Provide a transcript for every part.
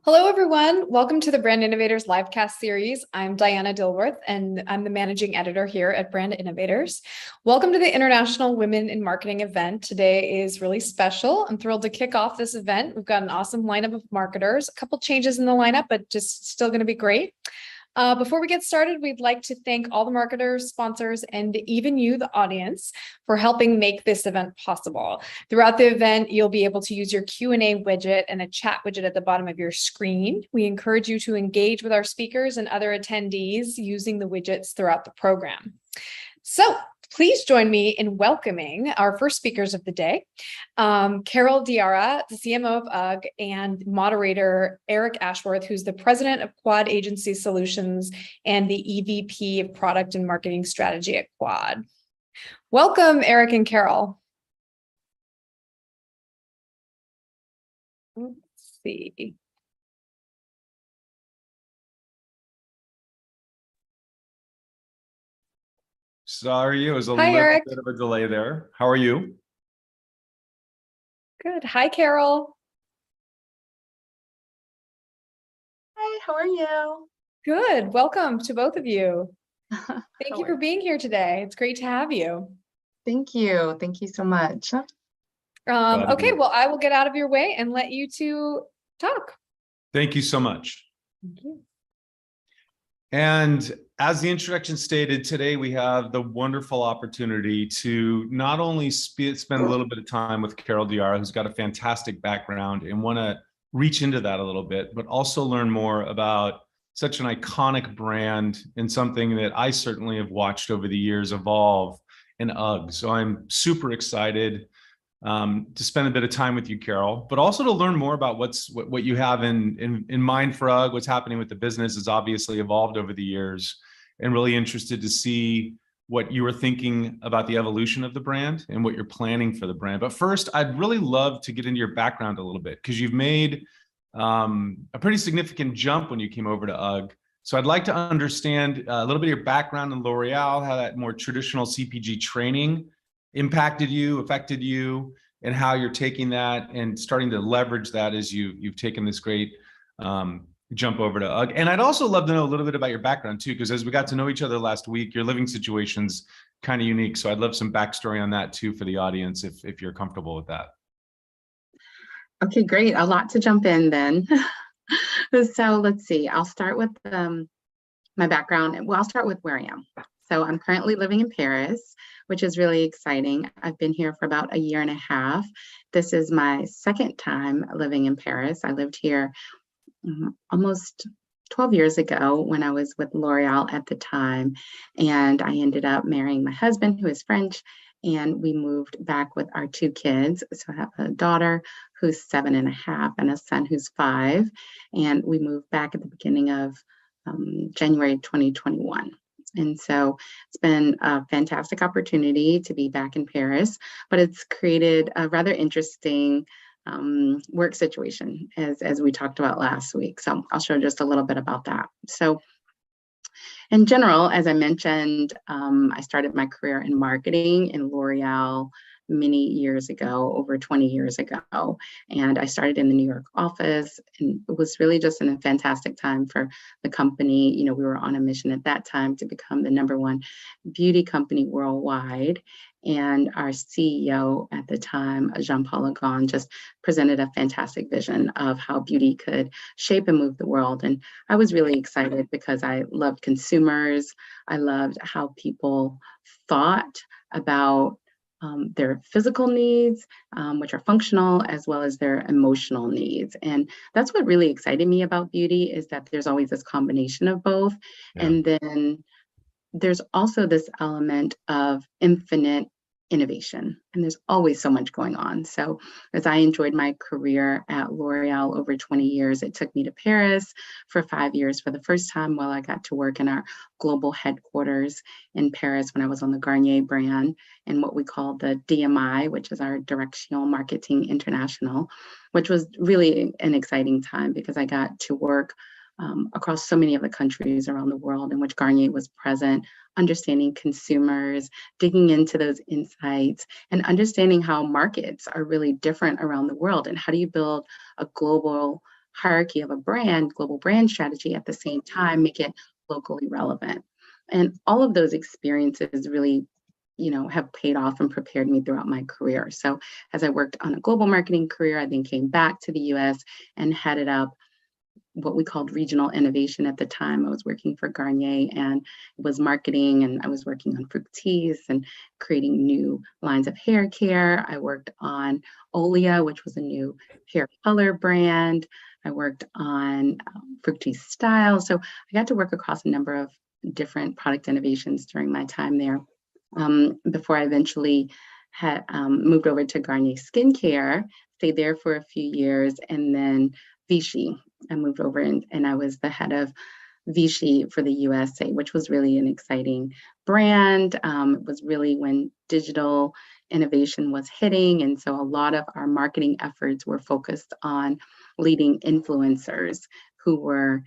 Hello, everyone. Welcome to the Brand Innovators Livecast series. I'm Diana Dilworth, and I'm the managing editor here at Brand Innovators. Welcome to the International Women in Marketing event. Today is really special. I'm thrilled to kick off this event. We've got an awesome lineup of marketers, a couple changes in the lineup, but just still going to be great. Before we get started, we'd like to thank all the marketers, sponsors, and even you, the audience, for helping make this event possible. Throughout the event, you'll be able to use your Q&A widget and a chat widget at the bottom of your screen. We encourage you to engage with our speakers and other attendees using the widgets throughout the program. So please join me in welcoming our first speakers of the day, Carol Diarra, the CMO of UGG, and moderator Eric Ashworth, who's the president of Quad Agency Solutions and the EVP of Product and Marketing Strategy at Quad. Welcome, Eric and Carol. Let's see. Sorry, it was a Hi, little Eric. bit of a delay there. How are you? Good. Hi, Carol. Hi, how are you? Good. Welcome to both of you. Thank How you are for being here today. It's great to have you. Thank you. Thank you so much. Okay, well, I will get out of your way and let you two talk. Thank you so much. Thank you. And as the introduction stated, today we have the wonderful opportunity to not only spend a little bit of time with Carol Diarra, who's got a fantastic background and want to reach into that a little bit, but also learn more about such an iconic brand and something that I certainly have watched over the years evolve in UGG. So I'm super excited to spend a bit of time with you, Carol, but also to learn more about what you have in mind for UGG. What's happening with the business has obviously evolved over the years, and really interested to see what you were thinking about the evolution of the brand and what you're planning for the brand. But first, I'd really love to get into your background a little bit, because you've made a pretty significant jump when you came over to UGG. So I'd like to understand a little bit of your background in L'Oreal, how that more traditional CPG training impacted you, affected you, and how you're taking that and starting to leverage that as you've taken this great jump over to UGG. And I'd also love to know a little bit about your background too, because as we got to know each other last week, your living situation's kind of unique. So I'd love some backstory on that too for the audience, if you're comfortable with that. Okay, great. A lot to jump in then. So let's see. I'll start with my background. Well, I'll start with where I am. So I'm currently living in Paris, which is really exciting. I've been here for about a year and a half. This is my second time living in Paris. I lived here almost 12 years ago when I was with L'Oreal at the time, and I ended up marrying my husband, who is French, and we moved back with our two kids. So I have a daughter who's 7.5 and a son who's 5, and we moved back at the beginning of January 2021. And so it's been a fantastic opportunity to be back in Paris, but it's created a rather interesting work situation as we talked about last week. So I'll show just a little bit about that. So in general, as I mentioned, I started my career in marketing in L'Oreal many years ago, over 20 years ago. And I started in the New York office, and it was really just a fantastic time for the company. You know, we were on a mission at that time to become the #1 beauty company worldwide. And our CEO at the time, Jean-Paul Agon, just presented a fantastic vision of how beauty could shape and move the world. And I was really excited because I loved consumers. I loved how people thought about their physical needs, which are functional, as well as their emotional needs. And that's what really excited me about beauty, is that there's always this combination of both. Yeah. And then there's also this element of infinite innovation, and there's always so much going on. So as I enjoyed my career at L'Oreal over 20 years, it took me to Paris for 5 years for the first time, while I got to work in our global headquarters in Paris when I was on the Garnier brand and what we call the DMI, which is our Direction Marketing International, which was really an exciting time because I got to work across so many of the countries around the world in which Garnier was present, understanding consumers, digging into those insights, and understanding how markets are really different around the world, and how do you build a global hierarchy of a brand, global brand strategy, at the same time, make it locally relevant. And all of those experiences really, have paid off and prepared me throughout my career. So as I worked on a global marketing career, I then came back to the US and headed up what we called regional innovation at the time. I was working for Garnier and it was marketing, and I was working on Fructis and creating new lines of hair care. I worked on Olia, which was a new hair color brand. I worked on Fructis Style. So I got to work across a number of different product innovations during my time there, before I eventually had moved over to Garnier Skincare, stayed there for a few years, and then Vichy. I moved over and I was the head of Vichy for the USA, which was really an exciting brand. It was really when digital innovation was hitting. And so a lot of our marketing efforts were focused on leading influencers who were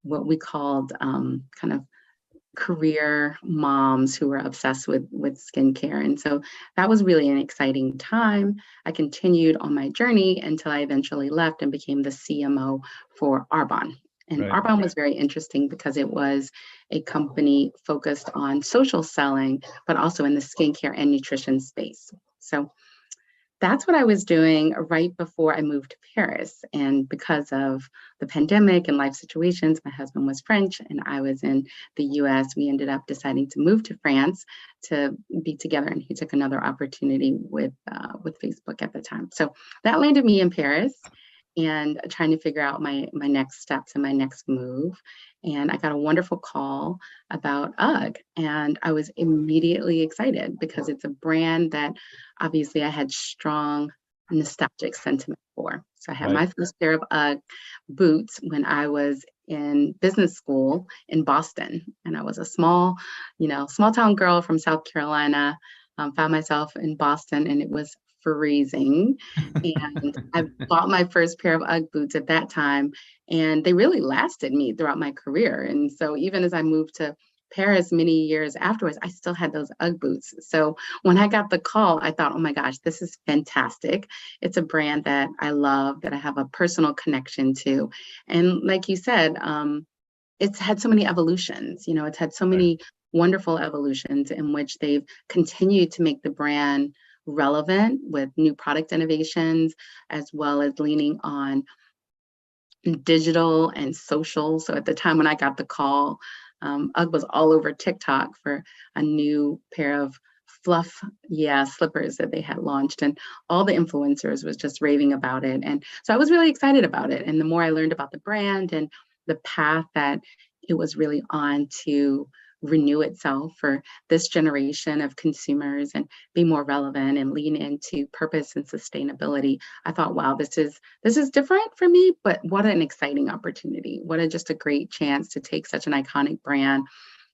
what we called kind of career moms who were obsessed with skincare. And so that was really an exciting time. I continued on my journey until I eventually left and became the CMO for Arbonne. And Right. Arbonne was very interesting because it was a company focused on social selling, but also in the skincare and nutrition space. So that's what I was doing right before I moved to Paris. And because of the pandemic and life situations, my husband was French and I was in the US. We ended up deciding to move to France to be together. And he took another opportunity with Facebook at the time. So that landed me in Paris and trying to figure out my next steps and my next move. And I got a wonderful call about UGG. And I was immediately excited because it's a brand that obviously I had strong nostalgic sentiment for. So I had my first pair of UGG boots when I was in business school in Boston. And I was a small town girl from South Carolina, found myself in Boston, and it was freezing. And I bought my first pair of UGG boots at that time, and they really lasted me throughout my career. And so even as I moved to Paris many years afterwards, I still had those UGG boots. So when I got the call, I thought, oh my gosh, this is fantastic. It's a brand that I love, that I have a personal connection to. And like you said, it's had so many evolutions. It's had so many wonderful evolutions in which they've continued to make the brand relevant with new product innovations, as well as leaning on digital and social. So at the time when I got the call, UGG was all over TikTok for a new pair of fluff, slippers that they had launched, and all the influencers was just raving about it. And so I was really excited about it. And the more I learned about the brand and the path that it was really on to renew itself for this generation of consumers and be more relevant and lean into purpose and sustainability, I thought, wow, this is different for me, but what an exciting opportunity. Just a great chance to take such an iconic brand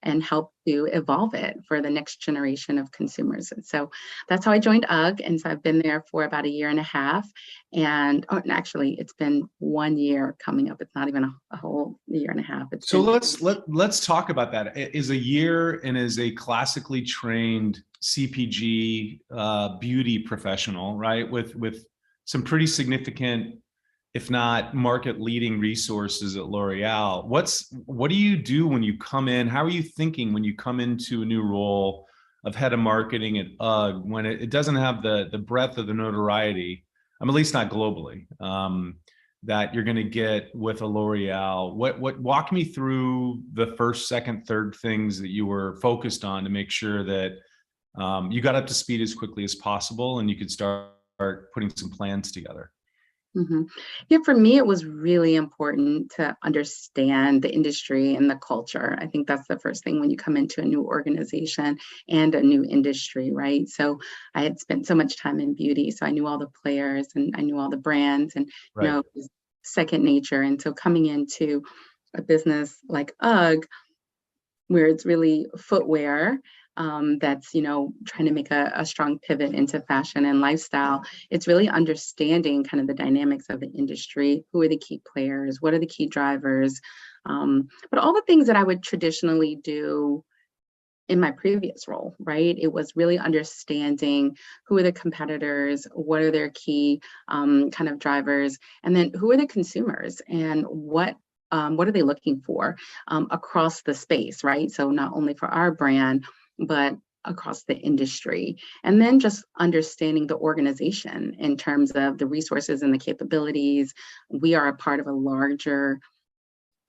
and help to evolve it for the next generation of consumers. And so that's how I joined UGG. And so I've been there for about a year and a half. And actually, it's been 1 year coming up. It's not even a whole year and a half. So let's talk about that. Is a year and is a classically trained CPG beauty professional, right? With some pretty significant, if not market leading resources at L'Oreal. What do you do when you come in? How are you thinking when you come into a new role of head of marketing at UGG when it doesn't have the breadth of the notoriety, at least not globally, that you're going to get with a L'Oreal? Walk me through the first, second, third things that you were focused on to make sure that you got up to speed as quickly as possible and you could start putting some plans together. Mm-hmm. Yeah, for me, it was really important to understand the industry and the culture. I think that's the first thing when you come into a new organization and a new industry, right? So I had spent so much time in beauty, so I knew all the players and I knew all the brands, and it was second nature. And so coming into a business like UGG, where it's really footwear, that's trying to make a strong pivot into fashion and lifestyle, it's really understanding kind of the dynamics of the industry. Who are the key players? What are the key drivers? But all the things that I would traditionally do in my previous role, right? It was really understanding who are the competitors, what are their key kind of drivers, and then who are the consumers and what are they looking for across the space, right? So not only for our brand, but across the industry. And then just understanding the organization in terms of the resources and the capabilities. We are a part of a larger,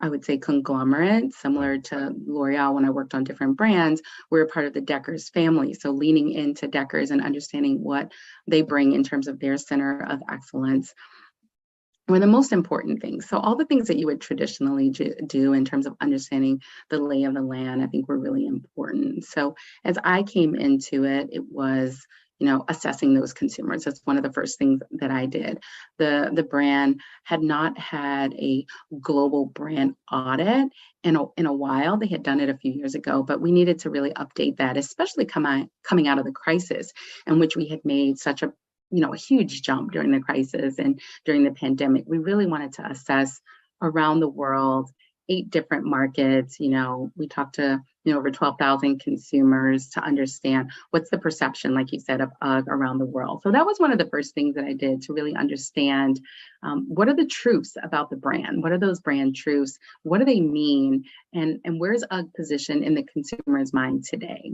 I would say, conglomerate, similar to L'Oreal. When I worked on different brands, we're a part of the Deckers family. So leaning into Deckers and understanding what they bring in terms of their center of excellence were the most important things. So all the things that you would traditionally do in terms of understanding the lay of the land, I think were really important. So as I came into it, it was, assessing those consumers. That's one of the first things that I did. The brand had not had a global brand audit in a while. They had done it a few years ago, but we needed to really update that, especially coming out of the crisis in which we had made such a huge jump during the crisis and during the pandemic. We really wanted to assess around the world, 8 different markets. We talked to over 12,000 consumers to understand what's the perception, like you said, of UGG around the world. So that was one of the first things that I did to really understand what are the truths about the brand? What are those brand truths? What do they mean? And where's UGG positioned in the consumer's mind today?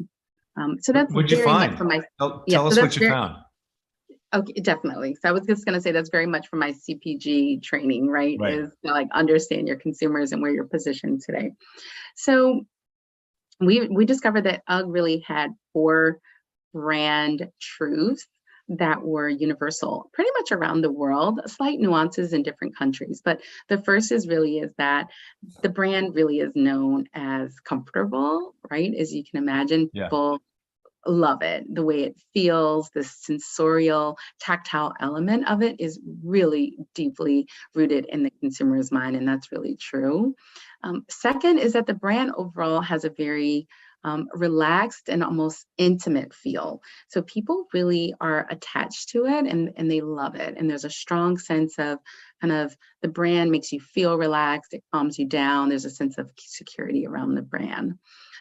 So that's What'd you very find? much from my Tell us what you found. Okay, definitely. So I was just going to say that's very much from my CPG training, right? Is to like understand your consumers and where you're positioned today. So we discovered that UGG really had 4 brand truths that were universal, pretty much around the world, slight nuances in different countries. But the first is that the brand really is known as comfortable, right? As you can imagine, people love it. The way it feels, the sensorial, tactile element of it is really deeply rooted in the consumer's mind, and that's really true. Second is that the brand overall has a very relaxed and almost intimate feel. So people really are attached to it and they love it. And there's a strong sense of kind of the brand makes you feel relaxed, it calms you down. There's a sense of security around the brand.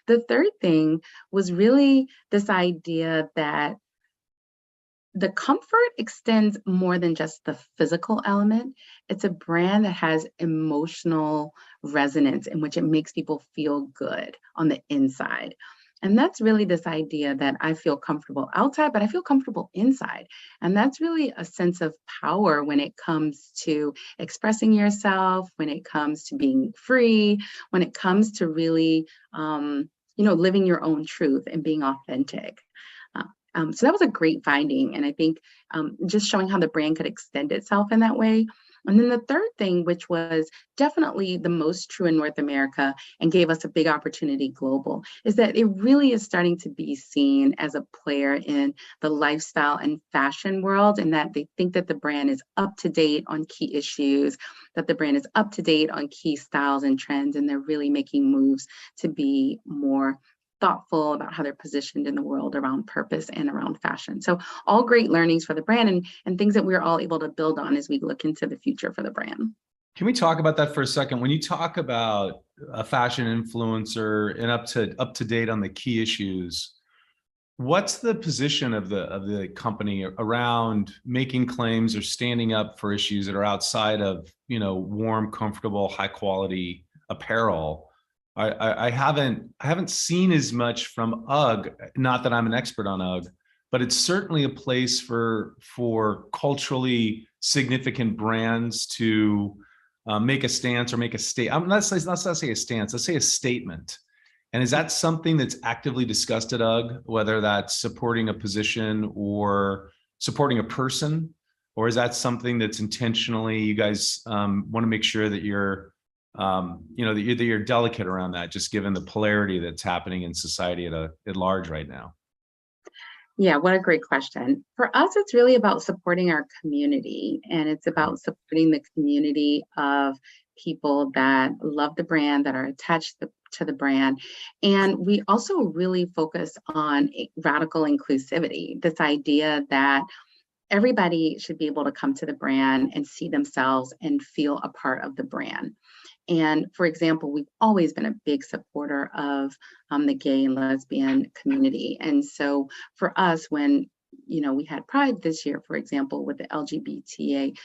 The third thing was really this idea that the comfort extends more than just the physical element. It's a brand that has emotional resonance in which it makes people feel good on the inside. And that's really this idea that I feel comfortable outside, but I feel comfortable inside. And that's really a sense of power when it comes to expressing yourself, when it comes to being free, when it comes to really, living your own truth and being authentic. So that was a great finding. And I think just showing how the brand could extend itself in that way. And then the third thing, which was definitely the most true in North America and gave us a big opportunity global, is that it really is starting to be seen as a player in the lifestyle and fashion world, and that they think that the brand is up to date on key issues, that the brand is up to date on key styles and trends, and they're really making moves to be more thoughtful about how they're positioned in the world around purpose and around fashion. So all great learnings for the brand and things that we're all able to build on as we look into the future for the brand. Can we talk about that for a second? When you talk about a fashion influencer and up to date on the key issues, what's the position of the company around making claims or standing up for issues that are outside of, warm, comfortable, high quality apparel? I haven't seen as much from UGG, not that I'm an expert on UGG, but it's certainly a place for culturally significant brands to make a stance or make a statement. Let's not say a stance, let's say a statement. And is that something that's actively discussed at UGG, whether that's supporting a position or supporting a person, or is that something that's intentionally you guys want to make sure that you're that you're delicate around that, just given the polarity that's happening in society at large right now? Yeah, what a great question. For us, it's really about supporting our community, and it's about supporting the community of people that love the brand, that are attached to the brand. And we also really focus on radical inclusivity, this idea that everybody should be able to come to the brand and see themselves and feel a part of the brand. And for example, we've always been a big supporter of the gay and lesbian community. And so for us, when we had Pride this year, for example, with the LGBTA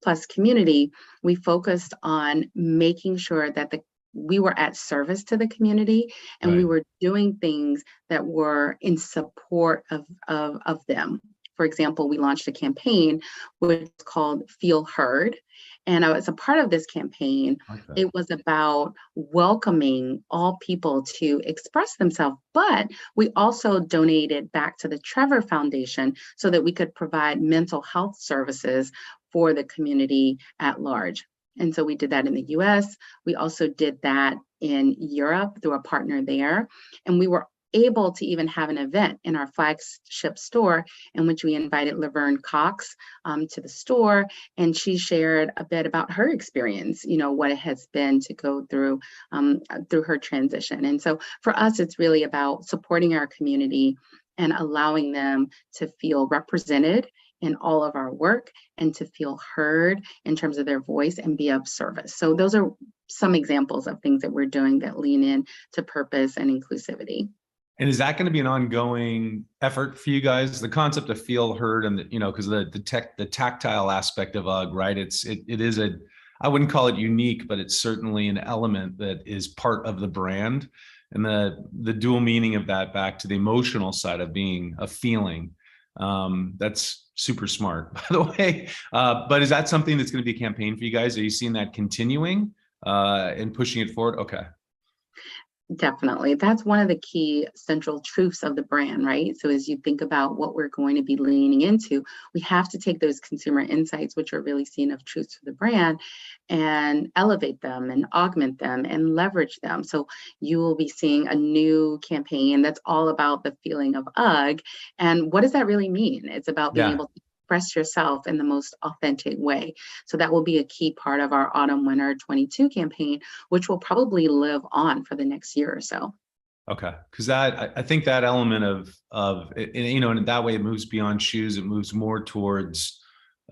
plus community, we focused on making sure that we were at service to the community, and we were doing things that were in support of them. For example, we launched a campaign which is called Feel Heard. And as a part of this campaign, it was about welcoming all people to express themselves. But we also donated back to the Trevor Foundation so that we could provide mental health services for the community at large. And so we did that in the US. We also did that in Europe through a partner there. And we were able to even have an event in our flagship store in which we invited Laverne Cox to the store, and she shared a bit about her experience, what it has been to go through her transition. And so for us, it's really about supporting our community and allowing them to feel represented in all of our work and to feel heard in terms of their voice and be of service. So those are some examples of things that we're doing that lean in to purpose and inclusivity. And is that going to be an ongoing effort for you guys? The concept of feel heard, and because the tactile aspect of UGG, right? It is I wouldn't call it unique, but it's certainly an element that is part of the brand, and the dual meaning of that back to the emotional side of being a feeling. That's super smart, by the way. But is that something that's going to be a campaign for you guys? Are you seeing that continuing and pushing it forward? Okay. Definitely. That's one of the key central truths of the brand, right? So as you think about what we're going to be leaning into, we have to take those consumer insights, which are really seen of truths for the brand, and elevate them and augment them and leverage them. So you will be seeing a new campaign that's all about the feeling of UGG. And what does that really mean? It's about being able to express yourself in the most authentic way. So that will be a key part of our autumn winter 22 campaign, which will probably live on for the next year or so. Okay, because I think that element of in that way it moves beyond shoes. It moves more towards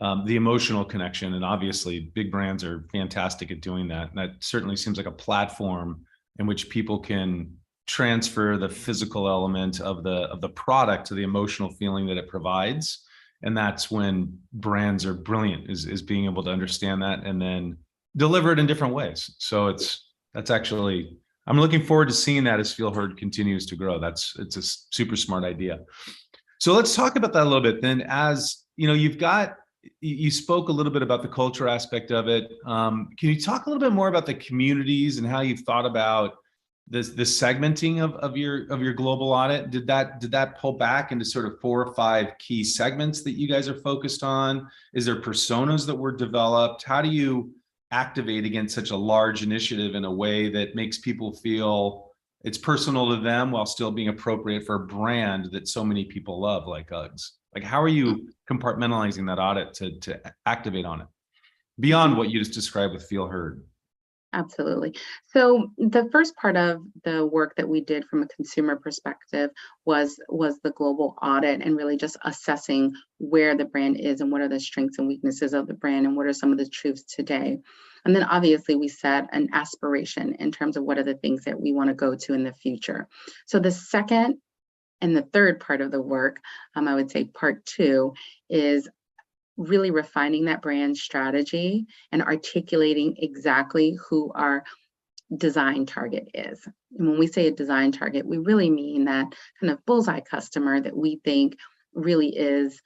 the emotional connection, and obviously big brands are fantastic at doing that. And that certainly seems like a platform in which people can transfer the physical element of the product to the emotional feeling that it provides. And that's when brands are brilliant, is being able to understand that and then deliver it in different ways. So that's actually, I'm looking forward to seeing that as Feel Heard continues to grow. It's a super smart idea. So let's talk about that a little bit then. As you spoke a little bit about the culture aspect of it. Can you talk a little bit more about the communities and how you've thought about the segmenting of your global audit? Did that pull back into sort of 4 or 5 key segments that you guys are focused on? Is there personas that were developed? How do you activate against such a large initiative in a way that makes people feel it's personal to them while still being appropriate for a brand that so many people love, like UGGs? Like, how are you compartmentalizing that audit to activate on it beyond what you just described with Feel Heard? Absolutely. So the first part of the work that we did from a consumer perspective was the global audit, and really just assessing where the brand is and what are the strengths and weaknesses of the brand and what are some of the truths today. And then obviously we set an aspiration in terms of what are the things that we want to go to in the future. So the second and the third part of the work, I would say part 2, is really refining that brand strategy and articulating exactly who our design target is. And when we say a design target, we really mean that kind of bullseye customer that we think really is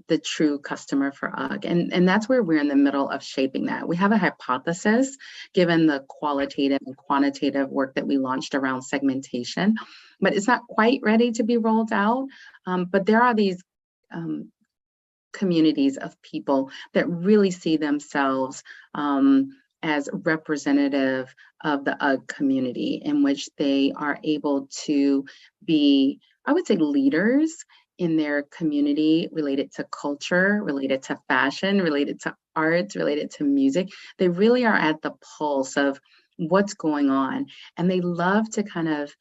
the true customer for UGG. And that's where we're in the middle of shaping that. We have a hypothesis, given the qualitative and quantitative work that we launched around segmentation, but it's not quite ready to be rolled out. But there are these communities of people that really see themselves as representative of the UGG community, in which they are able to be, I would say, leaders in their community related to culture, related to fashion, related to arts, related to music. They really are at the pulse of what's going on. And they love to kind of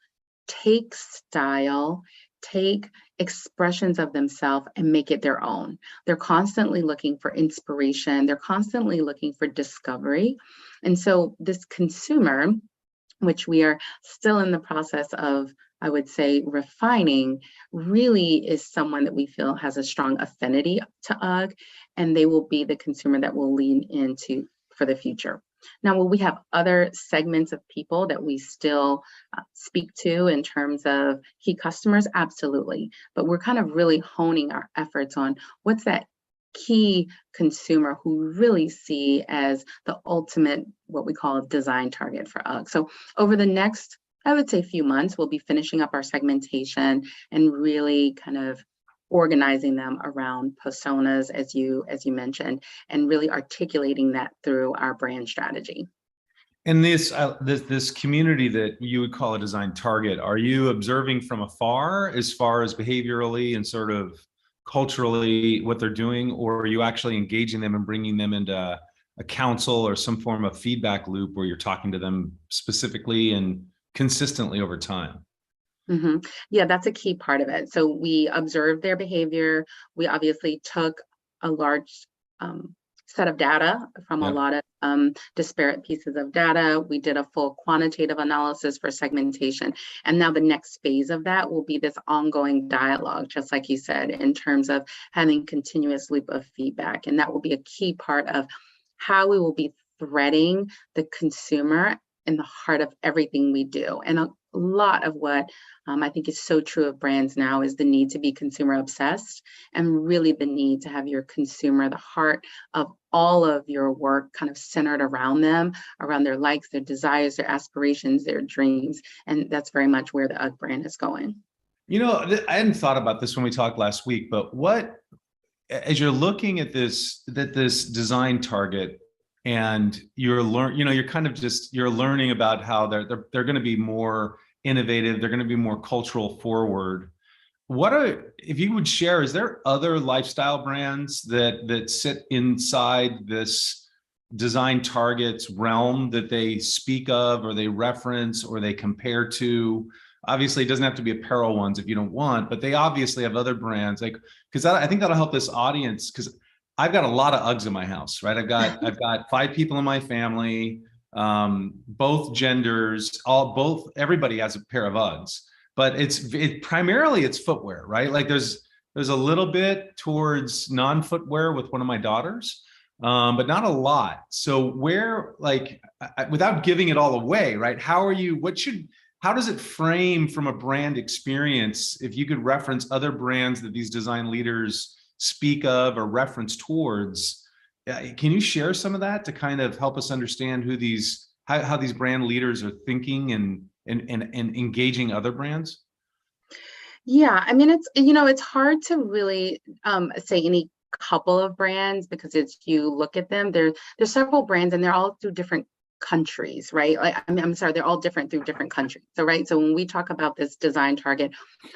take style, take expressions of themselves and make it their own. They're constantly looking for inspiration. They're constantly looking for discovery. And so this consumer, which we are still in the process of, I would say, refining, really is someone that we feel has a strong affinity to UGG, and they will be the consumer that will lean into for the future. Now, will we have other segments of people that we still speak to in terms of key customers? Absolutely. But we're kind of really honing our efforts on what's that key consumer who really see as the ultimate, what we call a design target for UGG. So over the next, I would say, few months, we'll be finishing up our segmentation and really kind of organizing them around personas, as you mentioned, and really articulating that through our brand strategy. And this community that you would call a design target, are you observing from afar as far as behaviorally and sort of culturally what they're doing, or are you actually engaging them and bringing them into a council or some form of feedback loop where you're talking to them specifically and consistently over time? Mm-hmm. Yeah, that's a key part of it. So we observed their behavior. We obviously took a large set of data from a lot of disparate pieces of data. We did a full quantitative analysis for segmentation. And now the next phase of that will be this ongoing dialogue, just like you said, in terms of having continuous loop of feedback. And that will be a key part of how we will be threading the consumer in the heart of everything we do. And a lot of what I think is so true of brands now is the need to be consumer obsessed, and really the need to have your consumer the heart of all of your work kind of centered around them, around their likes, their desires, their aspirations, their dreams. And that's very much where the UGG brand is going. You know, I hadn't thought about this when we talked last week, but as you're looking at this design target, and you're learning about how they're going to be more innovative, they're going to be more cultural forward. If you would share, is there other lifestyle brands that sit inside this design targets realm that they speak of, or they reference, or they compare to? Obviously, it doesn't have to be apparel ones if you don't want, but they obviously have other brands, like, because I think that'll help this audience, because I've got a lot of UGGs in my house, right? I've got 5 people in my family, both genders, everybody has a pair of UGGs, but primarily it's footwear, right? Like there's a little bit towards non-footwear with one of my daughters, but not a lot. So without giving it all away, right? How does it frame from a brand experience? If you could reference other brands that these design leaders speak of or reference towards, can you share some of that to kind of help us understand how these brand leaders are thinking and engaging other brands? Yeah, I mean, it's hard to really say any couple of brands, because you look at them, there's several brands and they're all through different countries, right? They're all different through different countries. So, right. So when we talk about this design target,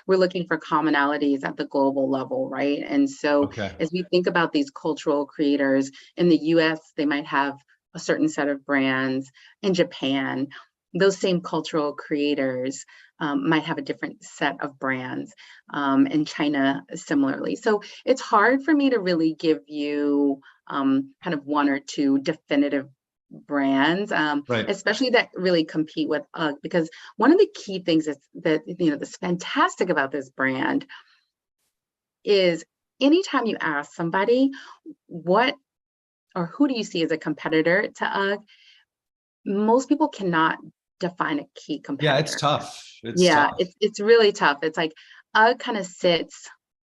we're looking for commonalities at the global level, right? And so as we think about these cultural creators in the US, they might have a certain set of brands. In Japan, those same cultural creators might have a different set of brands. In China, similarly. So it's hard for me to really give you kind of one or two definitive brands, especially that really compete with UGG, because one of the key things is that that's fantastic about this brand is anytime you ask somebody what or who do you see as a competitor to UGG, most people cannot define a key competitor. Yeah, it's tough. It's really tough. It's like UGG kind of sits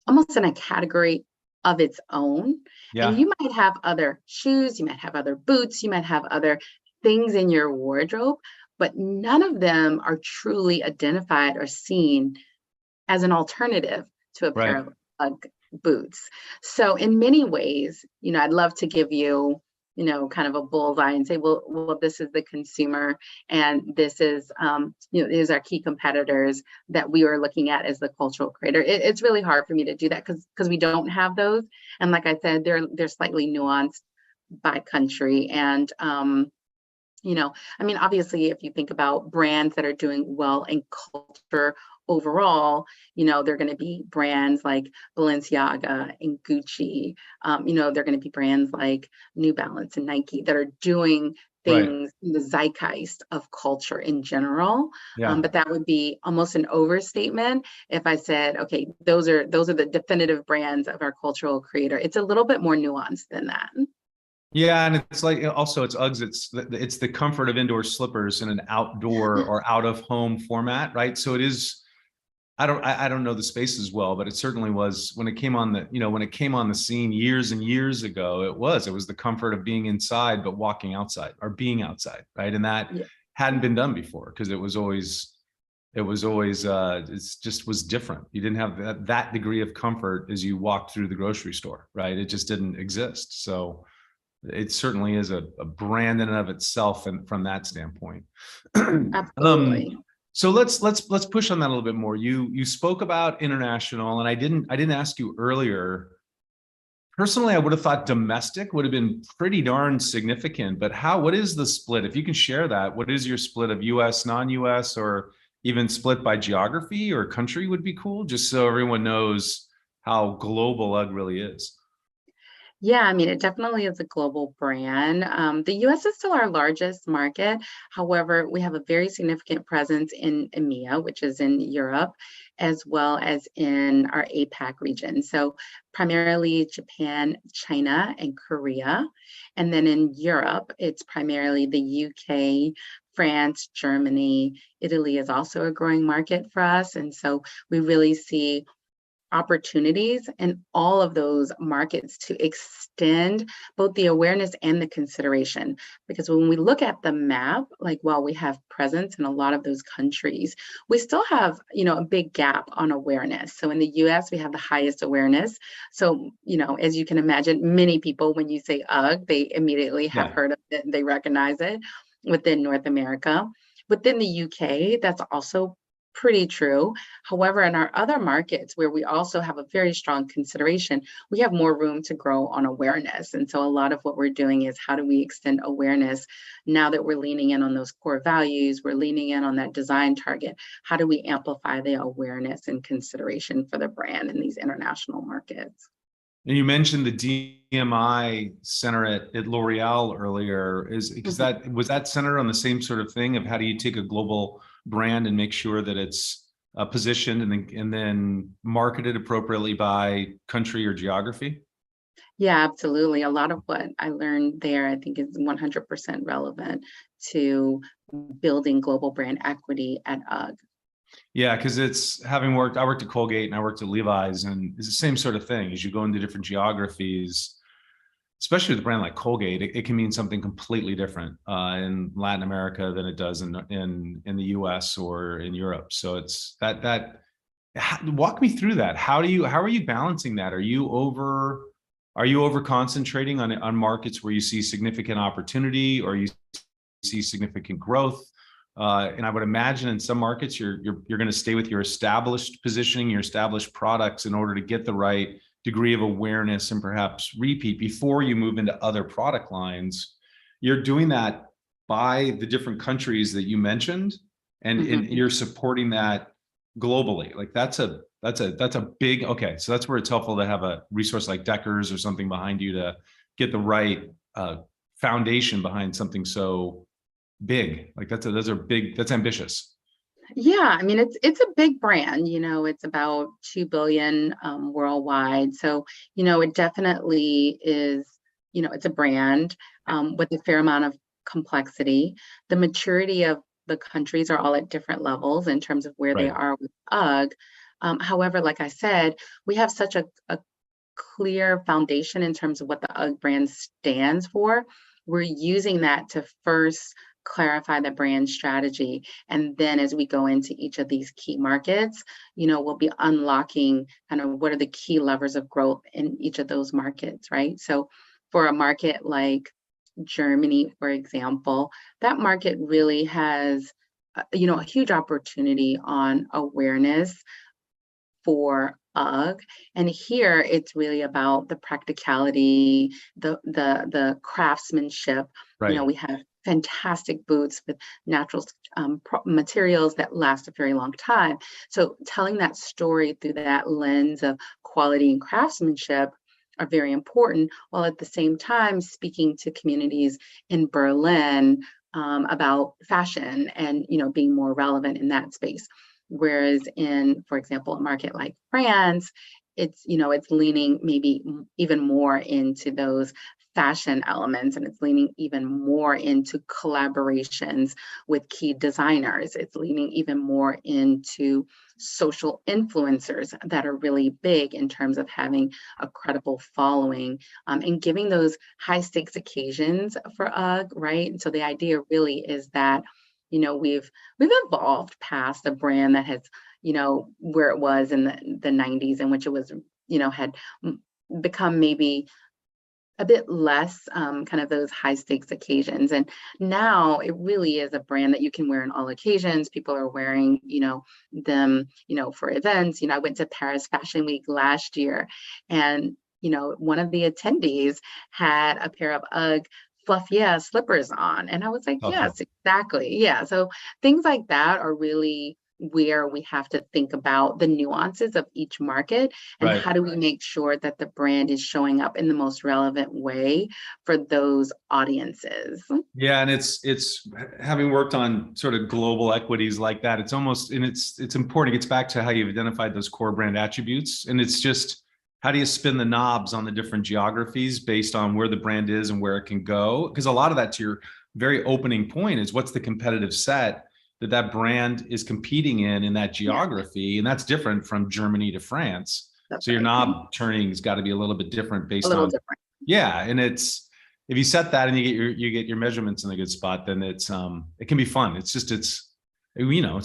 almost in a category of its own. Yeah. And you might have other shoes, you might have other boots, you might have other things in your wardrobe, but none of them are truly identified or seen as an alternative to a pair of UGG boots. So in many ways, I'd love to give you, kind of a bullseye and say, well, this is the consumer, and this is, these are key competitors that we are looking at as the cultural creator. It's really hard for me to do that because we don't have those. And like I said, they're slightly nuanced by country. And, I mean, obviously, if you think about brands that are doing well in culture overall, they're going to be brands like Balenciaga and Gucci. They're going to be brands like New Balance and Nike that are doing Right. things in the zeitgeist of culture in general. Yeah. But that would be almost an overstatement if I said, okay, those are the definitive brands of our cultural creator. It's a little bit more nuanced than that. Yeah, and it's like also it's Uggs. It's the comfort of indoor slippers in an outdoor or out of home format, right? So it is. I don't know the space as well, but it certainly was when it came on the scene years and years ago. It was the comfort of being inside, but walking outside or being outside, right? And that hadn't been done before because it was always it's just was different. You didn't have that degree of comfort as you walked through the grocery store, right? It just didn't exist. So it certainly is a brand in and of itself, and from that standpoint. Absolutely. So let's push on that a little bit more. You spoke about international, and I didn't ask you earlier. Personally, I would have thought domestic would have been pretty darn significant, but what is the split? If you can share that, what is your split of US, non-US, or even split by geography or country would be cool, just so everyone knows how global UGG really is. Yeah, I mean, it definitely is a global brand. The US is still our largest market. However, we have a very significant presence in EMEA, which is in Europe, as well as in our APAC region. So primarily Japan, China, and Korea. And then in Europe, it's primarily the UK, France, Germany. Italy is also a growing market for us. And so we really see opportunities in all of those markets to extend both the awareness and the consideration. Because when we look at the map, like while we have presence in a lot of those countries, we still have, a big gap on awareness. So in the US, we have the highest awareness. So, as you can imagine, many people, when you say UGG, they immediately have heard of it and they recognize it within North America. Within the UK, that's also pretty true. However, in our other markets where we also have a very strong consideration, we have more room to grow on awareness. And so a lot of what we're doing is how do we extend awareness now that we're leaning in on those core values, we're leaning in on that design target. How do we amplify the awareness and consideration for the brand in these international markets? And you mentioned the DMI center at L'Oreal earlier. Was that centered on the same sort of thing of how do you take a global brand and make sure that it's positioned and then marketed appropriately by country or geography? Yeah, absolutely. A lot of what I learned there, I think, is 100% relevant to building global brand equity at UGG. Yeah, because I worked at Colgate and I worked at Levi's, and it's the same sort of thing. As you go into different geographies, especially with a brand like Colgate, it can mean something completely different in Latin America than it does in the US or in Europe. So it's that walk me through that. How are you balancing that? Are you over concentrating on markets where you see significant opportunity or you see significant growth? And I would imagine in some markets you're going to stay with your established positioning, your established products in order to get the right degree of awareness and perhaps repeat before you move into other product lines. You're doing that by the different countries that you mentioned, and you're supporting that globally. Like that's a big, okay. So that's where it's helpful to have a resource like Deckers or something behind you to get the right foundation behind something so big. Like that's ambitious. Yeah, I mean, it's a big brand, it's about 2 billion worldwide. So, it definitely is, it's a brand with a fair amount of complexity. The maturity of the countries are all at different levels in terms of where they are with UGG. However, like I said, we have such a clear foundation in terms of what the UGG brand stands for. We're using that to first clarify the brand strategy. And then as we go into each of these key markets, we'll be unlocking kind of what are the key levers of growth in each of those markets, right? So for a market like Germany, for example, that market really has, a huge opportunity on awareness for UGG. And here it's really about the practicality, the craftsmanship. Right. We have fantastic boots with natural materials that last a very long time. So telling that story through that lens of quality and craftsmanship are very important, while at the same time speaking to communities in Berlin about fashion and being more relevant in that space. Whereas in, for example, a market like France, it's leaning maybe even more into those fashion elements, and it's leaning even more into collaborations with key designers. It's leaning even more into social influencers that are really big in terms of having a credible following, and giving those high stakes occasions for UGG, right? And so the idea really is that we've evolved past a brand that has where it was in the 90s, in which it was had become maybe a bit less kind of those high stakes occasions. And now it really is a brand that you can wear on all occasions. People are wearing, them, for events. I went to Paris Fashion Week last year, and, one of the attendees had a pair of UGG fluff slippers on. And I was like, yes, exactly. Yeah. So things like that are really where we have to think about the nuances of each market, and Right. how do we make sure that the brand is showing up in the most relevant way for those audiences. Yeah, and it's having worked on sort of global equities like that, it's almost, and it's important. It gets back to how you've identified those core brand attributes, and it's just how do you spin the knobs on the different geographies based on where the brand is and where it can go? Because a lot of that, to your very opening point, is what's the competitive set that brand is competing in that geography, and that's different from Germany to France. That's so your right. knob turning has got to be a little bit different based A little on different. Yeah, and it's, if you set that and you get your measurements in a good spot, then it's it can be fun. It's just it's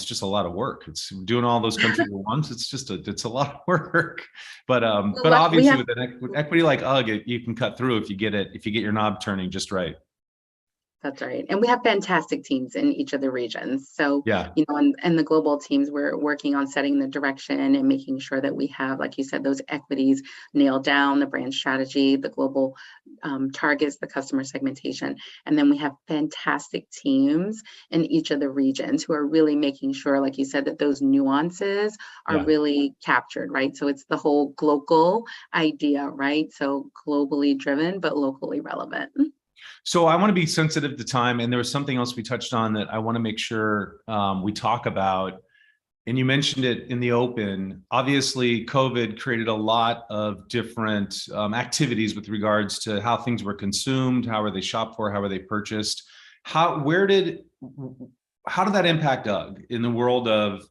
just a lot of work. It's doing all those countries at once. It's a lot of work. But obviously with an equity like UGG, you can cut through if you get your knob turning just right. That's right. And we have fantastic teams in each of the regions. So, yeah, and the global teams, we're working on setting the direction and making sure that we have, like you said, those equities nailed down, the brand strategy, the global targets, the customer segmentation. And then we have fantastic teams in each of the regions who are really making sure, like you said, that those nuances are really captured, right? So it's the whole global idea, right? So globally driven, but locally relevant. So I want to be sensitive to time, and there was something else we touched on that I want to make sure we talk about. And you mentioned it in the open. Obviously, COVID created a lot of different activities with regards to how things were consumed, how were they shopped for, how were they purchased. How did that impact UGG in the world of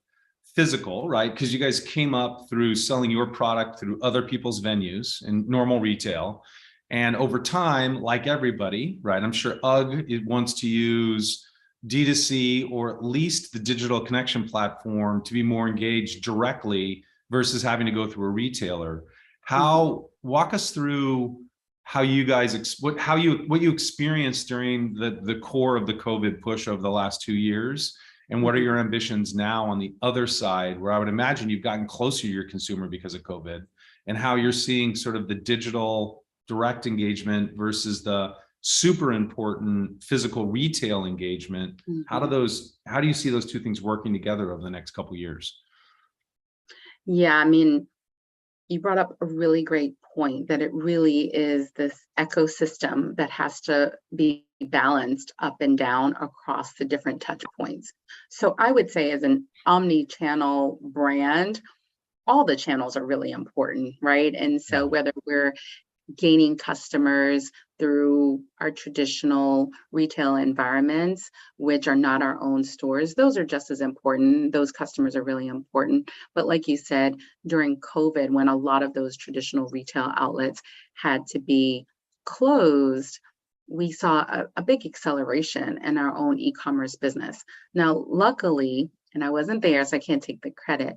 physical, right? Because you guys came up through selling your product through other people's venues in normal retail. And over time, like everybody, right, I'm sure UGG wants to use D2C, or at least the digital connection platform, to be more engaged directly versus having to go through a retailer. Walk us through how you guys, what you experienced during the core of the COVID push over the last 2 years, and what are your ambitions now on the other side, where I would imagine you've gotten closer to your consumer because of COVID, and how you're seeing sort of the digital direct engagement versus the super important physical retail engagement. How do you see those two things working together over the next couple of years? Yeah, I mean, you brought up a really great point, that it really is this ecosystem that has to be balanced up and down across the different touch points. So I would say, as an omni-channel brand, all the channels are really important, right? And so whether we're gaining customers through our traditional retail environments, which are not our own stores, those are just as important. Those customers are really important. But like you said, during COVID, when a lot of those traditional retail outlets had to be closed, we saw a big acceleration in our own e-commerce business. Now, luckily, and I wasn't there, so I can't take the credit,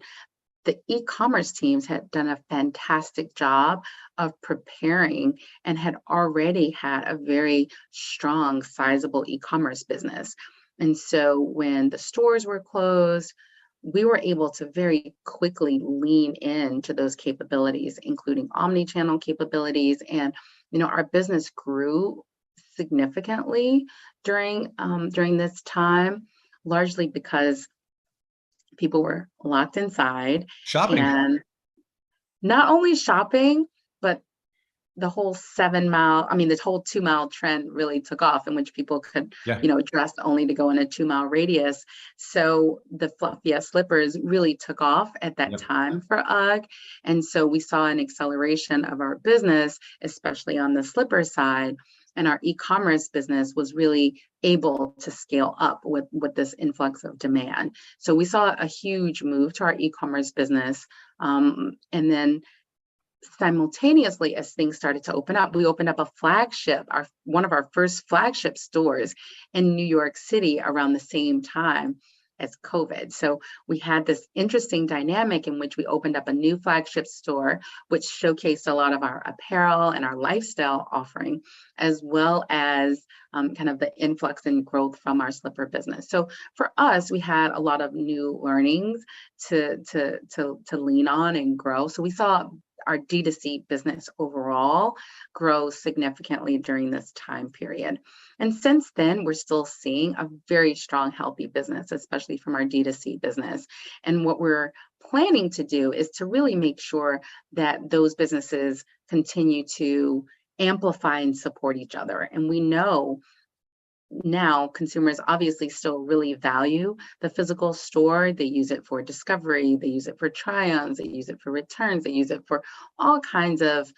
the e-commerce teams had done a fantastic job of preparing and had already had a very strong, sizable e-commerce business. And so when the stores were closed, we were able to very quickly lean into those capabilities, including omni-channel capabilities. And, our business grew significantly during this time, largely because people were locked inside. Shopping. And not only shopping, but the whole 2-mile trend really took off, in which people could, dress only to go in a 2-mile radius. So the fluffy slippers really took off at that time for UGG. And so we saw an acceleration of our business, especially on the slipper side. And our e-commerce business was really able to scale up with this influx of demand. So we saw a huge move to our e-commerce business. And then simultaneously, as things started to open up, we opened up a flagship, one of our first flagship stores in New York City around the same time as COVID. So we had this interesting dynamic in which we opened up a new flagship store, which showcased a lot of our apparel and our lifestyle offering, as well as kind of the influx and growth from our slipper business. So for us, we had a lot of new learnings to lean on and grow. So we saw our D2C business overall grow significantly during this time period. And since then, we're still seeing a very strong, healthy business, especially from our D2C business. And what we're planning to do is to really make sure that those businesses continue to amplify and support each other. And we know now consumers obviously still really value the physical store. They use it for discovery, they use it for try-ons, they use it for returns, they use it for all kinds of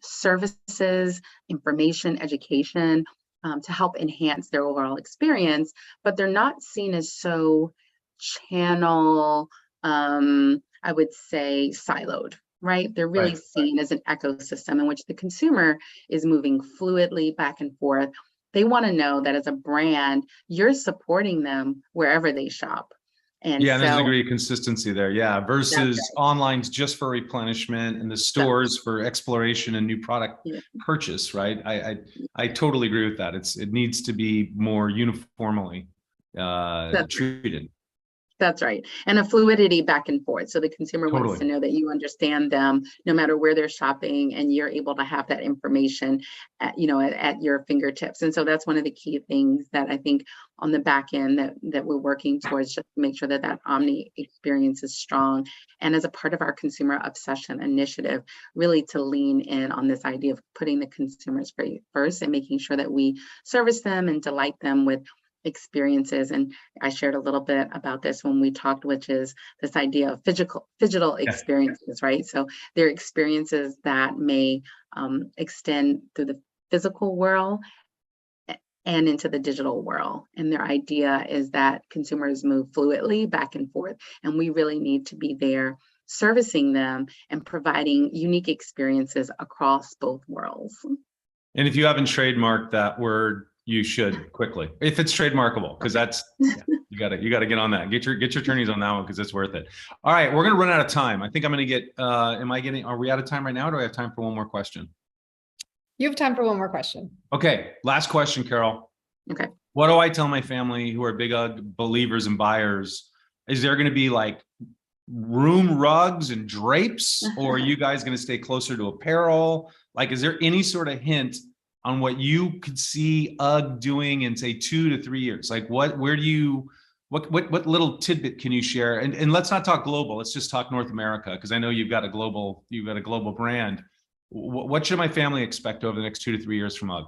services, information, education, to help enhance their overall experience, but they're not seen as so channel, I would say, siloed. Right? They're really seen as an ecosystem in which the consumer is moving fluidly back and forth. They want to know that as a brand, you're supporting them wherever they shop. And there's a degree of consistency there. Yeah. Versus online's just for replenishment and the stores for exploration and new product purchase. Right. I totally agree with that. It needs to be more uniformly treated. That's right. And a fluidity back and forth. So the consumer wants to know that you understand them no matter where they're shopping, and you're able to have that information at your fingertips. And so that's one of the key things that I think on the back end that we're working towards, just to make sure that omni experience is strong. And as a part of our consumer obsession initiative, really to lean in on this idea of putting the consumers first and making sure that we service them and delight them with experiences. And I shared a little bit about this when we talked, which is this idea of digital experiences, right? So they're experiences that may extend through the physical world and into the digital world. And their idea is that consumers move fluidly back and forth, and we really need to be there servicing them and providing unique experiences across both worlds. And if you haven't trademarked that word, you should quickly, if it's trademarkable, because that's you gotta get on that. Get your attorneys on that one, because it's worth it. All right, we're gonna run out of time. I think I'm gonna get. Are we out of time right now? Or do I have time for one more question? You have time for one more question. Okay, last question, Carol. Okay. What do I tell my family who are big believers and buyers? Is there gonna be like room rugs and drapes, or are you guys gonna stay closer to apparel? Like, is there any sort of hint on what you could see UGG doing in, say, 2 to 3 years? Like what little tidbit can you share? And let's not talk global, let's just talk North America, because I know you've got a global brand. What should my family expect over the next 2 to 3 years from UGG?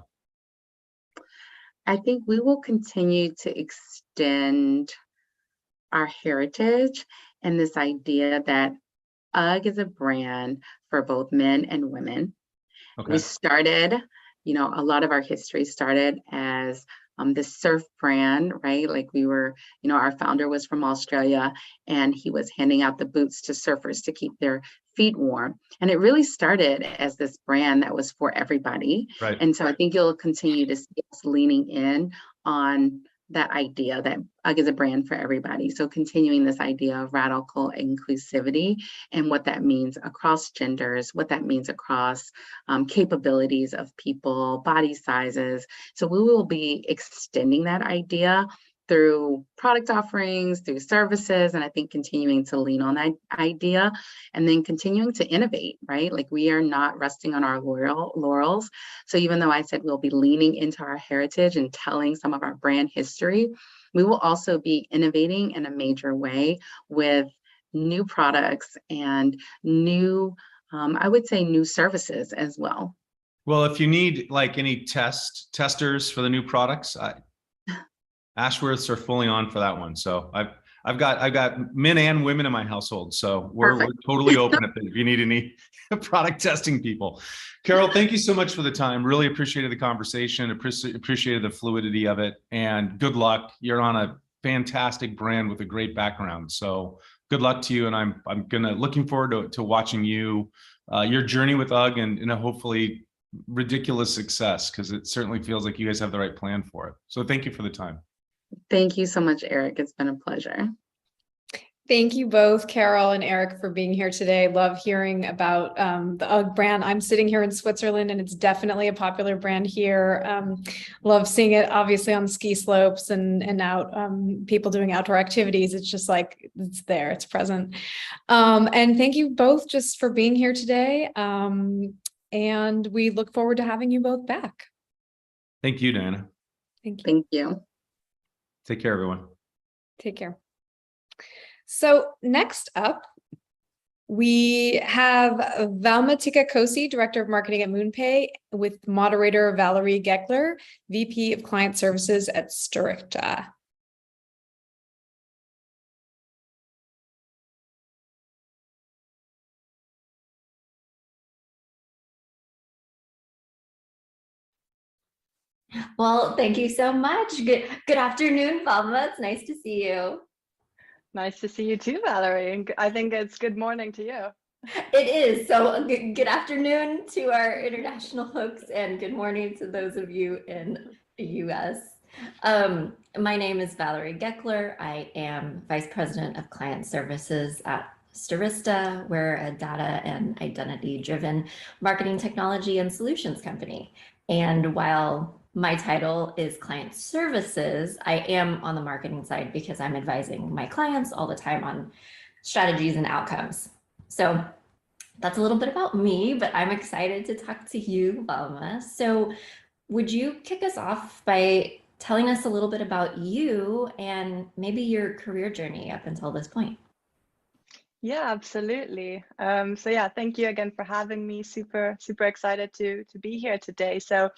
I think we will continue to extend our heritage and this idea that UGG is a brand for both men and women. Okay. We started, a lot of our history started as the surf brand, right? Like we were, our founder was from Australia, and he was handing out the boots to surfers to keep their feet warm. And it really started as this brand that was for everybody. Right. And so I think you'll continue to see us leaning in on that idea that UGG is a brand for everybody. So continuing this idea of radical inclusivity and what that means across genders, what that means across capabilities of people, body sizes. So we will be extending that idea through product offerings, through services, and I think continuing to lean on that idea and then continuing to innovate, right? Like we are not resting on our laurels. So even though I said we'll be leaning into our heritage and telling some of our brand history, we will also be innovating in a major way with new products and new, I would say new services as well. Well, if you need like any testers for the new products, Ashworths are fully on for that one. So I've got men and women in my household. So we're totally open if you need any product testing people. Carol, thank you so much for the time. Really appreciated the conversation, appreciated the fluidity of it, and good luck. You're on a fantastic brand with a great background. So good luck to you. And I'm looking forward to watching your journey with UGG and hopefully ridiculous success, because it certainly feels like you guys have the right plan for it. So thank you for the time. Thank you so much, Eric. It's been a pleasure. Thank you both, Carol and Eric, for being here today. Love hearing about the UGG brand. I'm sitting here in Switzerland, and it's definitely a popular brand here. Love seeing it, obviously, on ski slopes and out people doing outdoor activities. It's just like it's there, it's present. And thank you both just for being here today. And we look forward to having you both back. Thank you, Diana. Thank you. Thank you. Take care, everyone. Take care. So next up, we have Velma Tika Kosi, Director of Marketing at MoonPay, with moderator Valerie Geckler, VP of Client Services at Sterist. Well, thank you so much. Good afternoon, Velma. It's nice to see you. Nice to see you too, Valerie. And I think it's good morning to you. It is. So good afternoon to our international folks and good morning to those of you in the US. My name is Valerie Geckler. I am Vice President of Client Services at Sterist. We're a data and identity-driven marketing technology and solutions company. And while my title is Client Services, I am on the marketing side because I'm advising my clients all the time on strategies and outcomes. So that's a little bit about me, but I'm excited to talk to you, Velma. So would you kick us off by telling us a little bit about you and maybe your career journey up until this point? Yeah, absolutely. So yeah, thank you again for having me. Super excited to be here today. So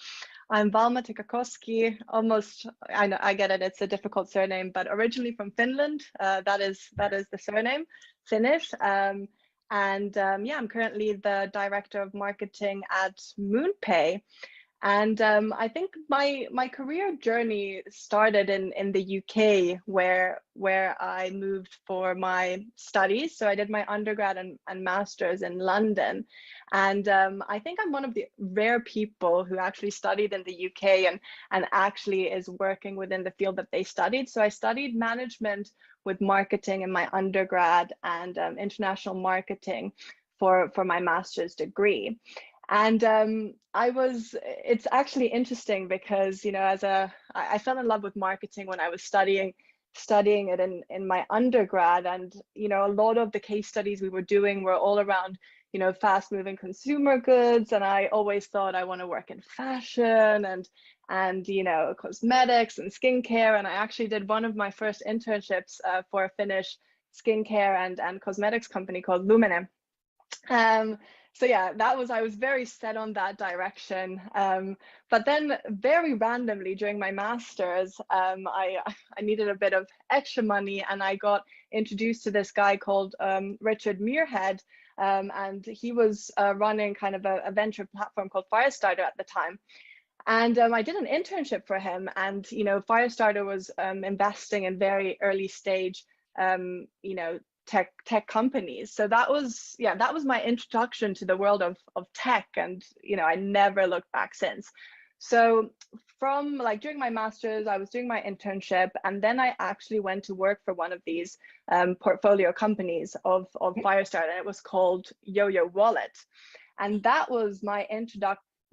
I'm Velma Tika Kosi. I know, I get it, it's a difficult surname, but originally from Finland. That is the surname, Finnish. Yeah, I'm currently the Director of Marketing at MoonPay. And I think my career journey started in the UK, where I moved for my studies. So I did my undergrad and master's in London. And I think I'm one of the rare people who actually studied in the UK and actually is working within the field that they studied. So I studied management with marketing in my undergrad and international marketing for my master's degree. And it's actually interesting because, you know, I fell in love with marketing when I was studying it in my undergrad. And, you know, a lot of the case studies we were doing were all around, you know, fast moving consumer goods. And I always thought I want to work in fashion and, you know, cosmetics and skincare. And I actually did one of my first internships for a Finnish skincare and cosmetics company called Lumene. So yeah, I was very set on that direction. But then very randomly during my master's, I needed a bit of extra money and I got introduced to this guy called Richard Muirhead. And he was running kind of a venture platform called Firestarter at the time. And I did an internship for him. And, you know, Firestarter was investing in very early stage, you know, tech companies. So that was my introduction to the world of tech, and you know, I never looked back since. So from like during my master's, I was doing my internship, and then I actually went to work for one of these portfolio companies of Firestarter, and it was called Yo-Yo Wallet, and that was my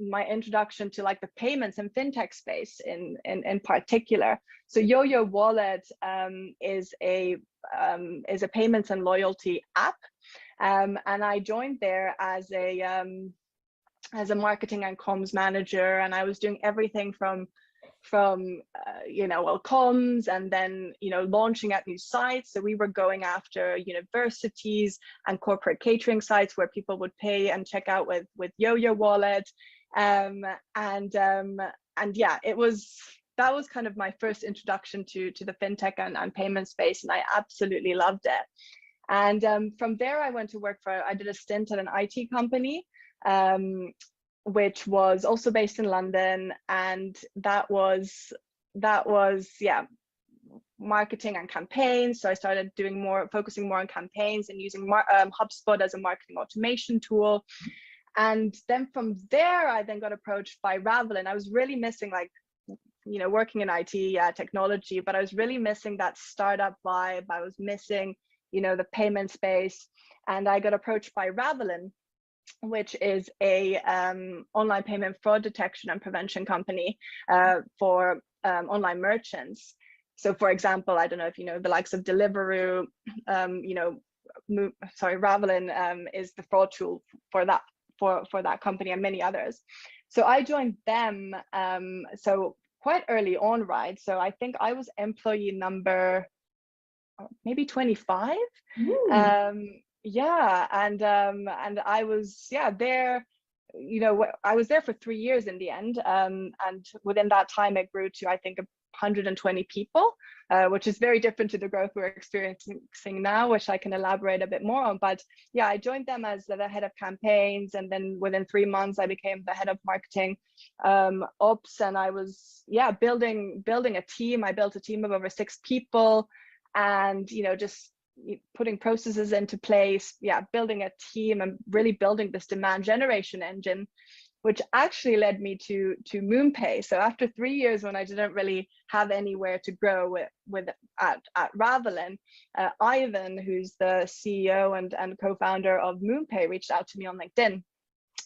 my introduction to like the payments and fintech space in particular. So YoYo Wallet is a payments and loyalty app, and I joined there as a marketing and comms manager, and I was doing everything from comms, and then launching at new sites. So we were going after universities and corporate catering sites where people would pay and check out with YoYo Wallet, and yeah, that was kind of my first introduction to the fintech and payment space, and I absolutely loved it. And from there, I did a stint at an IT company, which was also based in London, and that was marketing and campaigns. So I started focusing more on campaigns and using HubSpot as a marketing automation tool. And then from there, I then got approached by Ravelin. I was really missing, working in IT, technology, but I was really missing that startup vibe. I was missing, the payment space, and I got approached by Ravelin, which is a online payment fraud detection and prevention company for online merchants. So, for example, I don't know if you know the likes of Deliveroo. Ravelin is the fraud tool for that company and many others. So I joined them. So quite early on, right? So I think I was employee number maybe 25. Yeah, and I was there. I was there for 3 years in the end, and within that time, it grew to I think 120 people, which is very different to the growth we're experiencing now, which I can elaborate a bit more on. But yeah, I joined them as the head of campaigns, and then within 3 months, I became the head of marketing ops, and I was building a team. I built a team of over 6 people, and just putting processes into place, building a team and really building this demand generation engine, which actually led me to MoonPay. So after 3 years, when I didn't really have anywhere to grow at Ravelin, Ivan, who's the CEO and co-founder of MoonPay, reached out to me on LinkedIn,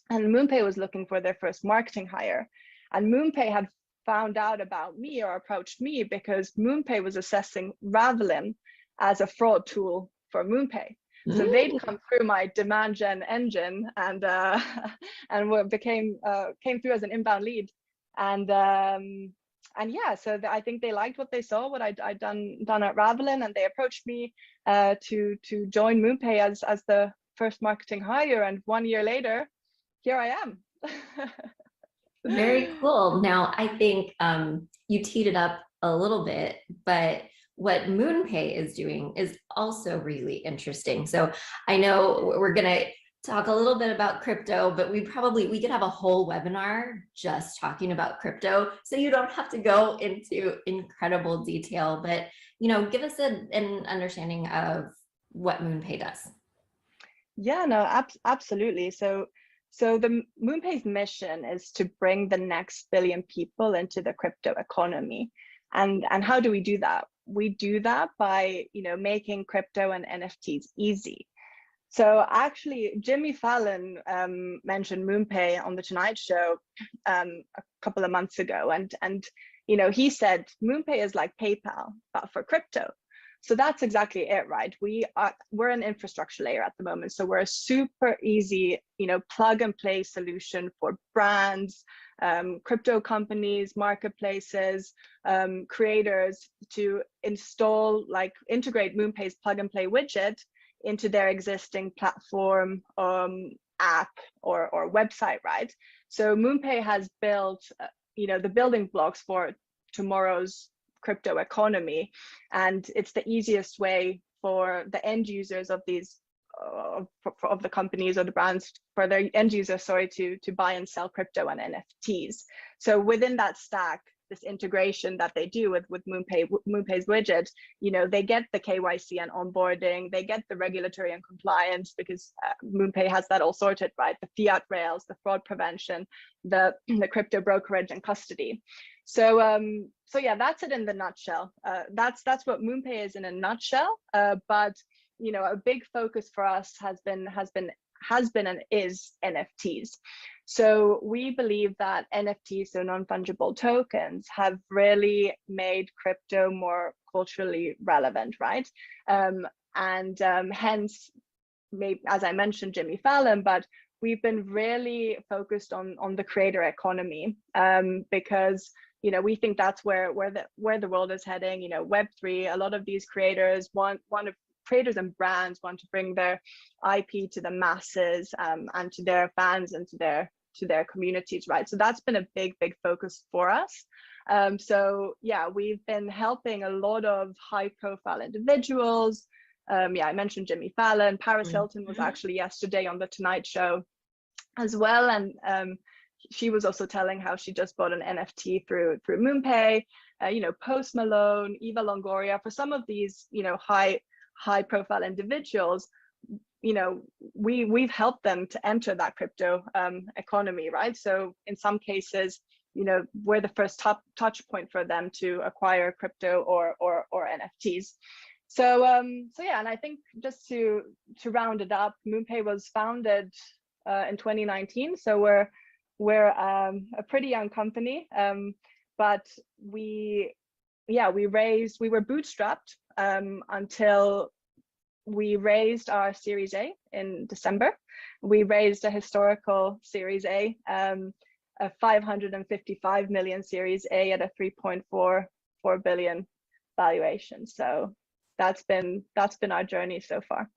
and MoonPay was looking for their first marketing hire, and MoonPay had found out about me or approached me because MoonPay was assessing Ravelin as a fraud tool for MoonPay. So they'd come through my demand gen engine and came through as an inbound lead, and so I think they liked what they saw, what I'd done at Ravelin, and they approached me to join MoonPay as the first marketing hire, and 1 year later, here I am. Very cool. Now, I think you teed it up a little bit, but what MoonPay is doing is also really interesting. So I know we're going to talk a little bit about crypto, but we could have a whole webinar just talking about crypto. So you don't have to go into incredible detail, but, give us an understanding of what MoonPay does. Yeah, no, absolutely. So the MoonPay's mission is to bring the next billion people into the crypto economy. And how do we do that? We do that by, making crypto and NFTs easy. So actually, Jimmy Fallon mentioned MoonPay on the Tonight Show a couple of months ago, and he said MoonPay is like PayPal but for crypto. So that's exactly it, right? We're an infrastructure layer at the moment, so we're a super easy, plug and play solution for brands, crypto companies, marketplaces, creators to integrate MoonPay's plug and play widget into their existing platform, app or website, right? So MoonPay has built, the building blocks for tomorrow's crypto economy, and it's the easiest way for the end users of these of the companies or the brands, for their end users, to buy and sell crypto and NFTs. So within that stack, this integration that they do with MoonPay's widget, they get the KYC and onboarding, they get the regulatory and compliance because MoonPay has that all sorted, right? The fiat rails, the fraud prevention, the crypto brokerage and custody. So yeah, that's it in the nutshell. That's what MoonPay is in a nutshell. But a big focus for us has been and is NFTs. So we believe that NFTs, so non-fungible tokens, have really made crypto more culturally relevant, right? Hence, maybe, as I mentioned, Jimmy Fallon, but we've been really focused on the creator economy, because we think that's where the world is heading. Web3, a lot of these creators creators and brands want to bring their IP to the masses, and to their fans and to their communities, right? So that's been a big focus for us. So yeah, we've been helping a lot of high profile individuals. I mentioned Jimmy Fallon. Paris Hilton was actually yesterday on the Tonight Show as well, and she was also telling how she just bought an NFT through MoonPay. Post Malone, Eva Longoria, for some of these high profile individuals, we've helped them to enter that crypto economy, right? So in some cases, we're the first touch point for them to acquire crypto or NFTs. So yeah, and I think just to round it up, MoonPay was founded in 2019, so we're a pretty young company, but we were bootstrapped until we raised our Series A in December. We raised a historical Series A, a 555 million Series A at a 3.44 billion valuation. So that's been our journey so far.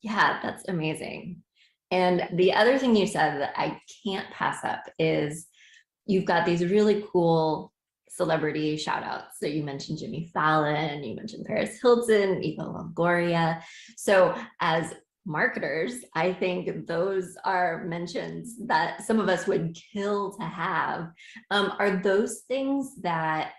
Yeah, that's amazing. And the other thing you said that I can't pass up is you've got these really cool celebrity shout outs. So you mentioned Jimmy Fallon, you mentioned Paris Hilton, Eva Longoria. So as marketers, I think those are mentions that some of us would kill to have. Are those things that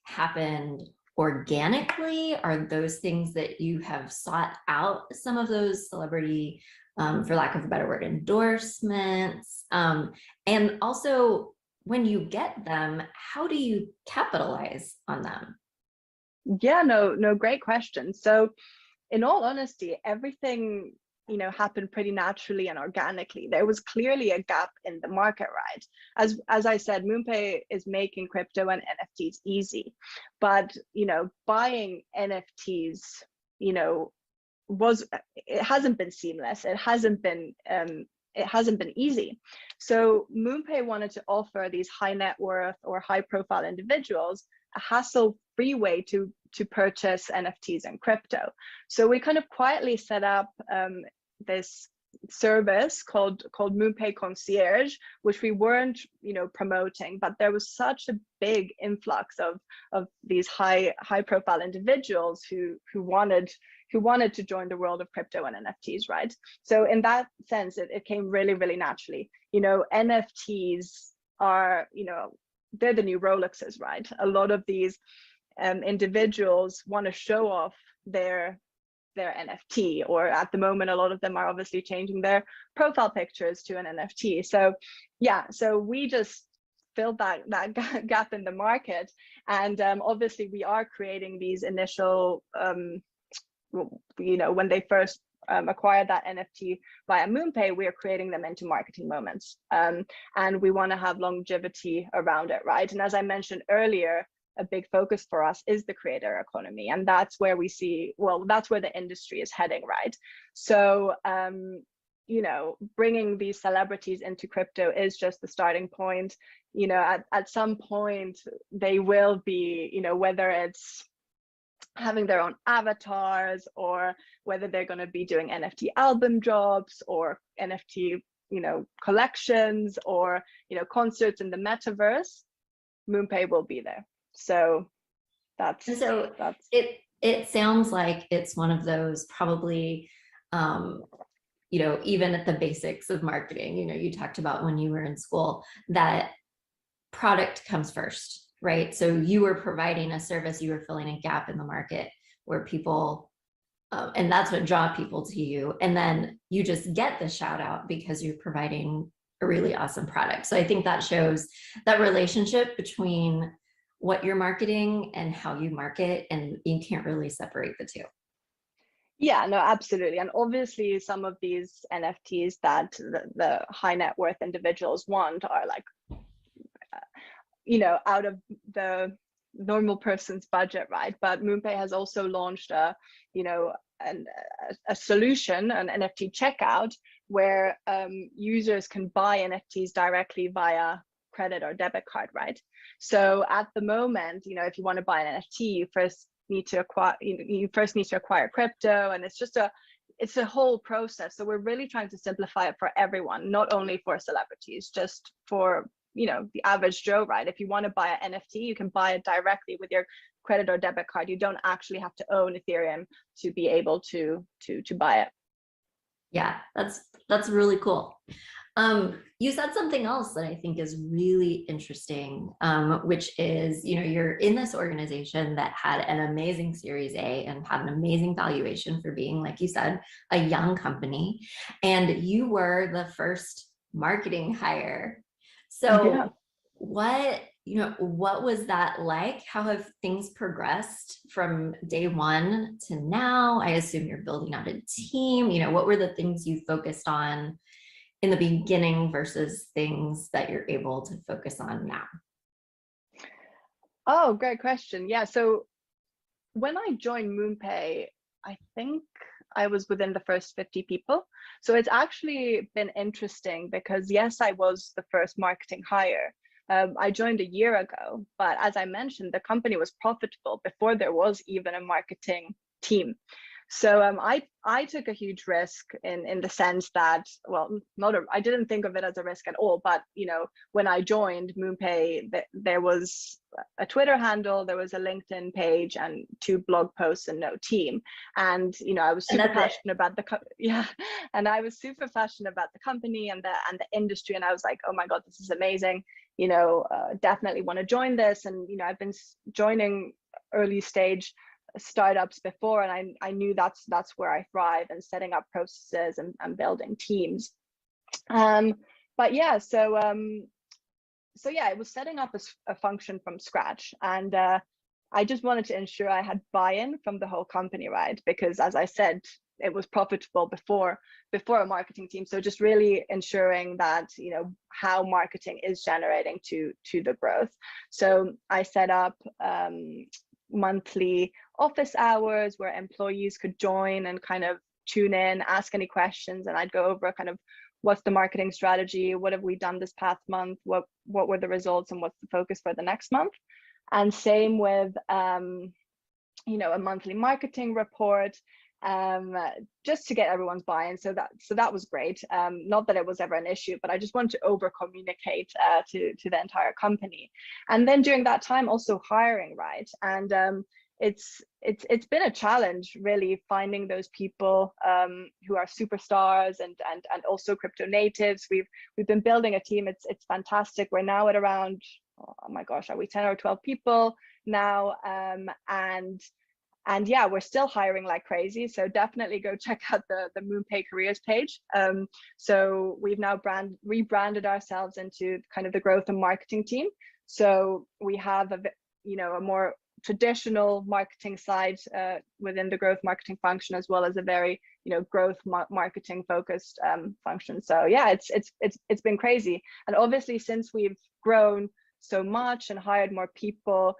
happened organically? Are those things that you have sought out, some of those celebrity, for lack of a better word, endorsements? And also, when you get them, how do you capitalize on them? Yeah, no, great question. So in all honesty, everything happened pretty naturally and organically. There was clearly a gap in the market, right? As I said, MoonPay is making crypto and NFTs easy, but buying NFTs, it hasn't been seamless. It hasn't been easy. So MoonPay wanted to offer these high net worth or high profile individuals a hassle-free way to purchase NFTs and crypto. So we kind of quietly set up this service called MoonPay Concierge, which we weren't promoting, but there was such a big influx of these high profile individuals who wanted to join the world of crypto and NFTs, right? So in that sense, it came really, really naturally. NFTs are, they're the new Rolexes, right? A lot of these individuals want to show off their NFT, or at the moment, a lot of them are obviously changing their profile pictures to an NFT. So yeah, so we just filled that gap in the market. And obviously we are creating these initial, when they first acquired that NFT via MoonPay, we are creating them into marketing moments. And we want to have longevity around it, right? And as I mentioned earlier, a big focus for us is the creator economy. And that's where we see, that's where the industry is heading, right? So, bringing these celebrities into crypto is just the starting point. At some point they will be, whether it's having their own avatars, or whether they're going to be doing NFT album drops or NFT, collections, or, concerts in the metaverse, MoonPay will be there. So that's it sounds like it's one of those probably, even at the basics of marketing, you talked about when you were in school, that product comes first, right? So you were providing a service, you were filling a gap in the market where people, and that's what draw people to you. And then you just get the shout out because you're providing a really awesome product. So I think that shows that relationship between what you're marketing and how you market, and you can't really separate the two. Yeah, no, absolutely. And obviously some of these NFTs that the high net worth individuals want are like, out of the normal person's budget, right? But MoonPay has also launched a solution, an NFT checkout, where users can buy NFTs directly via credit or debit card, right? So at the moment, if you want to buy an NFT, you first need to acquire crypto, and it's a whole process. So we're really trying to simplify it for everyone, not only for celebrities, just for the average Joe, right? If you want to buy an NFT, you can buy it directly with your credit or debit card. You don't actually have to own Ethereum to be able to buy it. Yeah, that's really cool. You said something else that I think is really interesting, which is, you're in this organization that had an amazing Series A and had an amazing valuation for being, like you said, a young company, and you were the first marketing hire. So Yeah. what was that like? How have things progressed from day one to now? I assume you're building out a team. What were the things you focused on in the beginning versus things that you're able to focus on now? Oh, great question. Yeah. So when I joined MoonPay, I think I was within the first 50 people. So it's actually been interesting because yes, I was the first marketing hire. I joined a year ago, but as I mentioned, the company was profitable before there was even a marketing team. So I took a huge risk in the sense that, well, I didn't think of it as a risk at all. But when I joined MoonPay, there was a Twitter handle, there was a LinkedIn page, and 2 blog posts, and no team. And I was super passionate about and I was super passionate about the company and the industry. And I was like, oh my God, this is amazing. Definitely want to join this. And I've been joining early stage startups before, and I knew that's where I thrive, and setting up processes and building teams. But yeah, so it was setting up a function from scratch, and I just wanted to ensure I had buy-in from the whole company, right? Because as I said, it was profitable before a marketing team. So just really ensuring that how marketing is generating to the growth. So I set up monthly office hours where employees could join and kind of tune in, ask any questions, and I'd go over kind of what's the marketing strategy, what have we done this past month, what were the results, and what's the focus for the next month. And same with a monthly marketing report, just to get everyone's buy-in. So that was great. Not that it was ever an issue, but I just wanted to over communicate to the entire company. And then during that time also hiring, right? And it's been a challenge really finding those people who are superstars and also crypto natives. We've been building a team. It's fantastic. We're now at around, oh my gosh, are we 10 or 12 people now? And yeah, we're still hiring like crazy. So definitely go check out the MoonPay careers page. So we've now rebranded ourselves into kind of the growth and marketing team. So we have a more traditional marketing side within the growth marketing function, as well as a very growth marketing focused function. So yeah, it's been crazy. And obviously since we've grown so much and hired more people,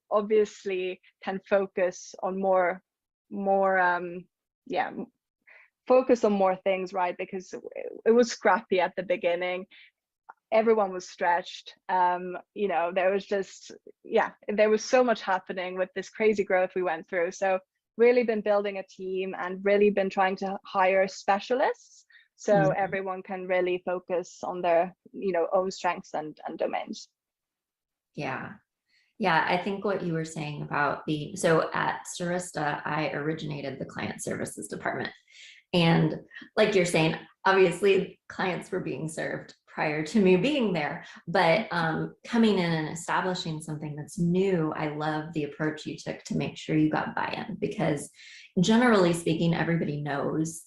obviously can focus on more focus on more things, right? Because it was scrappy at the beginning. Everyone was stretched. There was so much happening with this crazy growth we went through. So really been building a team and really been trying to hire specialists so everyone can really focus on their own strengths and domains. Yeah. I think what you were saying about so at Sterist, I originated the client services department. And like you're saying, obviously clients were being served prior to me being there, but coming in and establishing something that's new, I love the approach you took to make sure you got buy-in, because generally speaking, everybody knows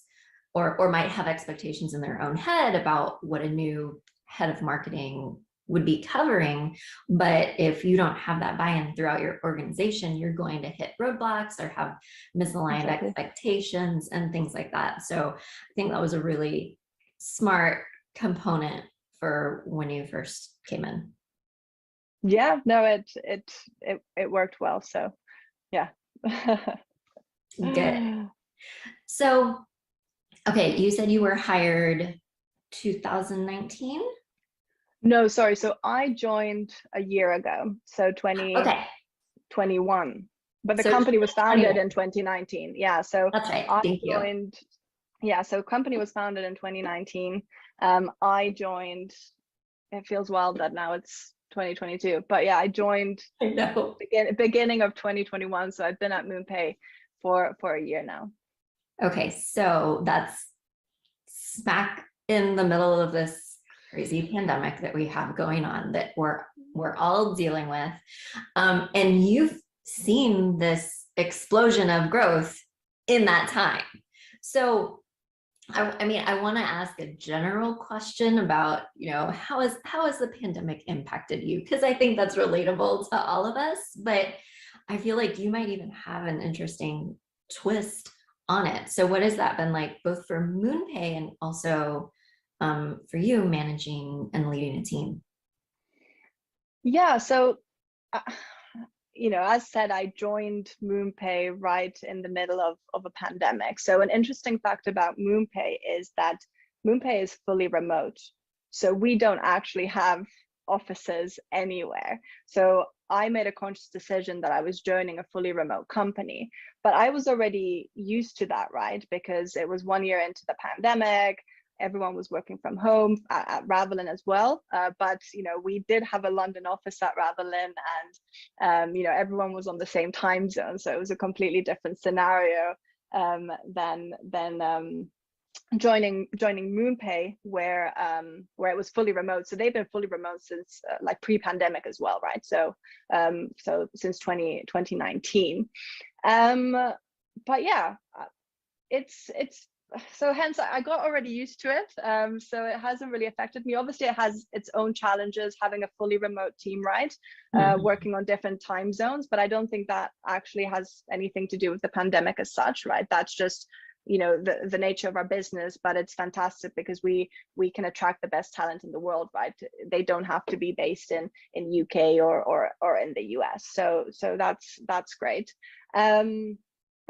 or might have expectations in their own head about what a new head of marketing would be covering. But if you don't have that buy-in throughout your organization, you're going to hit roadblocks or have misaligned expectations and things like that. So I think that was a really smart component for when you first came in. Yeah, no, it worked well. So yeah. Good. So, okay, you said you were hired 2019? No, sorry. So I joined a year ago, so 2021. Okay. But the So company was founded in 2019. Yeah, so that's right. I Thank you. joined. Yeah, so company was founded in 2019. I joined. It feels wild that now it's 2022, but yeah, I joined I know. beginning of 2021. So I've been at MoonPay for a year now. Okay, so that's smack in the middle of this crazy pandemic that we have going on that we're all dealing with. And you've seen this explosion of growth in that time. So I mean, I want to ask a general question about, how has the pandemic impacted you? Because I think that's relatable to all of us, but I feel like you might even have an interesting twist on it. So what has that been like, both for MoonPay and also for you managing and leading a team? Yeah, so as said, I joined MoonPay right in the middle of a pandemic. So an interesting fact about MoonPay is that MoonPay is fully remote. So we don't actually have offices anywhere. So I made a conscious decision that I was joining a fully remote company, but I was already used to that, right? Because it was 1 year into the pandemic. Everyone was working from home at Ravelin as well. But, we did have a London office at Ravelin, and, everyone was on the same time zone. So it was a completely different scenario than joining MoonPay, where it was fully remote. So they've been fully remote since like pre-pandemic as well, right? So since 2019. But yeah, it's so hence I got already used to it. So it hasn't really affected me. Obviously, it has its own challenges having a fully remote team, right? Working on different time zones, but I don't think that actually has anything to do with the pandemic as such, right? That's just the nature of our business. But it's fantastic because we can attract the best talent in the world, right? They don't have to be based in UK or in the US. So that's great.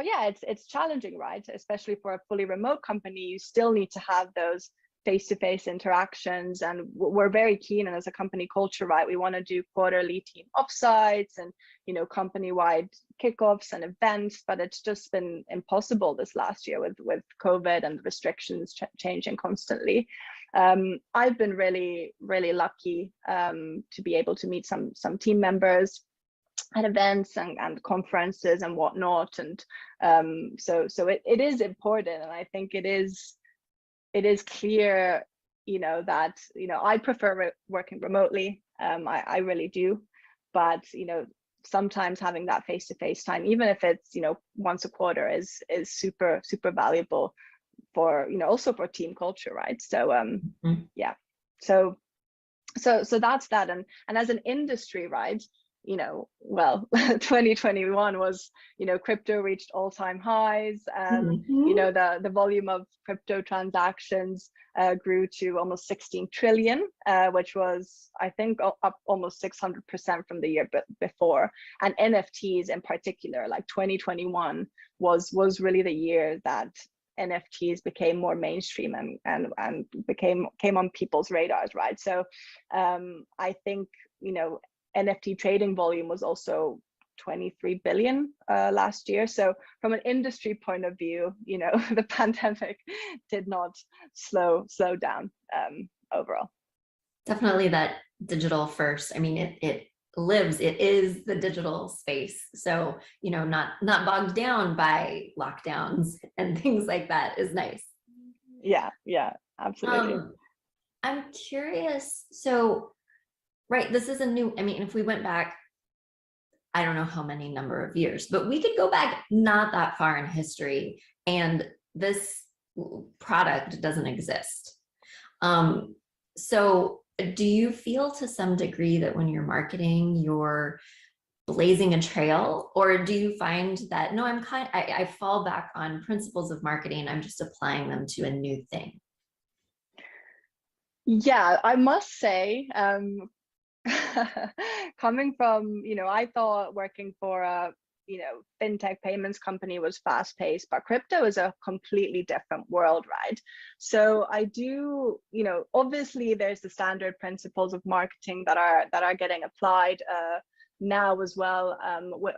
But yeah, it's challenging, right? Especially for a fully remote company, you still need to have those face-to-face interactions, and we're very keen, and as a company culture, right, we want to do quarterly team offsites and company-wide kickoffs and events, but it's just been impossible this last year with COVID and the restrictions changing constantly. I've been really, really lucky to be able to meet some team members at events and conferences and whatnot, and so it is important, and I think it is clear that I prefer working remotely. I really do, but sometimes having that face-to-face time, even if it's once a quarter, is super valuable for also for team culture, right? So yeah, so that's that. And as an industry, right, well, 2021 was, crypto reached all-time highs. The volume of crypto transactions grew to almost 16 trillion, which was, I think, up almost 600% from the year before. And NFTs in particular, like 2021 was really the year that NFTs became more mainstream and came on people's radars, right? So I think NFT trading volume was also 23 billion last year. So from an industry point of view, the pandemic did not slow down overall. Definitely that digital first. I mean, it is the digital space. So, not bogged down by lockdowns and things like that is nice. Yeah, absolutely. I'm curious. So, right, this is a new, I mean, if we went back, I don't know how many number of years, but we could go back not that far in history, and this product doesn't exist. So do you feel to some degree that when you're marketing, you're blazing a trail, or do you find that, no, I fall back on principles of marketing, I'm just applying them to a new thing? Yeah, I must say, coming from, I thought working for a, fintech payments company was fast paced, but crypto is a completely different world, right? So I do, obviously there's the standard principles of marketing that are getting applied now as well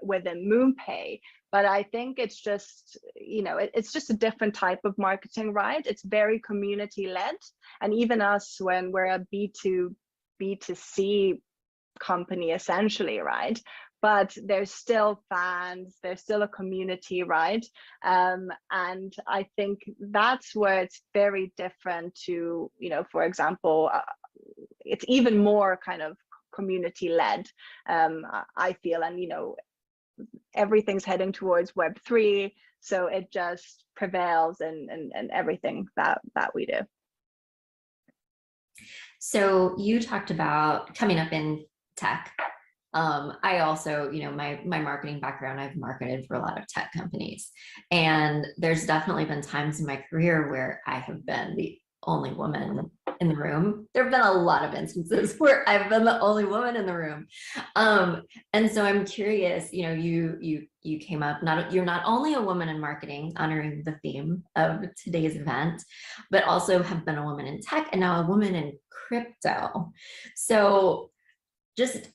within MoonPay. But I think it's just, it's just a different type of marketing, right? It's very community led. And even us, when we're a B2C company essentially, right? But there's still fans, there's still a community, right? And I think that's where it's very different to, for example, it's even more kind of community led, I feel. And, everything's heading towards Web3. So it just prevails and everything that we do. So you talked about coming up in tech. I also, my marketing background, I've marketed for a lot of tech companies. And there's definitely been times in my career where I have been the only woman in the room. There have been a lot of instances where I've been the only woman in the room. And so I'm curious, you came up, you're not only a woman in marketing, honoring the theme of today's event, but also have been a woman in tech and now a woman in crypto. So just,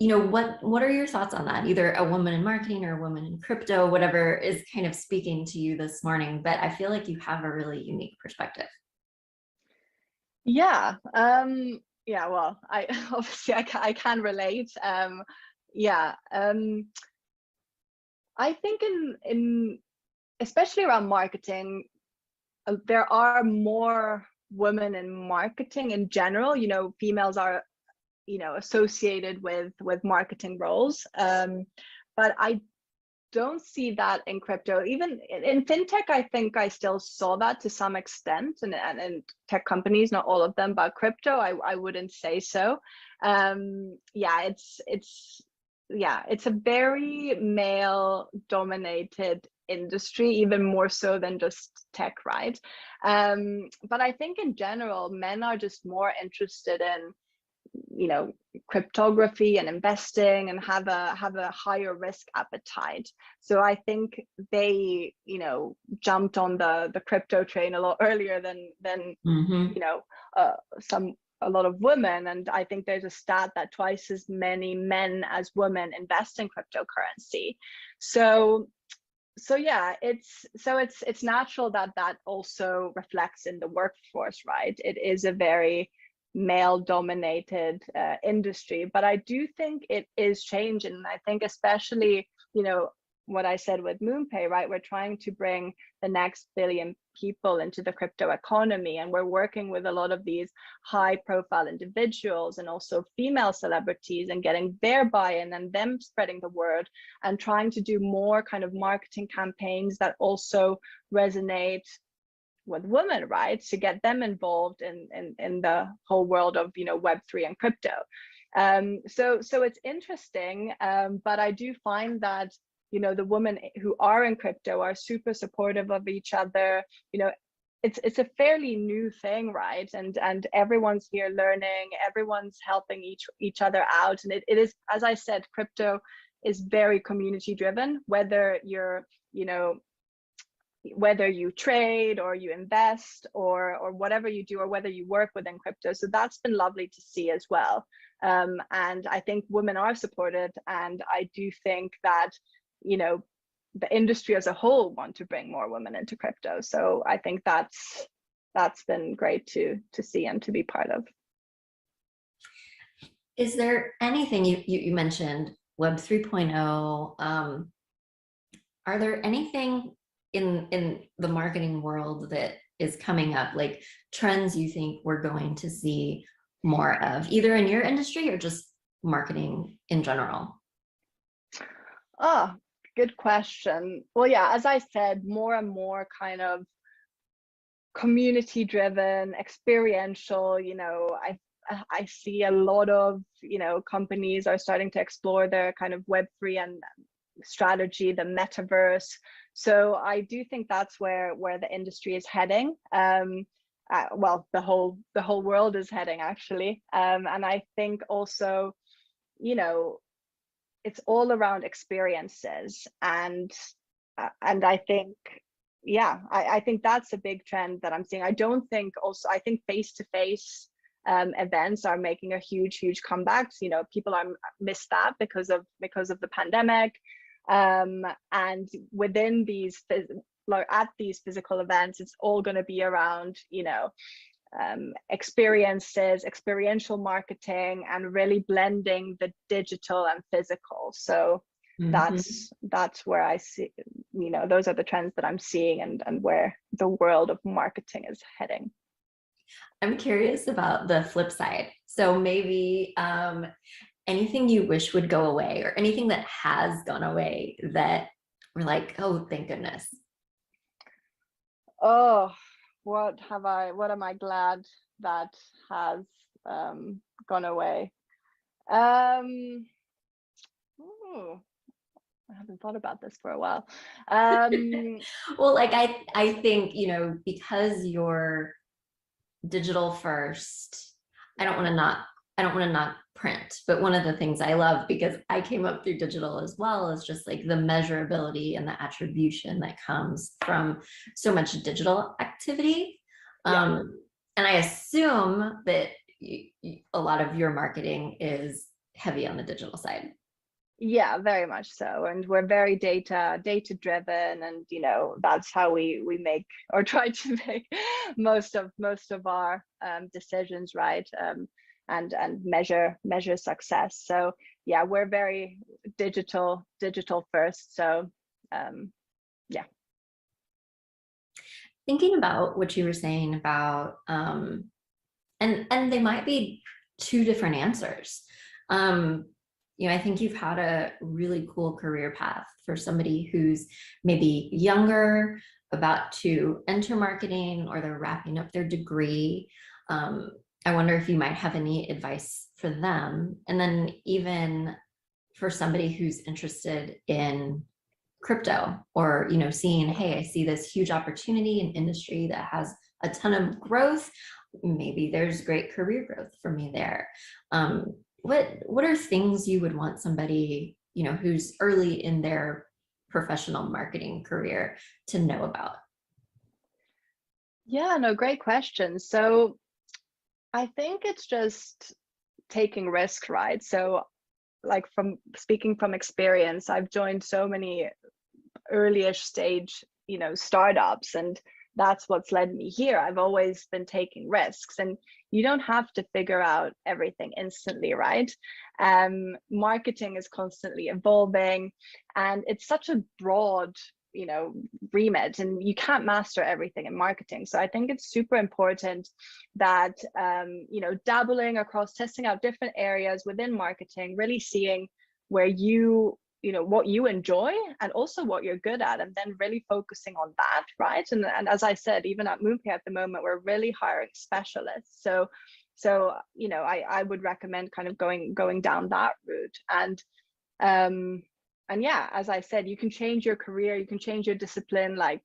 what are your thoughts on that? Either a woman in marketing or a woman in crypto, whatever is kind of speaking to you this morning, but I feel like you have a really unique perspective. Yeah, well, I obviously I can relate. I think in especially around marketing, there are more women in marketing in general. Females are, associated with marketing roles, but I don't see that in crypto. Even in fintech, I think I still saw that to some extent, and tech companies, not all of them, but crypto, I wouldn't say so. It's a very male dominated industry, even more so than just tech, right? But I think in general, men are just more interested in, cryptography and investing, and have a higher risk appetite. So I think they, jumped on the crypto train a lot earlier than a lot of women. And I think there's a stat that twice as many men as women invest in cryptocurrency. So yeah, it's natural that also reflects in the workforce, right? It is a very male dominated industry, but I do think it is changing. And I think especially, what I said with MoonPay, right? We're trying to bring the next billion people into the crypto economy, and we're working with a lot of these high profile individuals and also female celebrities, and getting their buy-in and them spreading the word, and trying to do more kind of marketing campaigns that also resonate with women, right? To get them involved in the whole world of, Web3 and crypto. So it's interesting, but I do find that, the women who are in crypto are super supportive of each other. It's a fairly new thing, right? And everyone's here learning, everyone's helping each other out. And it is, as I said, crypto is very community driven, whether you're, whether you trade or you invest or whatever you do, or whether you work within crypto. So that's been lovely to see as well. And I think women are supported, and I do think that, the industry as a whole want to bring more women into crypto. So I think that's been great to see and to be part of. Is there anything you mentioned Web 3.0? Are there anything in the marketing world that is coming up, like trends you think we're going to see more of, either in your industry or just marketing in general? Oh, good question. Well, yeah, as I said, more and more kind of community driven, experiential. I see a lot of, companies are starting to explore their kind of Web3 and strategy, the metaverse. So I do think that's where the industry is heading. Well, the whole world is heading, actually. And I think also, it's all around experiences, and I think, yeah, I think that's a big trend that I'm seeing. I think face-to-face events are making a huge comeback. People are miss that because of the pandemic, and within these at these physical events, it's all going to be around experiences, experiential marketing, and really blending the digital and physical. So that's where I see, those are the trends that I'm seeing, and where the world of marketing is heading. I'm curious about the flip side. So maybe anything you wish would go away, or anything that has gone away that we're like, oh, thank goodness. Oh, what am I glad that has gone away? I haven't thought about this for a while. Well, like I think, because you're digital first, I don't want to not print, but one of the things I love, because I came up through digital as well, is just like the measurability and the attribution that comes from so much digital activity. Yeah. And I assume that a lot of your marketing is heavy on the digital side. Yeah, very much so. And we're very data driven, and that's how we make, or try to make, most of our decisions, right? And measure success. So yeah, we're very digital first. So yeah. Thinking about what you were saying about and they might be two different answers. I think you've had a really cool career path for somebody who's maybe younger, about to enter marketing, or they're wrapping up their degree. I wonder if you might have any advice for them. And then even for somebody who's interested in crypto, or seeing, hey, I see this huge opportunity in industry that has a ton of growth. Maybe there's great career growth for me there. What are things you would want somebody, who's early in their professional marketing career to know about? Yeah, no, great question. So I think it's just taking risk, right? So like, speaking from experience, I've joined so many early-ish stage, startups, and that's what's led me here. I've always been taking risks, and you don't have to figure out everything instantly, right? Marketing is constantly evolving, and it's such a broad, remit, and you can't master everything in marketing. So I think it's super important that, dabbling across, testing out different areas within marketing, really seeing where what you enjoy, and also what you're good at, and then really focusing on that, right? And as I said, even at MoonPay at the moment, we're really hiring specialists. So I would recommend kind of going down that route. And yeah, as I said, you can change your career, you can change your discipline, like,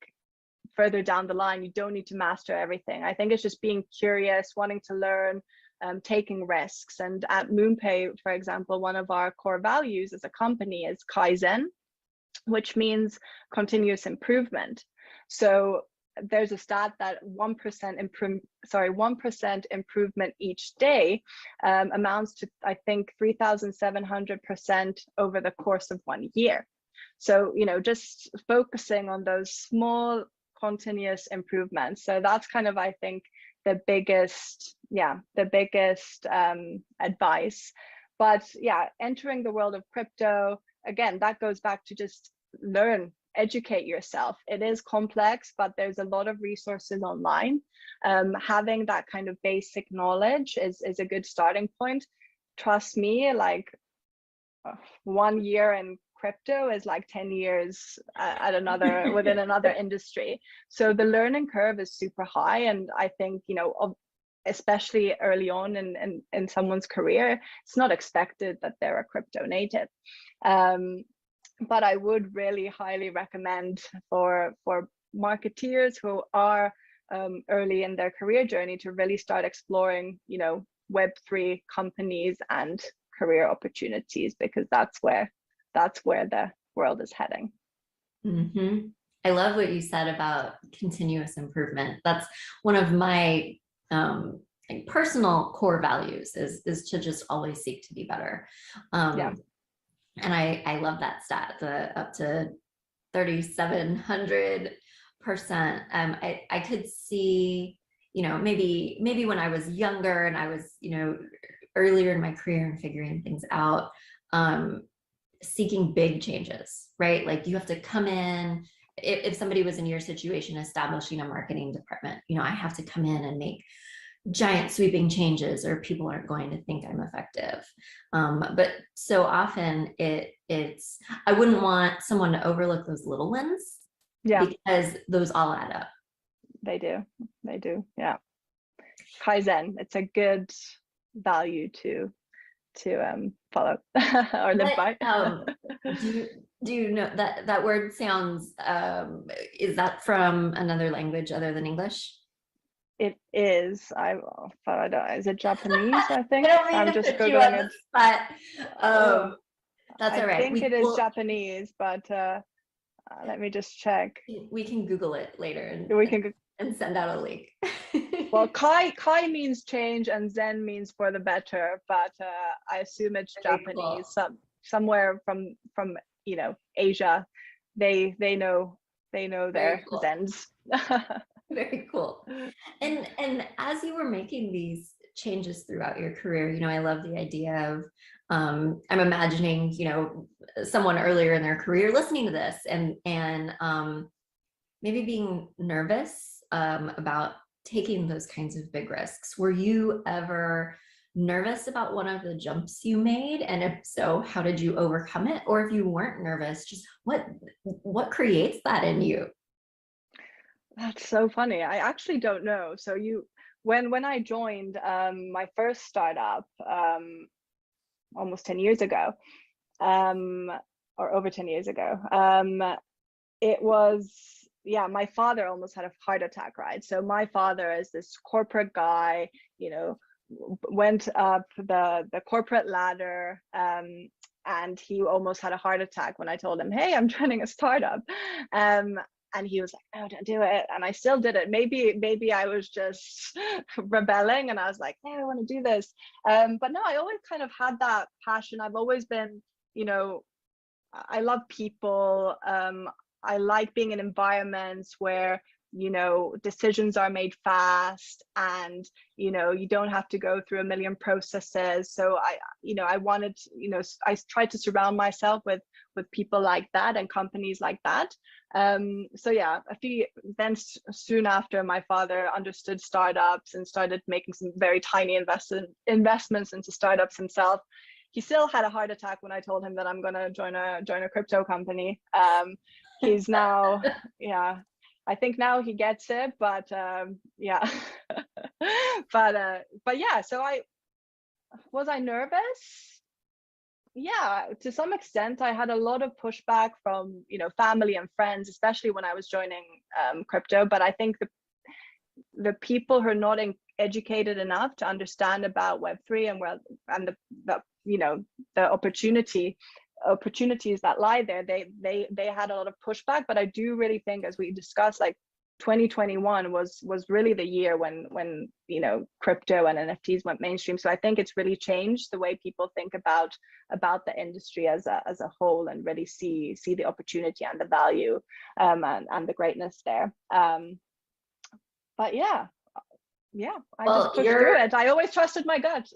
further down the line. You don't need to master everything. I think it's just being curious, wanting to learn, taking risks. And at MoonPay, for example, one of our core values as a company is Kaizen, which means continuous improvement. So there's a stat that 1% improvement each day amounts to, I think, 3,700% over the course of 1 year. So, just focusing on those small continuous improvements. So that's kind of, I think, the biggest advice. But yeah, entering the world of crypto, again, that goes back to just learn, educate yourself. It is complex, but there's a lot of resources online. Having that kind of basic knowledge is a good starting point. Trust me, like, 1 year in crypto is like 10 years at another within another industry. So the learning curve is super high. And I think, you know, especially early on in someone's career, it's not expected that they're a crypto native. But I would really highly recommend for marketeers who are early in their career journey to really start exploring, you know, Web3 companies and career opportunities, because that's where the world is heading. Mm-hmm. I love what you said about continuous improvement. That's one of my like personal core values is to just always seek to be better. Yeah. And I love that stat, the up to 3,700%. I could see, you know, maybe when I was younger and I was, you know, earlier in my career and figuring things out, seeking big changes, right? Like you have to come in, if somebody was in your situation establishing a marketing department, you know, I have to come in and make giant sweeping changes or people aren't going to think I'm effective. But so often it's, I wouldn't want someone to overlook those little wins, Yeah, because those all add up. they do. Yeah. Kaizen, it's a good value to follow or live by. Do you know that word sounds, is that from another language other than English? It is. Is it Japanese? I think. I don't mean I'm to just put you on googling the it. spot. That's all right. I think it is Japanese, but let me just check. We can Google it later We can. and send out a link. Well, kai means change and zen means for the better, but I assume it's Very Japanese. cool. Somewhere from you know, Asia. They know their cool. zens. Very cool. And as you were making these changes throughout your career, you know, I love the idea of, I'm imagining, you know, someone earlier in their career listening to this and maybe being nervous about taking those kinds of big risks. Were you ever nervous about one of the jumps you made? And if so, how did you overcome it? Or if you weren't nervous, just what creates that in you? That's so funny. I actually don't know. So when I joined my first startup almost 10 years ago, or over 10 years ago, it was, yeah, my father almost had a heart attack, right? So my father is this corporate guy, you know, went up the corporate ladder, and he almost had a heart attack when I told him, hey, I'm joining a startup. And he was like, no, don't do it. And I still did it. Maybe I was just rebelling and I was like, yeah, I want to do this. But no, I always kind of had that passion. I've always been, you know, I love people. I like being in environments where, you know, decisions are made fast and, you know, you don't have to go through a million processes. So I wanted, you know, I tried to surround myself with people like that and companies like that. So yeah, soon after, my father understood startups and started making some very tiny investments into startups himself. He still had a heart attack when I told him that I'm going to join a crypto company. He's now, yeah, I think now he gets it, but yeah, but yeah. So was I nervous? Yeah, to some extent. I had a lot of pushback from, you know, family and friends, especially when I was joining crypto. But I think the people who are not educated enough to understand about Web3 and the you know, the opportunities that lie there, they had a lot of pushback. But I do really think, as we discussed, like 2021 was really the year when you know, crypto and NFTs went mainstream. So I think it's really changed the way people think about the industry as a whole, and really see the opportunity and the value and the greatness there. But yeah, I just pushed through it. I always trusted my gut.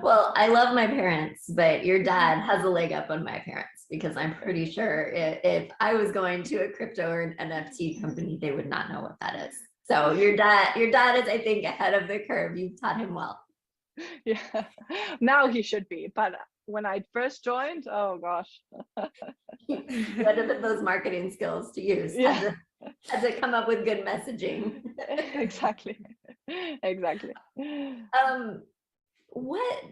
Well, I love my parents, but your dad has a leg up on my parents, because I'm pretty sure if I was going to a crypto or an NFT company, they would not know what that is. So your dad is, I think, ahead of the curve. You've taught him well. Yeah, now he should be, but when I first joined, oh gosh. You had to put those marketing skills to use. Yeah. Had to come up with good messaging. Exactly. Exactly. What,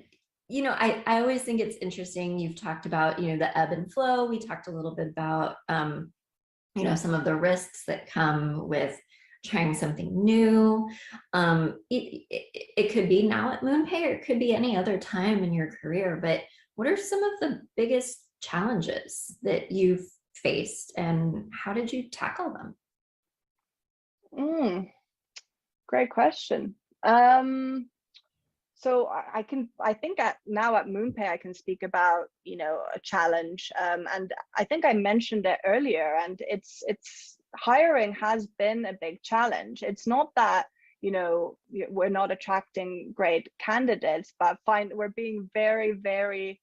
I always think it's interesting. You've talked about, the ebb and flow. We talked a little bit about, some of the risks that come with trying something new. It could be now at MoonPay, or it could be any other time in your career, but what are some of the biggest challenges that you've faced, and how did you tackle them? Great question. So I think now at MoonPay, I can speak about, a challenge. And I think I mentioned it earlier, and it's hiring has been a big challenge. It's not that, we're not attracting great candidates, but we're being very, very,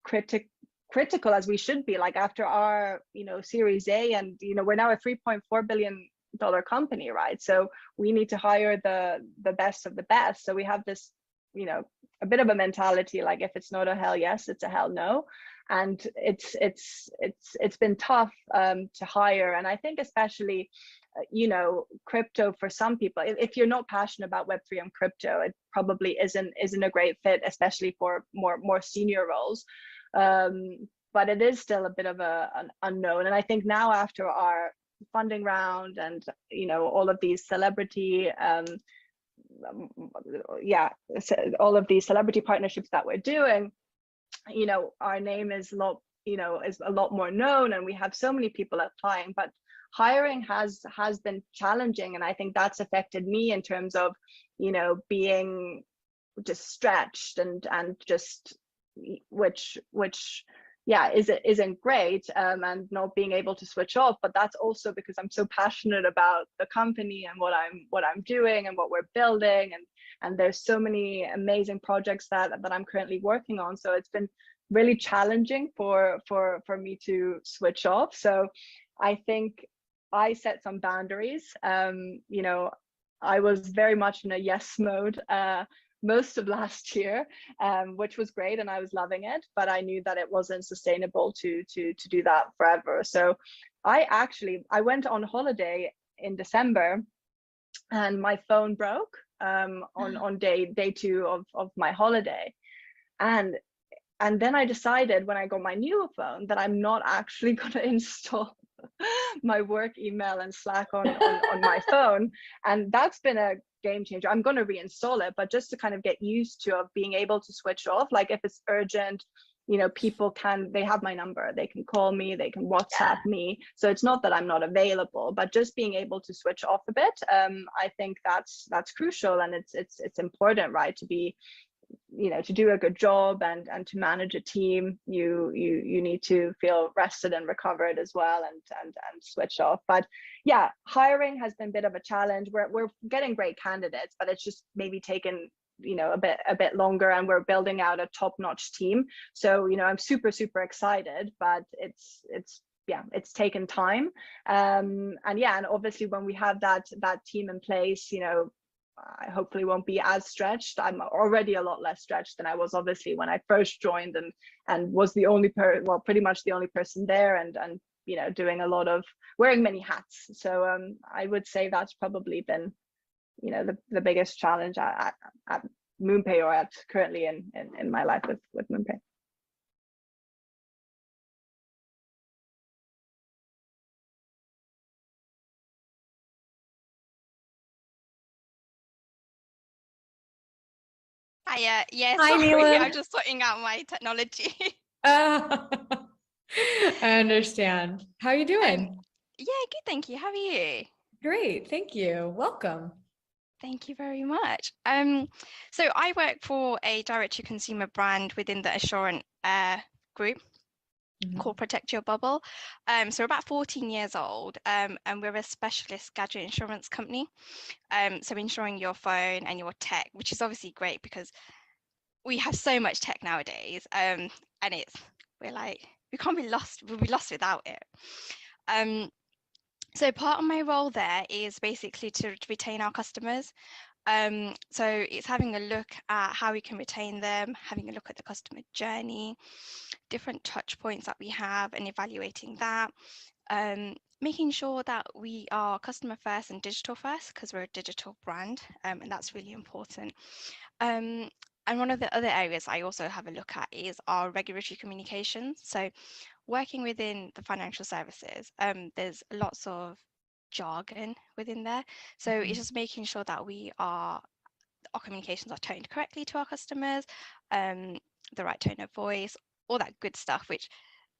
critical, as we should be, like after our, Series A, and, we're now a $3.4 billion company, right? So we need to hire the best of the best. So we have this, a bit of a mentality, like if it's not a hell yes, it's a hell no. And it's been tough to hire. And I think especially, crypto, for some people, if you're not passionate about Web3 and crypto, it probably isn't a great fit, especially for more senior roles. But it is still a bit of an unknown. And I think now, after our funding round and, all of these celebrity, all of these celebrity partnerships that we're doing, our name is a lot more known, and we have so many people applying, but hiring has been challenging. And I think that's affected me in terms of, being just stretched and just, which isn't great, and not being able to switch off. But that's also because I'm so passionate about the company and what I'm doing and what we're building, and there's so many amazing projects that I'm currently working on. So it's been really challenging for me to switch off. So I think I set some boundaries. I was very much in a yes mode most of last year, which was great, and I was loving it, but I knew that it wasn't sustainable to do that forever. So I went on holiday in December, and my phone broke on day 2 of my holiday, and then I decided, when I got my new phone, that I'm not actually going to install my work email and Slack on my phone. And that's been a game changer. I'm going to reinstall it, but just to kind of get used to being able to switch off. Like if it's urgent, people they have my number, they can call me, they can WhatsApp me. So it's not that I'm not available, but just being able to switch off a bit. I think that's crucial, and it's important, right? To be, to do a good job and to manage a team, you need to feel rested and recovered as well, and switch off. But yeah, hiring has been a bit of a challenge. We're getting great candidates, but it's just maybe taken a bit longer, and we're building out a top-notch team. So I'm super excited, but it's taken time. And obviously when we have that team in place, I hopefully won't be as stretched. I'm already a lot less stretched than I was, obviously, when I first joined and was the only pretty much the only person there, and doing a lot of wearing many hats. So I would say that's probably been the biggest challenge at MoonPay, or at currently in my life with MoonPay. Hi, yes, Hi, sorry, Neela. I'm just sorting out my technology. I understand. How are you doing? Yeah, good, thank you. How are you? Great, thank you. Welcome. Thank you very much. So I work for a direct-to-consumer brand within the Assurant group called Protect Your Bubble. So we're about 14 years old, and we're a specialist gadget insurance company. So insuring your phone and your tech, which is obviously great because we have so much tech nowadays, and we can't be lost. We'll be lost without it. So part of my role there is basically to retain our customers. So it's having a look at how we can retain them, having a look at the customer journey, different touch points that we have and evaluating that. Making sure that we are customer first and digital first, because we're a digital brand, and that's really important. And one of the other areas I also have a look at is our regulatory communications. So working within the financial services, there's lots of jargon within there. So it's just making sure that our communications are toned correctly to our customers, the right tone of voice, all that good stuff, which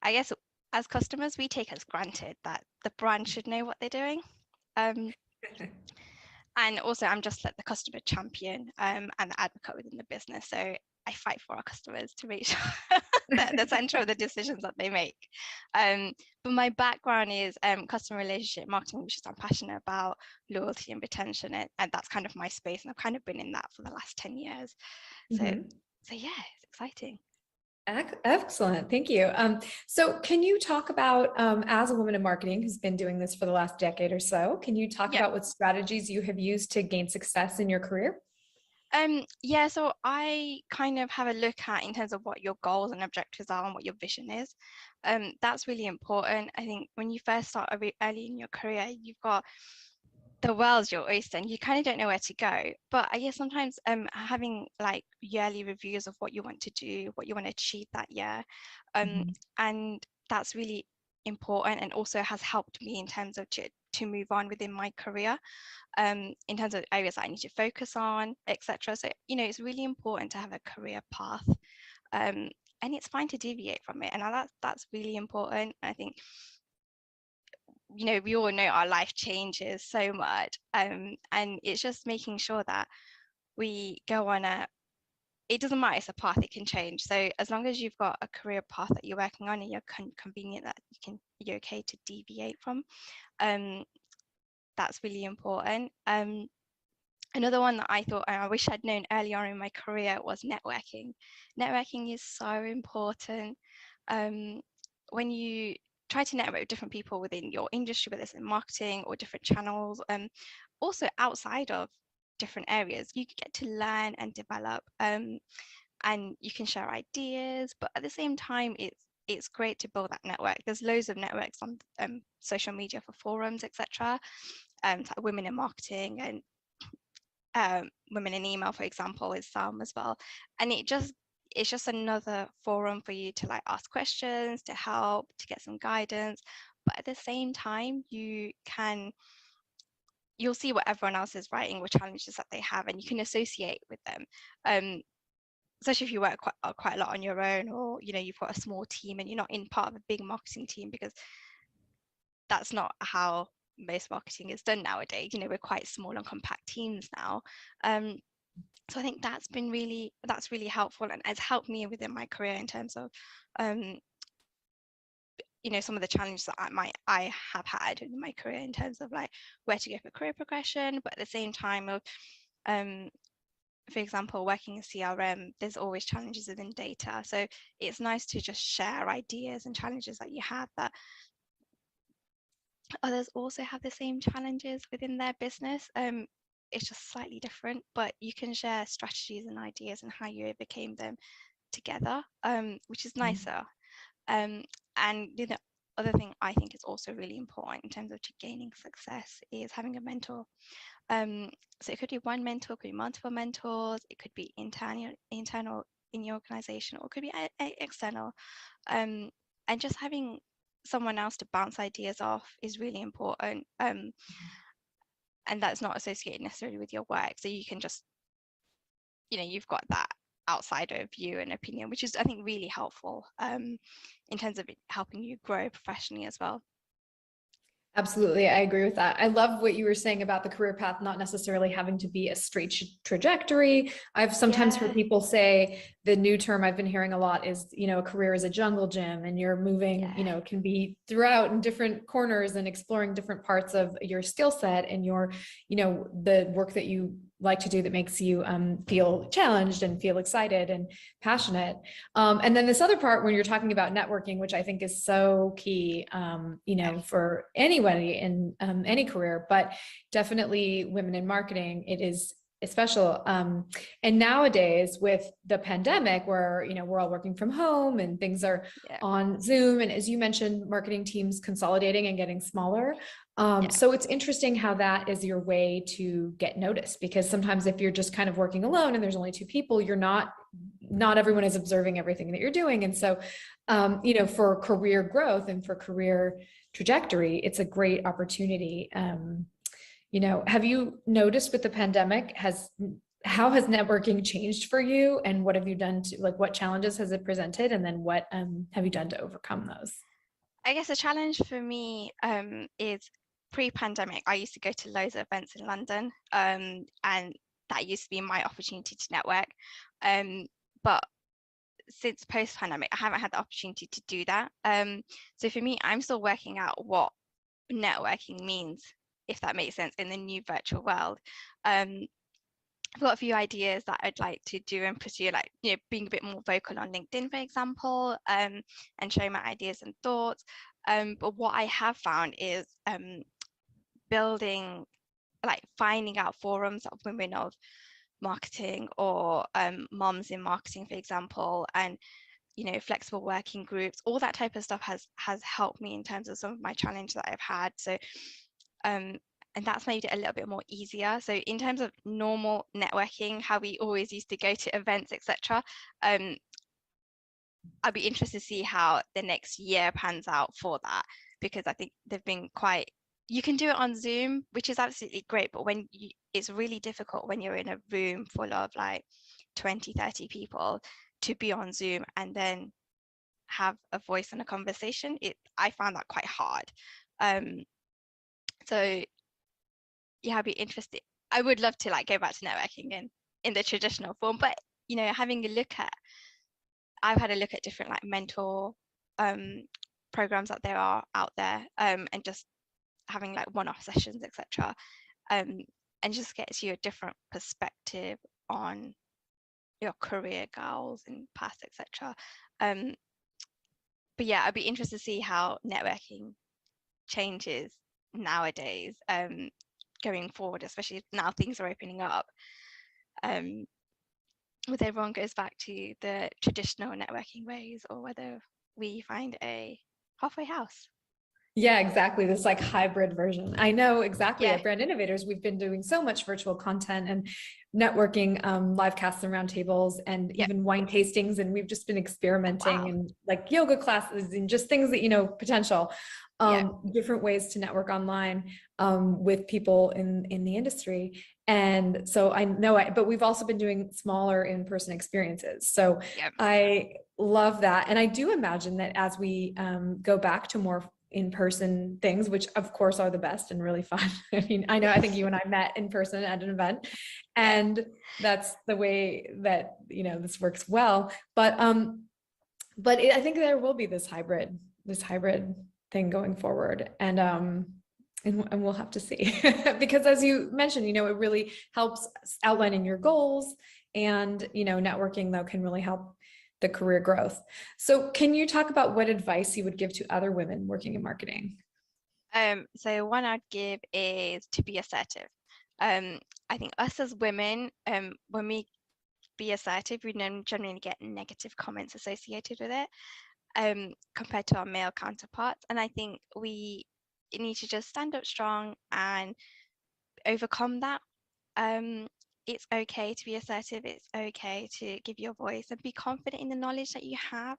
I guess as customers, we take as granted that the brand should know what they're doing. And also, I'm just like the customer champion and the advocate within the business. So I fight for our customers to make sure that the center of the decisions that they make. But my background is customer relationship marketing, which is I'm passionate about, loyalty and retention, and that's kind of my space. And I've kind of been in that for the last 10 years. So yeah, it's exciting. Excellent. Thank you. So can you talk about, as a woman in marketing who's been doing this for the last decade or so, can you talk about what strategies you have used to gain success in your career? Yeah, so I kind of have a look at in terms of what your goals and objectives are and what your vision is. That's really important. I think when you first start early in your career, you've got the world's your oyster and you kind of don't know where to go. But I guess sometimes having like yearly reviews of what you want to do, what you want to achieve that year, and that's really important and also has helped me in terms of to move on within my career, in terms of areas that I need to focus on, etc. So, it's really important to have a career path, and it's fine to deviate from it. And that's really important. I think, we all know our life changes so much, and it's just making sure that we go on it doesn't matter, it's a path, it can change. So as long as you've got a career path that you're working on and you're convenient that you're okay to deviate from, that's really important. Another one that I thought I wish I'd known early on in my career was networking. Networking is so important. When you try to network with different people within your industry, whether it's in marketing or different channels, also outside of different areas, you get to learn and develop, and you can share ideas, but at the same time, it's great to build that network. There's loads of networks on social media for forums, etc. Like Women in Marketing and Women in Email, for example, is some as well. And it's just another forum for you to like ask questions, to help, to get some guidance. But at the same time, you'll see what everyone else is writing, what challenges that they have, and you can associate with them. Especially if you work quite a lot on your own, or you've got a small team and you're not in part of a big marketing team, because that's not how most marketing is done nowadays. We're quite small and compact teams now. So I think that's really helpful and has helped me within my career in terms of some of the challenges that I have had in my career in terms of like where to go for career progression, but at the same time of for example, working in CRM, there's always challenges within data. So it's nice to just share ideas and challenges that you have, that others also have the same challenges within their business. It's just slightly different, but you can share strategies and ideas and how you overcame them together, which is nicer. And the other thing I think is also really important in terms of gaining success is having a mentor. So it could be one mentor, it could be multiple mentors, it could be internal in your organization, or it could be external. And just having someone else to bounce ideas off is really important. And that's not associated necessarily with your work. So you can just, you've got that outsider view and opinion, which is, I think, really helpful in terms of helping you grow professionally as well. Absolutely. I agree with that. I love what you were saying about the career path not necessarily having to be a straight trajectory. I've sometimes heard people say, the new term I've been hearing a lot is, a career is a jungle gym, and you're moving, can be throughout in different corners and exploring different parts of your skill set and your, the work that you like to do that makes you feel challenged and feel excited and passionate. And then this other part when you're talking about networking, which I think is so key, for anybody in any career, but definitely women in marketing, it is special. And nowadays with the pandemic where, we're all working from home and things are on Zoom. And as you mentioned, marketing teams consolidating and getting smaller. So it's interesting how that is your way to get noticed, because sometimes if you're just kind of working alone and there's only 2 people, not everyone is observing everything that you're doing. And so, for career growth and for career trajectory, it's a great opportunity. Have you noticed with the pandemic, how has networking changed for you, and what have you done to, like, what challenges has it presented, and then what have you done to overcome those? I guess a challenge for me is pre-pandemic. I used to go to loads of events in London, and that used to be my opportunity to network. But since post-pandemic, I haven't had the opportunity to do that. So for me, I'm still working out what networking means, if that makes sense, in the new virtual world. I've got a few ideas that I'd like to do and pursue, like, being a bit more vocal on LinkedIn, for example, and showing my ideas and thoughts. But what I have found is finding out forums of women of marketing, or moms in marketing, for example, and flexible working groups. All that type of stuff has helped me in terms of some of my challenges that I've had. So and that's made it a little bit more easier. So in terms of normal networking, how we always used to go to events, etc., I'd be interested to see how the next year pans out for that, because I think they've been you can do it on Zoom, which is absolutely great, but it's really difficult when you're in a room full of like 20, 30 people to be on Zoom and then have a voice in a conversation. I found that quite hard. So yeah, I'd be interested. I would love to go back to networking in the traditional form, but I've had a look at different mentor programs that there are out there, and just having one-off sessions, etc., and just gets you a different perspective on your career goals and paths, etc. But yeah, I'd be interested to see how networking changes nowadays, going forward, especially now things are opening up, whether everyone goes back to the traditional networking ways or whether we find a halfway house. Yeah, exactly. This hybrid version. I know exactly. At Brand Innovators, we've been doing so much virtual content and networking, live casts and roundtables, and even wine tastings. And we've just been experimenting and yoga classes and just things that, potential, different ways to network online with people in the industry. And so I know, but we've also been doing smaller in-person experiences. So I love that. And I do imagine that as we go back to more in-person things, which of course are the best and really fun. I mean, I think you and I met in person at an event, and that's the way that, this works well. But I think there will be this hybrid thing going forward. And we'll have to see, because as you mentioned, it really helps outlining your goals, and, networking though can really help the career growth. So can you talk about what advice you would give to other women working in marketing? So one I'd give is to be assertive. I think us as women, when we be assertive, we generally get negative comments associated with it, compared to our male counterparts. And I think we need to just stand up strong and overcome that. It's okay to be assertive. It's okay to give your voice and be confident in the knowledge that you have.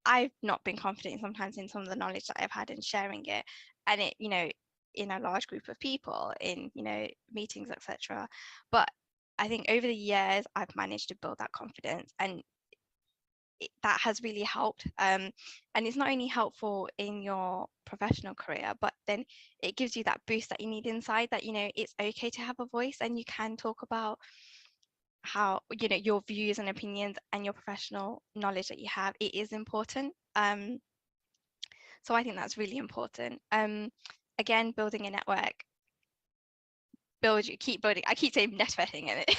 I've not been confident sometimes in some of the knowledge that I've had in sharing it, and it, in a large group of people, in, meetings, etc. But I think over the years, I've managed to build that confidence, and that has really helped. And it's not only helpful in your professional career, but then it gives you that boost that you need inside, that, it's okay to have a voice, and you can talk about how, your views and opinions and your professional knowledge that you have. It is important. So I think that's really important. Again, building a network. Keep building. I keep saying networking, and it's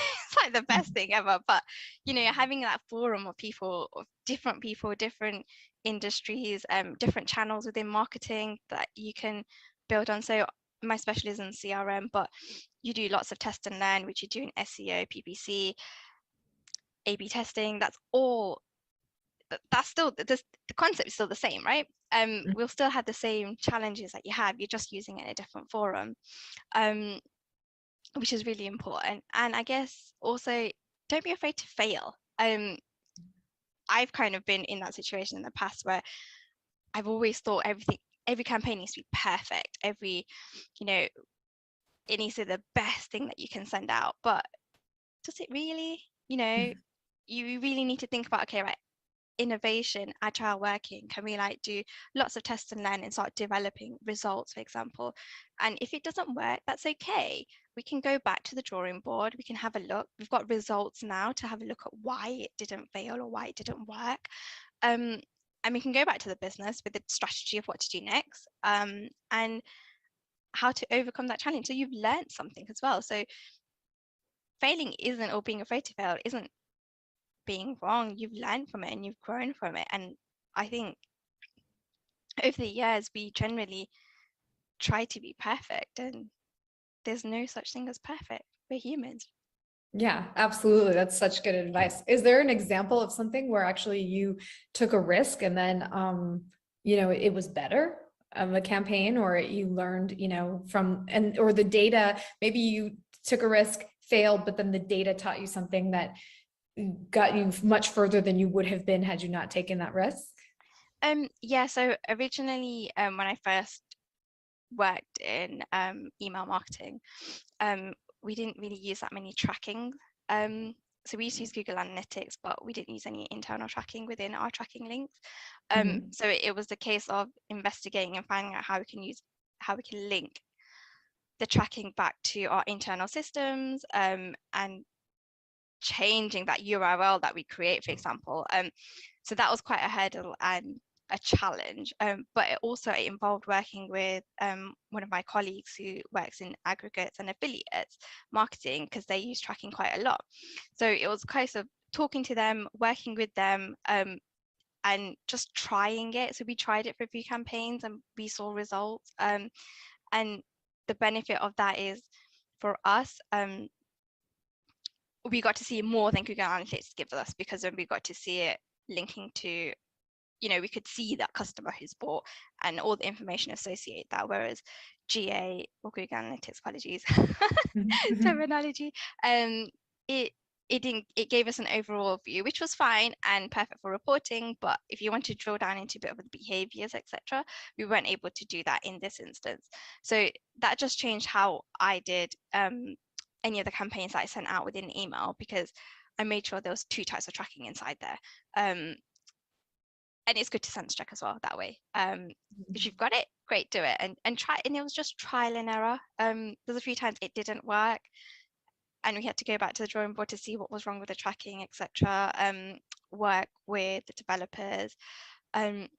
the best thing ever. But having that forum of people, different industries, different channels within marketing that you can build on. So my specialism is CRM, but you do lots of test and learn, which you do in SEO, PPC, A/B testing. That's still the concept is still the same, right? We'll still have the same challenges that you have. You're just using it in a different forum, which is really important. And I guess also, don't be afraid to fail. I've kind of been in that situation in the past where I've always thought every campaign needs to be perfect. It needs to be the best thing that you can send out. But does it really? You really need to think about, okay, right, innovation, agile working, can we do lots of test and learn and start developing results, for example? And if it doesn't work, that's okay. We can go back to the drawing board. We can have a look. We've got results now to have a look at why it didn't fail or why it didn't work. And we can go back to the business with the strategy of what to do next, and how to overcome that challenge. So you've learned something as well. So failing isn't, or being afraid to fail isn't being wrong. You've learned from it and you've grown from it. And I think over the years, we generally try to be perfect, and there's no such thing as perfect. We're humans. Yeah, absolutely. That's such good advice. Is there an example of something where actually you took a risk and then, it was better of a campaign, or you learned, or the data, maybe you took a risk, failed, but then the data taught you something that got you much further than you would have been had you not taken that risk? Yeah, so originally, when I first worked in email marketing, we didn't really use that many tracking. So we used to use Google Analytics, but we didn't use any internal tracking within our tracking links. So it was the case of investigating and finding out how we can link the tracking back to our internal systems, and changing that URL that we create, for example. So that was quite a hurdle and a challenge, but it involved working with one of my colleagues who works in aggregates and affiliates marketing, because they use tracking quite a lot. So it was kind of talking to them, working with them, and just trying it. So we tried it for a few campaigns and we saw results. And the benefit of that is, for us, we got to see more than Google Analytics gives us, because when we got to see it linking to, we could see that customer who's bought and all the information associated that, whereas GA, or Google Analytics, apologies, terminology, it gave us an overall view, which was fine and perfect for reporting. But if you want to drill down into a bit of the behaviors, etc., we weren't able to do that in this instance. So that just changed how I did any of the campaigns that I sent out within email, because I made sure there was 2 types of tracking inside there. And it's good to sense check as well that way. If you've got it, great, do it and try. And it was just trial and error. There's a few times it didn't work, and we had to go back to the drawing board to see what was wrong with the tracking, etc. Work with the developers, and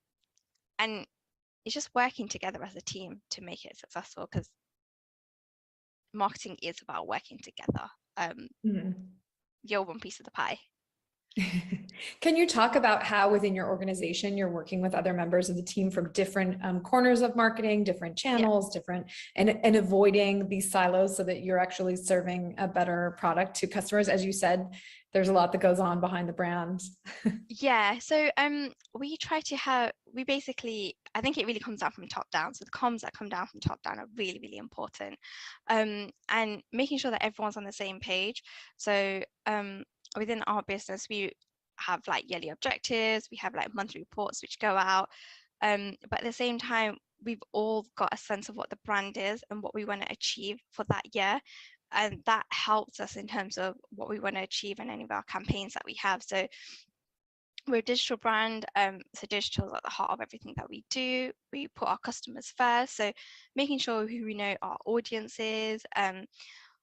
it's just working together as a team to make it successful, because marketing is about working together. You're one piece of the pie. Can you talk about how within your organization you're working with other members of the team from different corners of marketing, different channels, different, and avoiding these silos so that you're actually serving a better product to customers? As you said, there's a lot that goes on behind the brand. Yeah, so we try to have, I think it really comes down from top down. So the comms that come down from top down are really, really important, and making sure that everyone's on the same page. So within our business, we have yearly objectives, we have monthly reports which go out, but at the same time, we've all got a sense of what the brand is and what we want to achieve for that year, and that helps us in terms of what we want to achieve in any of our campaigns that we have. So we're a digital brand, so digital is at the heart of everything that we do. We put our customers first, so making sure who we know our audience is,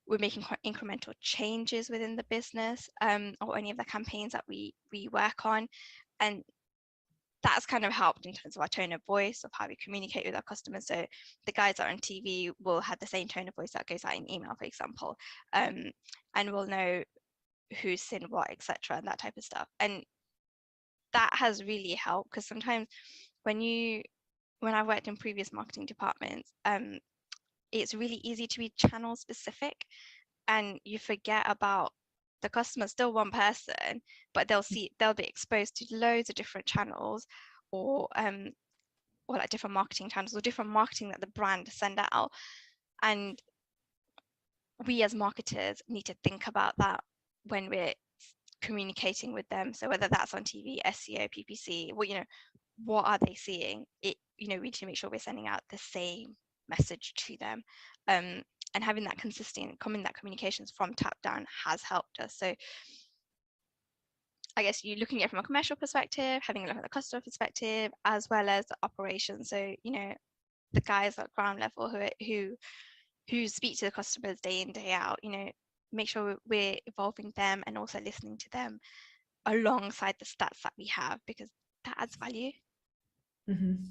we're making incremental changes within the business, or any of the campaigns that we work on, and that's kind of helped in terms of our tone of voice, of how we communicate with our customers. So the guys that are on TV will have the same tone of voice that goes out in email, for example, and we'll know who's seen what, etc., and that type of stuff. And that has really helped, because sometimes when I've worked in previous marketing departments, it's really easy to be channel specific, and you forget about the customer, still one person, but they'll be exposed to loads of different channels, or like different marketing channels, or different marketing that the brand send out. And we as marketers need to think about that when we're communicating with them. So whether that's on TV, SEO, PPC, well, what are they seeing? We need to make sure we're sending out the same message to them. And having that consistent communications from top down has helped us. So I guess you're looking at it from a commercial perspective, having a look at the customer perspective, as well as the operation. So, the guys at ground level who speak to the customers day in, day out, make sure we're involving them and also listening to them alongside the stats that we have, because that adds value. Mm-hmm.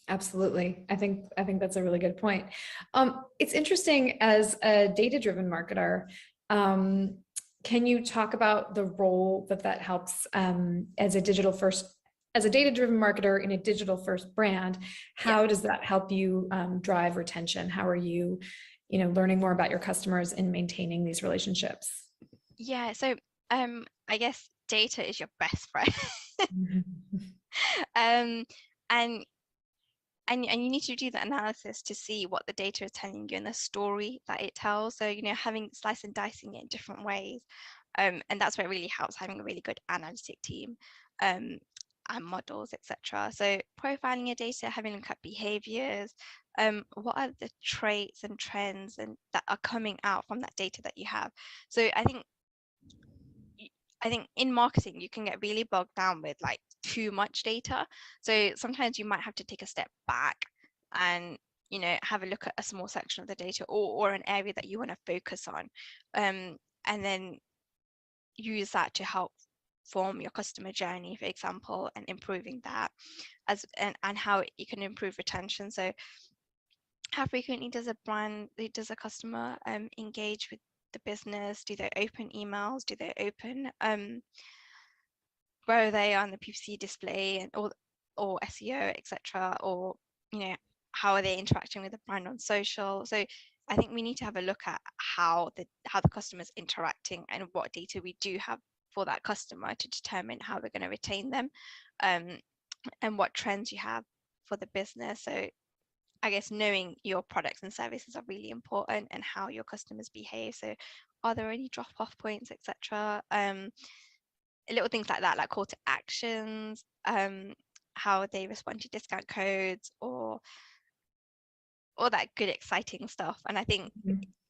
Absolutely. I think that's a really good point. It's interesting, as a data-driven marketer, can you talk about the role that helps as a data-driven marketer in a digital-first brand? How does that help you drive retention? How are you, learning more about your customers and maintaining these relationships? Yeah. So I guess data is your best friend. And you need to do the analysis to see what the data is telling you and the story that it tells. So, having slice and dicing it in different ways. And that's where it really helps, having a really good analytic team and models, etc. So profiling your data, having a look at behaviors, what are the traits and trends and that are coming out from that data that you have. So I think in marketing, you can get really bogged down with like too much data. So sometimes you might have to take a step back and, have a look at a small section of the data, or an area that you want to focus on, and then use that to help form your customer journey, for example, and improving that and how you can improve retention. So how frequently does a customer engage with the business? Do they open emails? Do they open where are they on the PPC display and or SEO, etc.? Or how are they interacting with the brand on social? So I think we need to have a look at how the customer is interacting and what data we do have for that customer to determine how we're going to retain them, and what trends you have for the business. So I guess knowing your products and services are really important, and how your customers behave. So are there any drop-off points, etc.? Little things like that, like call to actions, how they respond to discount codes, or all that good, exciting stuff. And I think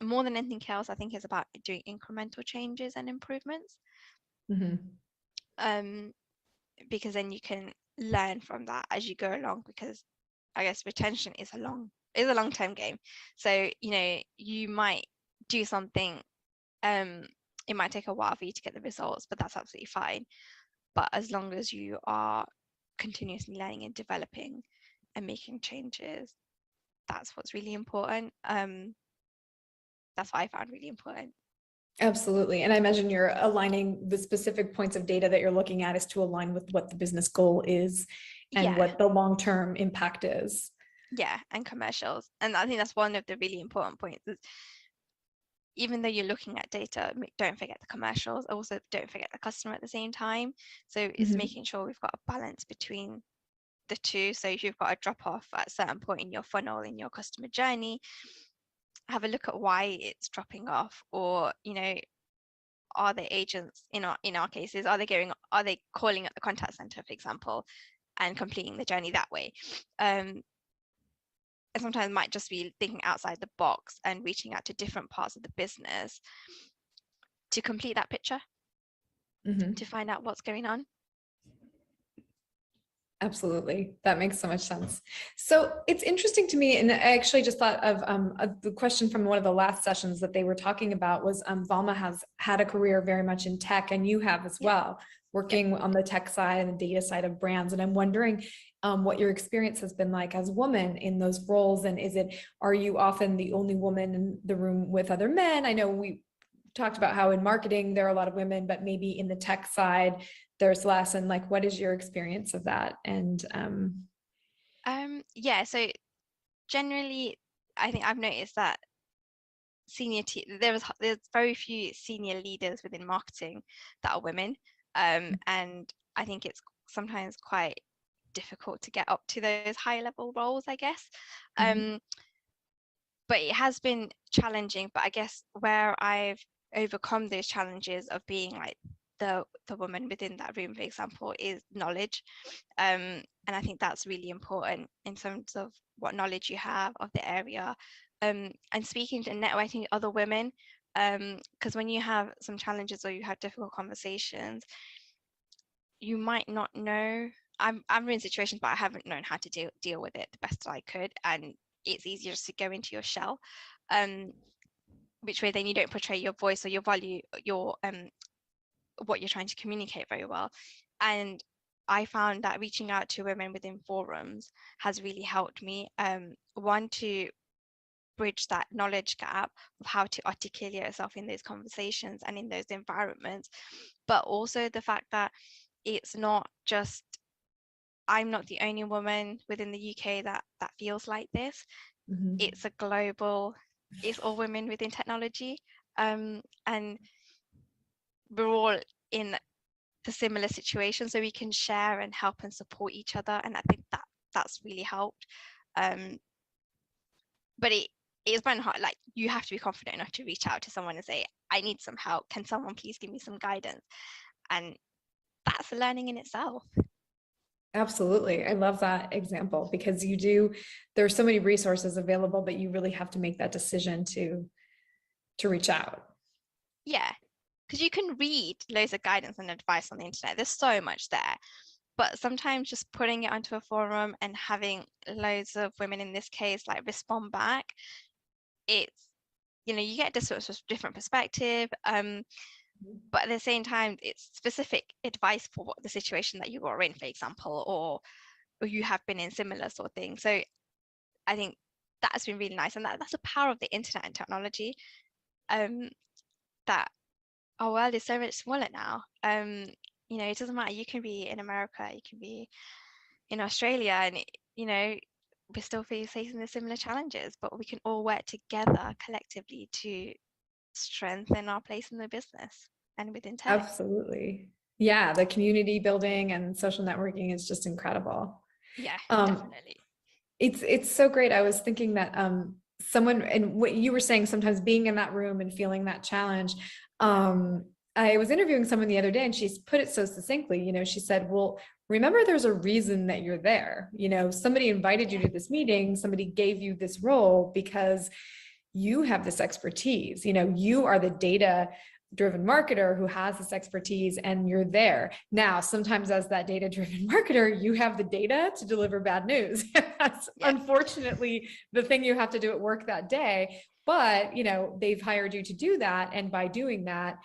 more than anything else, I think it's about doing incremental changes and improvements. Because then you can learn from that as you go along, because I guess retention is a long-term game. So you might do something, it might take a while for you to get the results, but that's absolutely fine. But as long as you are continuously learning and developing and making changes, that's what's really important. That's what I found really important. Absolutely. And I imagine you're aligning the specific points of data that you're looking at is to align with what the business goal is and what the long-term impact is. Yeah, and commercials. And I think that's one of the really important points is, even though you're looking at data, don't forget the commercials. Also, don't forget the customer at the same time. So it's making sure we've got a balance between the two. So if you've got a drop off at a certain point in your funnel, in your customer journey, have a look at why it's dropping off. Or are the agents in our cases, are they calling at the contact center, for example, and completing the journey that way? And sometimes might just be thinking outside the box and reaching out to different parts of the business to complete that picture, to find out what's going on. Absolutely. That makes so much sense. So it's interesting to me, and I actually just thought of the question from one of the last sessions that they were talking about was Velma has had a career very much in tech, and you have as well, working on the tech side and the data side of brands. And I'm wondering what your experience has been like as a woman in those roles. And are you often the only woman in the room with other men? I know we talked about how in marketing there are a lot of women, but maybe in the tech side there's less. And like, what is your experience of that? And so generally I think I've noticed that there's very few senior leaders within marketing that are women, and I think it's sometimes quite difficult to get up to those high level roles, I guess. But it has been challenging. But I guess where I've overcome those challenges of being like the woman within that room, for example, is knowledge. And I think that's really important in terms of what knowledge you have of the area, and speaking and networking with other women, because when you have some challenges or you have difficult conversations, you might not know. I'm in situations, but I haven't known how to deal with it the best I could, and it's easier just to go into your shell, which way then you don't portray your voice or your value, your what you're trying to communicate very well. And I found that reaching out to women within forums has really helped me. One, to bridge that knowledge gap of how to articulate yourself in those conversations and in those environments, but also the fact that it's not just, I'm not the only woman within the UK that feels like this. It's a global, it's all women within technology, and we're all in the similar situation, so we can share and help and support each other, and I think that's really helped. But it is very hard. Like, you have to be confident enough to reach out to someone and say, I need some help, can someone please give me some guidance? And that's a learning in itself. Absolutely. I love that example, because there's so many resources available, but you really have to make that decision to reach out. Yeah, because you can read loads of guidance and advice on the internet. There's so much there. But sometimes just putting it onto a forum and having loads of women, in this case, like respond back, it's, you get this sort of different perspective. But at the same time, it's specific advice for what the situation that you are in, for example, or you have been in similar sort of thing. So I think that's been really nice. And that's the power of the internet and technology, that our world is so much smaller now. It doesn't matter. You can be in America, you can be in Australia, and we're still facing the similar challenges, but we can all work together collectively to strengthen our place in the business and within tech. Absolutely. Yeah, the community building and social networking is just incredible. Yeah, definitely. It's so great. I was thinking that someone, and what you were saying, sometimes being in that room and feeling that challenge. I was interviewing someone the other day, and she's put it so succinctly. She said, well, remember, there's a reason that you're there. Somebody invited you to this meeting, somebody gave you this role because you have this expertise. You are the data driven marketer who has this expertise, and you're there. Now, sometimes as that data driven marketer, you have the data to deliver bad news. That's unfortunately the thing you have to do at work that day. But, they've hired you to do that. And by doing that,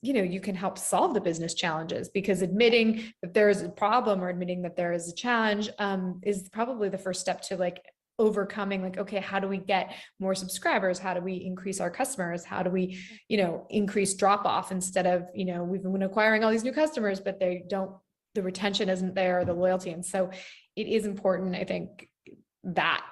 you can help solve the business challenges, because admitting that there is a problem or admitting that there is a challenge is probably the first step to overcoming, okay, how do we get more subscribers? How do we increase our customers? How do we, increase drop off, instead of, we've been acquiring all these new customers, but the retention isn't there, the loyalty. And so it is important, I think, that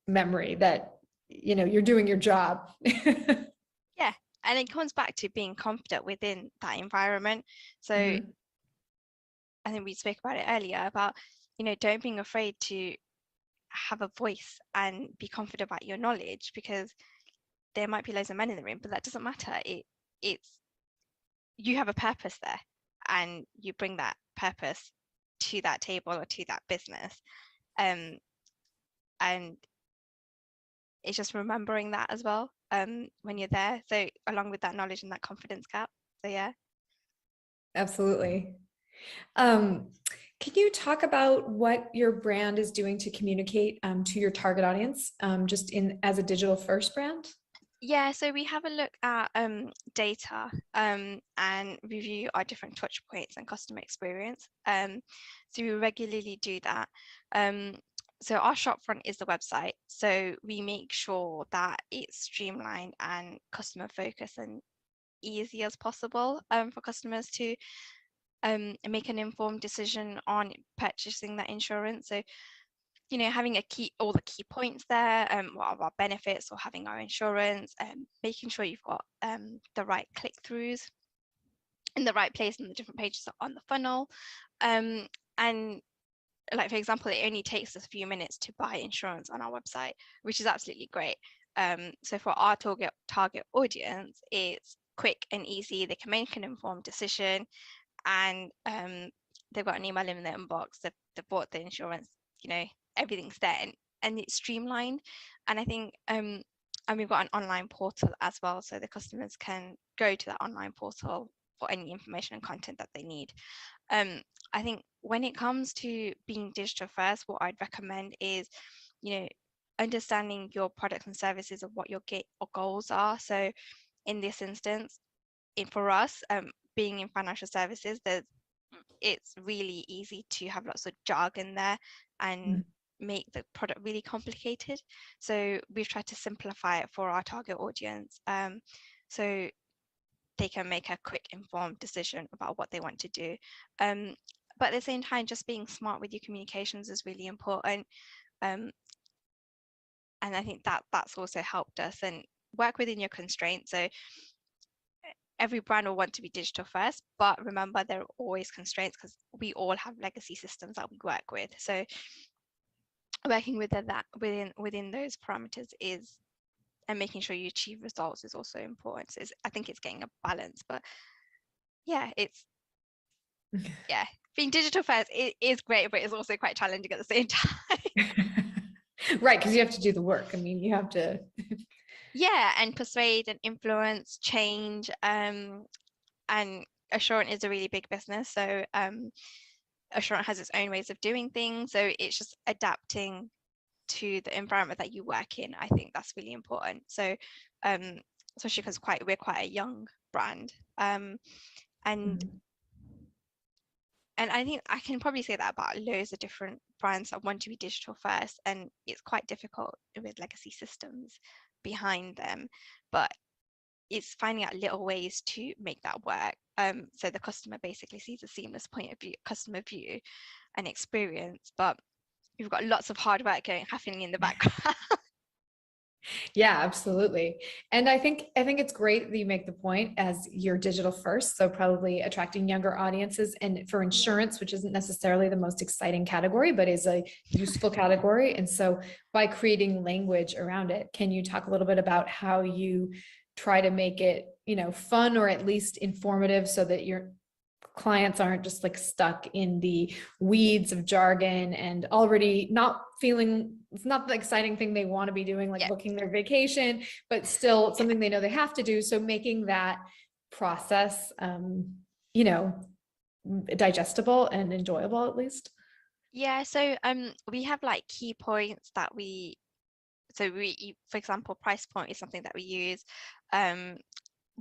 memory that, you're doing your job. Yeah. And it comes back to being confident within that environment. So I think we spoke about it earlier about, don't being afraid to have a voice and be confident about your knowledge, because there might be loads of men in the room, but that doesn't matter. It's you have a purpose there, and you bring that purpose to that table or to that business, and it's just remembering that as well when you're there, so along with that knowledge and that confidence gap. So yeah, absolutely. Can you talk about what your brand is doing to communicate to your target audience, just as a digital first brand? Yeah, so we have a look at data and review our different touch points and customer experience. So we regularly do that. So our shopfront is the website. So we make sure that it's streamlined and customer focused and easy as possible for customers to make an informed decision on purchasing that insurance. So having all the key points there, what are our benefits or having our insurance, making sure you've got the right click-throughs in the right place in the different pages on the funnel. And like, for example, it only takes us a few minutes to buy insurance on our website, which is absolutely great. So for our target audience, it's quick and easy. They can make an informed decision, and they've got an email in their inbox. They've bought the insurance, everything's there, and it's streamlined. And I think and we've got an online portal as well, so the customers can go to that online portal for any information and content that they need. I think when it comes to being digital first, what I'd recommend is, understanding your products and services of what your goals are. So in this instance, for us, being in financial services, it's really easy to have lots of jargon there and make the product really complicated. So we've tried to simplify it for our target audience, so they can make a quick, informed decision about what they want to do. But at the same time, just being smart with your communications is really important. And I think that's also helped us, and work within your constraints. So every brand will want to be digital first, but remember, there are always constraints because we all have legacy systems that we work with. So working within those parameters and making sure you achieve results is also important. So I think it's getting a balance, but being digital first, it is great, but it's also quite challenging at the same time. Right, because you have to do the work. I mean, you have to. And persuade and influence change. And Assurant is a really big business, so Assurant has its own ways of doing things. So it's just adapting to the environment that you work in. I think that's really important. So especially because we're quite a young brand, and I think I can probably say that about loads of different brands that want to be digital first, and it's quite difficult with legacy systems behind them, but it's finding out little ways to make that work. So the customer basically sees a seamless customer view and experience, but you've got lots of hard work happening in the background. Yeah, absolutely. And I think it's great that you make the point as you're digital first. So probably attracting younger audiences, and for insurance, which isn't necessarily the most exciting category, but is a useful category. And so by creating language around it, can you talk a little bit about how you try to make it, fun or at least informative, so that your clients aren't just like stuck in the weeds of jargon and already not feeling it's not the exciting thing they want to be doing, like booking their vacation, but still something they know they have to do. So making that process, digestible and enjoyable, at least. Yeah, so we have like key points that for example, price point is something that we use.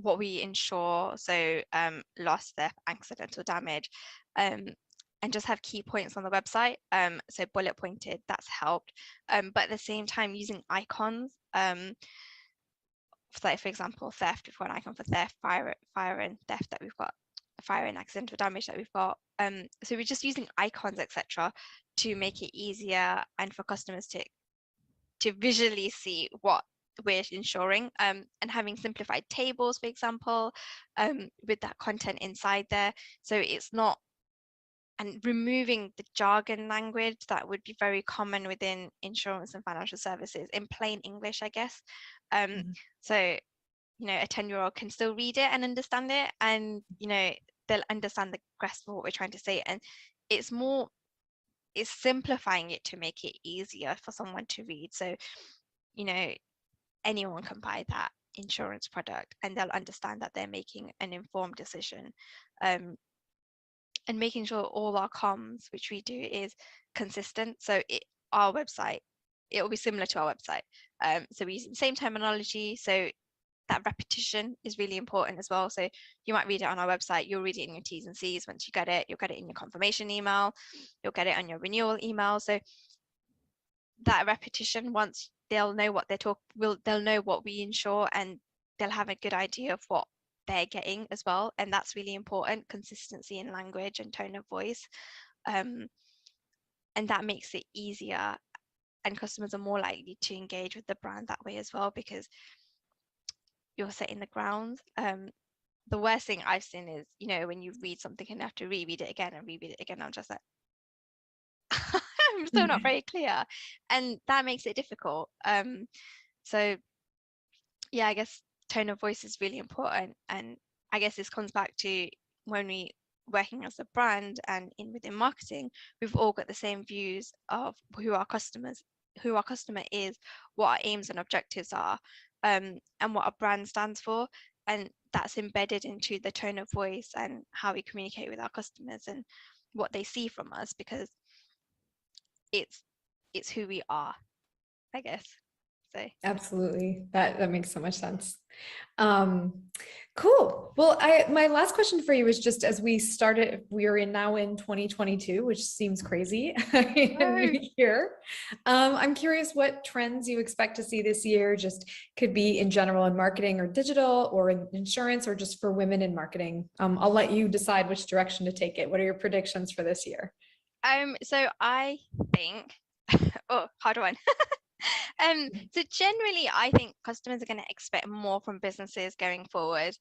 What we insure, so loss, theft, accidental damage, and just have key points on the website. So bullet pointed, that's helped. But at the same time, using icons, for example, theft, we've got an icon for theft, fire and theft that we've got, fire and accidental damage that we've got. So we're just using icons, etc., to make it easier and for customers to visually see what we're insuring, and having simplified tables, for example, with that content inside there. So it's not, and removing the jargon language that would be very common within insurance and financial services in plain English, I guess. So, a 10-year-old can still read it and understand it, and, they'll understand the grasp of what we're trying to say. And it's simplifying it to make it easier for someone to read. So, anyone can buy that insurance product and they'll understand that they're making an informed decision. And making sure all our comms, which we do, is consistent. So our website, it will be similar to our website. So we use the same terminology. So that repetition is really important as well. So you might read it on our website, you'll read it in your T's and C's. Once you get it, you'll get it in your confirmation email, you'll get it on your renewal email. So that repetition, once they'll know what they'll know what we insure, and they'll have a good idea of what they're getting as well. And that's really important, consistency in language and tone of voice. And that makes it easier and customers are more likely to engage with the brand that way as well, because you're setting the ground. The worst thing I've seen is, when you read something and you have to reread it again and reread it again. I'm just like, I'm still not very clear, and that makes it difficult. So yeah, I guess tone of voice is really important, and I guess this comes back to when we working as a brand and within marketing, we've all got the same views of who our customer is, what our aims and objectives are, and what our brand stands for, and that's embedded into the tone of voice and how we communicate with our customers and what they see from us, because it's who we are, I guess. So Absolutely. That makes so much sense. Cool. Well, my last question for you is just as we started, we are now in 2022, which seems crazy here. I'm curious what trends you expect to see this year, just could be in general in marketing or digital or in insurance or just for women in marketing. I'll let you decide which direction to take it. What are your predictions for this year? So I think, oh, hard one. So generally, I think customers are going to expect more from businesses going forward.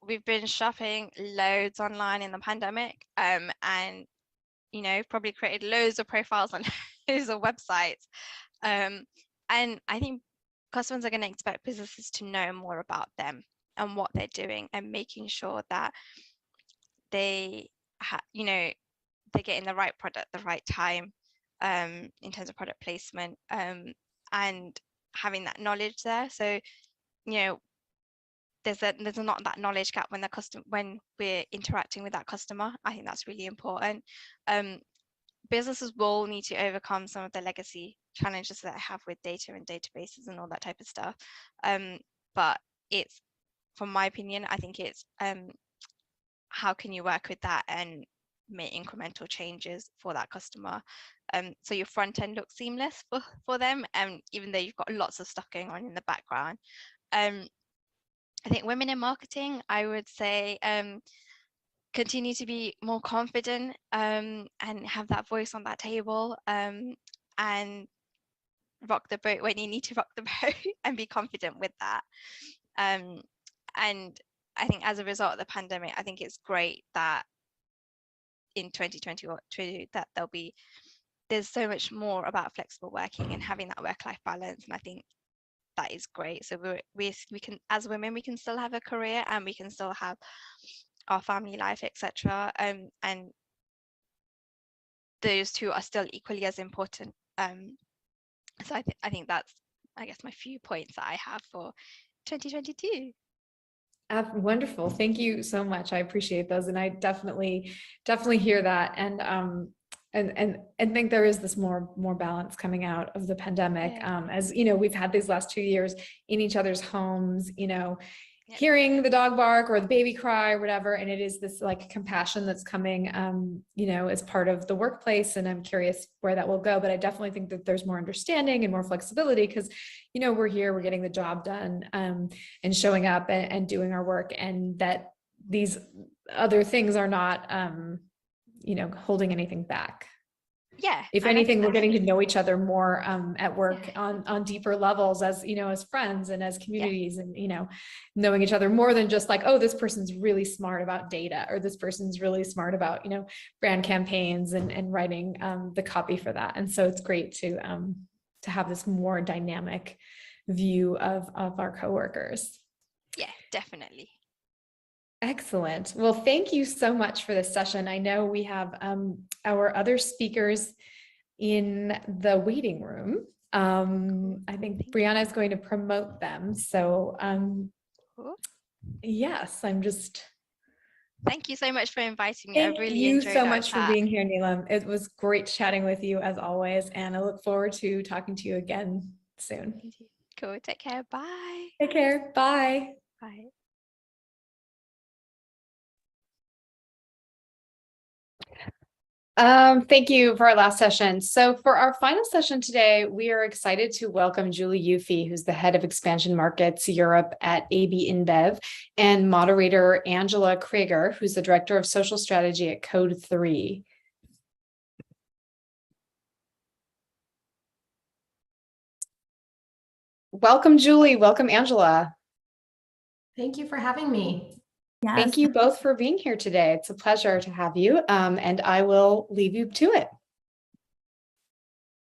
We've been shopping loads online in the pandemic, and probably created loads of profiles on loads of websites. And I think customers are going to expect businesses to know more about them and what they're doing, and making sure that they're getting the right product at the right time, in terms of product placement, and having that knowledge there. So there's not that knowledge gap when we're interacting with that customer. I think that's really important. Businesses will need to overcome some of the legacy challenges that I have with data and databases and all that type of stuff. But it's, from my opinion, I think it's how can you work with that and make incremental changes for that customer, so your front end looks seamless for them, even though you've got lots of stuff going on in the background. I think women in marketing, I would say, continue to be more confident, and have that voice on that table, and rock the boat when you need to rock the boat and be confident with that. And I think as a result of the pandemic, I think it's great that in 2022 that there's so much more about flexible working and having that work-life balance, and I think that is great. So we can, as women, we can still have a career and we can still have our family life, etc. And those two are still equally as important. So I think that's, I guess, my few points that I have for 2022. Wonderful. Thank you so much. I appreciate those. And I definitely hear that. And think there is this more balance coming out of the pandemic. Yeah. As we've had these last 2 years in each other's homes, Yep. hearing the dog bark or the baby cry or whatever. And it is this like compassion that's coming, as part of the workplace. And I'm curious where that will go, but I definitely think that there's more understanding and more flexibility because, we're here, we're getting the job done, and showing up and doing our work, and that these other things are not, holding anything back. Yeah. If anything, we're getting to know each other more at work on deeper levels as, as friends and as communities, and, knowing each other more than just like, oh, this person's really smart about data, or this person's really smart about, brand campaigns and writing the copy for that. And so it's great to have this more dynamic view of our coworkers. Yeah, definitely. Excellent. Well, thank you so much for this session. I know we have our other speakers in the waiting room. I think Brianna is going to promote them. So yes, I'm just... Thank you so much for inviting me. I really Thank you enjoyed so our much chat. for being here, Neelam. It was great chatting with you as always, and I look forward to talking to you again soon. Cool. Take care. Bye. Take care. Bye. Bye. Thank you for our last session. So for our final session today, we are excited to welcome Julie Yuffie, who's the head of expansion markets Europe at AB InBev, and moderator Angela Krieger, who's the director of social strategy at Code 3. Welcome, Julie. Welcome, Angela. Thank you for having me. Yes. Thank you both for being here today. It's a pleasure to have you, and I will leave you to it.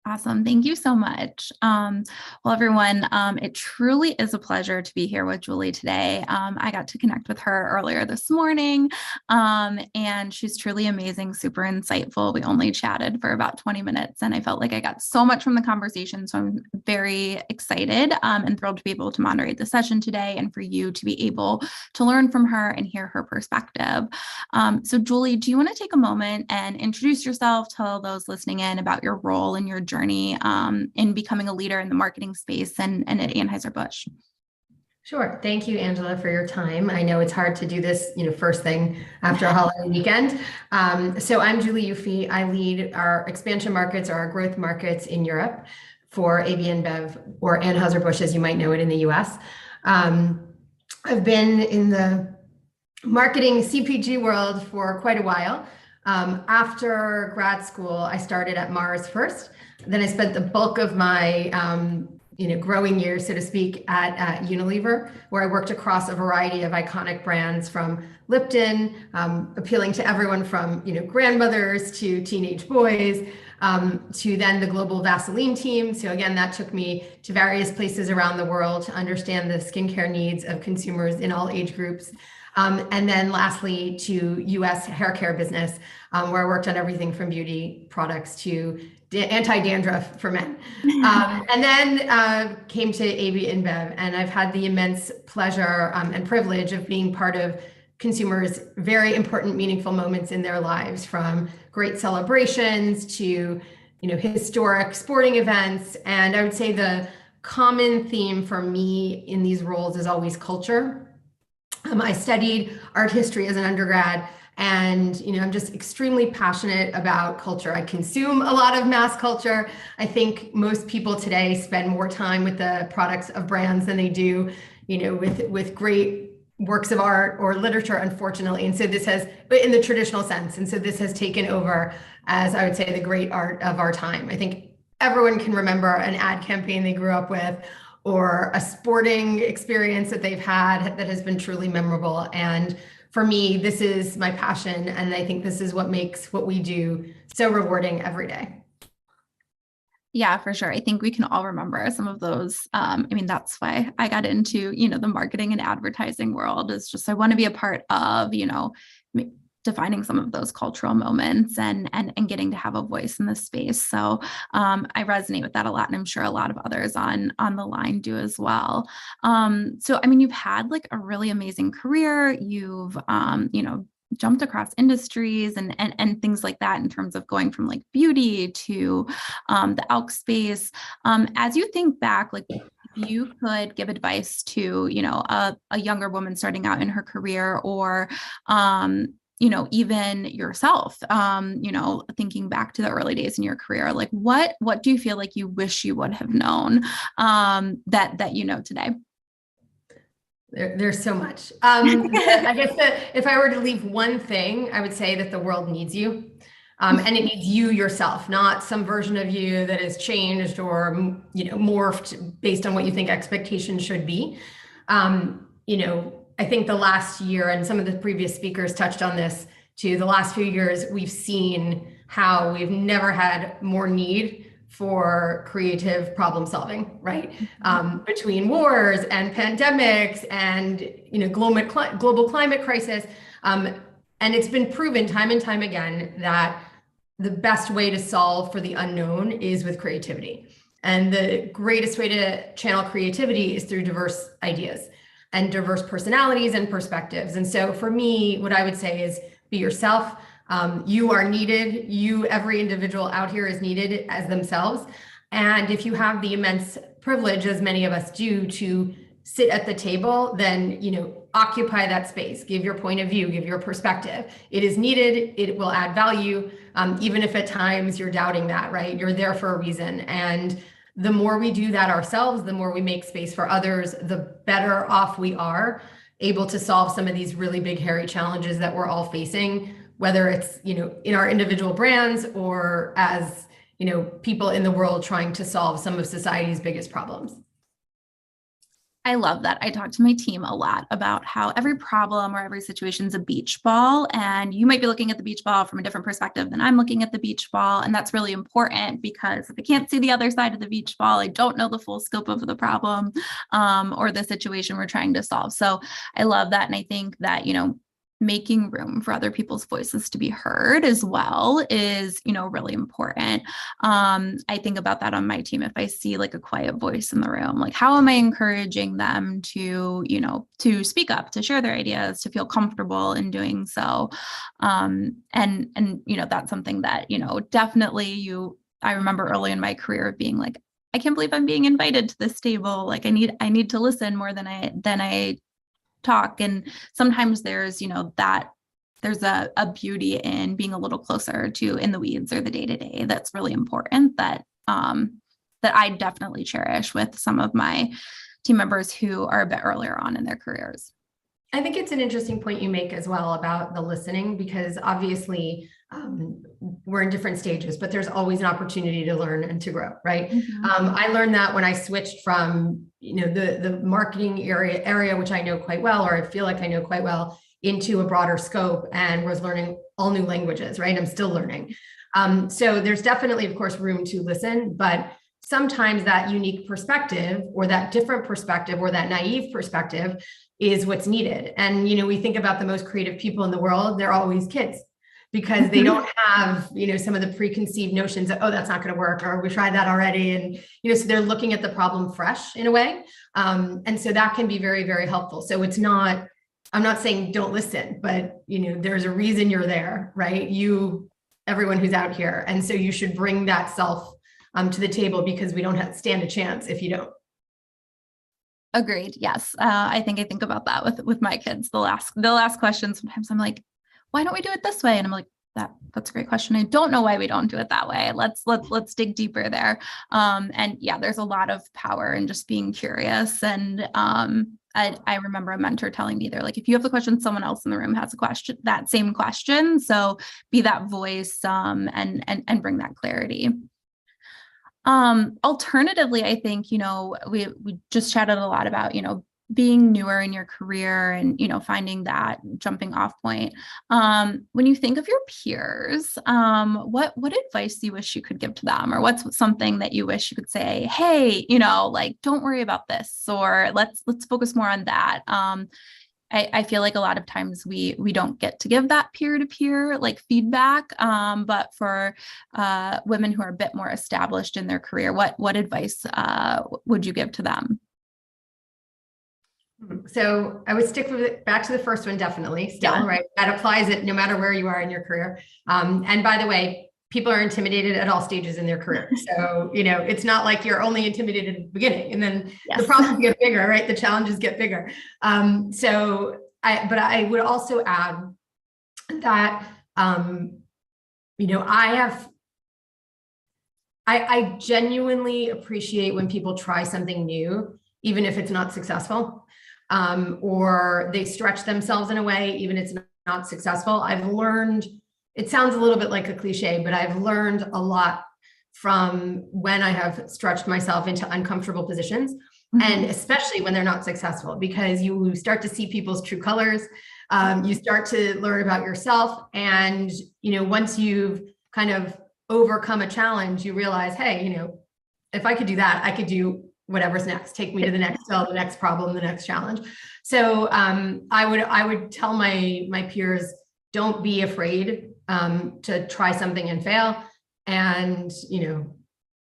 Awesome. Thank you so much. Well, everyone, it truly is a pleasure to be here with Julie today. I got to connect with her earlier this morning, and she's truly amazing, super insightful. We only chatted for about 20 minutes, and I felt like I got so much from the conversation. So I'm very excited and thrilled to be able to moderate the session today and for you to be able to learn from her and hear her perspective. So Julie, do you want to take a moment and introduce yourself, tell those listening in about your role and your journey in becoming a leader in the marketing space and at Anheuser-Busch? Sure. Thank you, Angela, for your time. I know it's hard to do this, first thing after a holiday weekend. So I'm Julie Yuffie. I lead our expansion markets or our growth markets in Europe for AB InBev, or Anheuser-Busch, as you might know it in the US. I've been in the marketing CPG world for quite a while. After grad school, I started at Mars first. Then I spent the bulk of my growing years, so to speak, at Unilever, where I worked across a variety of iconic brands, from Lipton, appealing to everyone from grandmothers to teenage boys, to then the global Vaseline team. So again, that took me to various places around the world to understand the skincare needs of consumers in all age groups. And then lastly, to US hair care business, where I worked on everything from beauty products to anti-dandruff for men. And then came to AB InBev, and I've had the immense pleasure and privilege of being part of consumers' very important, meaningful moments in their lives, from great celebrations to historic sporting events. And I would say the common theme for me in these roles is always culture. I studied art history as an undergrad, and I'm just extremely passionate about culture. I consume a lot of mass culture. I think most people today spend more time with the products of brands than they do, with great works of art or literature, unfortunately. And so this has, in the traditional sense, and so this has taken over as, I would say, the great art of our time. I think everyone can remember an ad campaign they grew up with, or a sporting experience that they've had that has been truly memorable. And for me, this is my passion. And I think this is what makes what we do so rewarding every day. Yeah, for sure. I think we can all remember some of those. That's why I got into, the marketing and advertising world, is just, I want to be a part of, defining some of those cultural moments and getting to have a voice in this space. So I resonate with that a lot, and I'm sure a lot of others on the line do as well. So you've had like a really amazing career. You've jumped across industries and things like that, in terms of going from like beauty to the ALK space. As you think back, like, if you could give advice to a younger woman starting out in her career, or even yourself, thinking back to the early days in your career, like what do you feel like you wish you would have known that today? There's so much. I guess that if I were to leave one thing, I would say that the world needs you. And it needs you yourself, not some version of you that has changed or morphed based on what you think expectations should be. I think the last year, and some of the previous speakers touched on this too, the last few years, we've seen how we've never had more need for creative problem solving, right? Between wars and pandemics and global climate crisis. And it's been proven time and time again that the best way to solve for the unknown is with creativity. And the greatest way to channel creativity is through diverse ideas and diverse personalities and perspectives. And so for me, what I would say is be yourself. You are needed. Every individual out here is needed as themselves. And if you have the immense privilege, as many of us do, to sit at the table, then, occupy that space, give your point of view, give your perspective. It is needed. It will add value. Even if at times you're doubting that, right? You're there for a reason. And the more we do that ourselves, the more we make space for others, the better off we are able to solve some of these really big, hairy challenges that we're all facing, whether it's, in our individual brands or as, people in the world trying to solve some of society's biggest problems. I love that. I talk to my team a lot about how every problem or every situation is a beach ball, and you might be looking at the beach ball from a different perspective than I'm looking at the beach ball. And that's really important, because if I can't see the other side of the beach ball, I don't know the full scope of the problem or the situation we're trying to solve. So I love that. And I think that, making room for other people's voices to be heard as well is, really important. I think about that on my team. If I see like a quiet voice in the room, like how am I encouraging them to, to speak up, to share their ideas, to feel comfortable in doing so. And that's something that, definitely I remember early in my career being like, I can't believe I'm being invited to this table. Like I need to listen more than I talk. And sometimes there's, that there's a beauty in being a little closer to in the weeds or the day-to-day. That's really important that I definitely cherish with some of my team members who are a bit earlier on in their careers. I think it's an interesting point you make as well about the listening, because obviously we're in different stages, but there's always an opportunity to learn and to grow, right? Mm-hmm. I learned that when I switched from, the marketing area, which I know quite well, or I feel like I know quite well, into a broader scope, and was learning all new languages, right? I'm still learning. So there's definitely, of course, room to listen, but sometimes that unique perspective or that different perspective or that naive perspective is what's needed. And, we think about the most creative people in the world, they're always kids, because they don't have, some of the preconceived notions of, oh, that's not going to work, or we tried that already. And, so they're looking at the problem fresh in a way. And so that can be very, very helpful. So I'm not saying don't listen, but, there's a reason you're there, right? Everyone who's out here. And so you should bring that self to the table, because we don't stand a chance if you don't. Agreed. Yes. I think about that with my kids. They'll ask questions. Sometimes I'm like, why don't we do it this way? And I'm like, that's a great question. I don't know why we don't do it that way. Let's dig deeper there. And yeah, there's a lot of power in just being curious. And I remember a mentor telling me, they're like, if you have the question, someone else in the room has a question, that same question. So be that voice and bring that clarity. Alternatively, I think, we just chatted a lot about, being newer in your career and, finding that jumping off point. When you think of your peers, what advice do you wish you could give to them? Or what's something that you wish you could say, hey, like, don't worry about this, or let's focus more on that. I feel like a lot of times we don't get to give that peer-to-peer like feedback. But for women who are a bit more established in their career, what advice would you give to them? So I would stick with it back to the first one, definitely still, yeah. Right? That applies it no matter where you are in your career. And by the way, people are intimidated at all stages in their career. So, it's not like you're only intimidated at the beginning and then yes. The problems get bigger, right? The challenges get bigger. But I would also add that, I genuinely appreciate when people try something new, even if it's not successful. Or they stretch themselves in a way, even if it's not successful. I've learned, it sounds a little bit like a cliche, but I've learned a lot from when I have stretched myself into uncomfortable positions, mm-hmm. and especially when they're not successful, because you start to see people's true colors. You start to learn about yourself. And, once you've kind of overcome a challenge, you realize, hey, if I could do that, I could do whatever's next, take me to the next the next problem, the next challenge. So I would tell my peers, don't be afraid to try something and fail. And,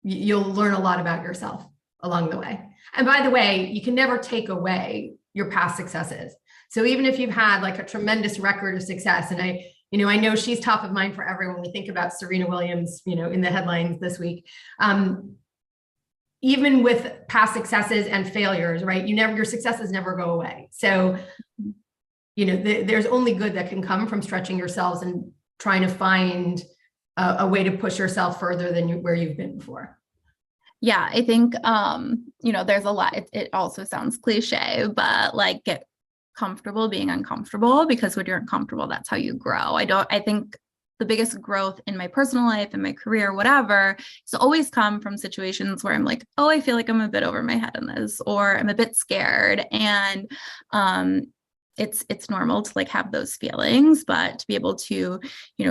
you'll learn a lot about yourself along the way. And by the way, you can never take away your past successes. So even if you've had like a tremendous record of success, and I know she's top of mind for everyone. We think about Serena Williams, in the headlines this week. Even with past successes and failures, right? Your successes never go away. So, there's only good that can come from stretching yourselves and trying to find a way to push yourself further than where you've been before. Yeah, I think, there's a lot. It also sounds cliche, but like get comfortable being uncomfortable, because when you're uncomfortable, that's how you grow. I think the biggest growth in my personal life and my career, whatever, it's always come from situations where I'm like, oh, I feel like I'm a bit over my head in this, or I'm a bit scared. And it's normal to like have those feelings, but to be able to,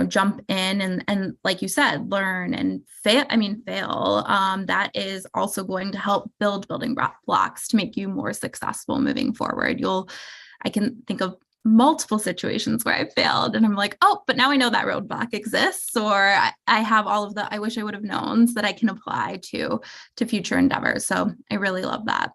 jump in and like you said, learn and fail, that is also going to help building blocks to make you more successful moving forward. I can think of multiple situations where I failed and I'm like, oh, but now I know that roadblock exists, or I have all of the I wish I would have known, so that I can apply to future endeavors. So I really love that.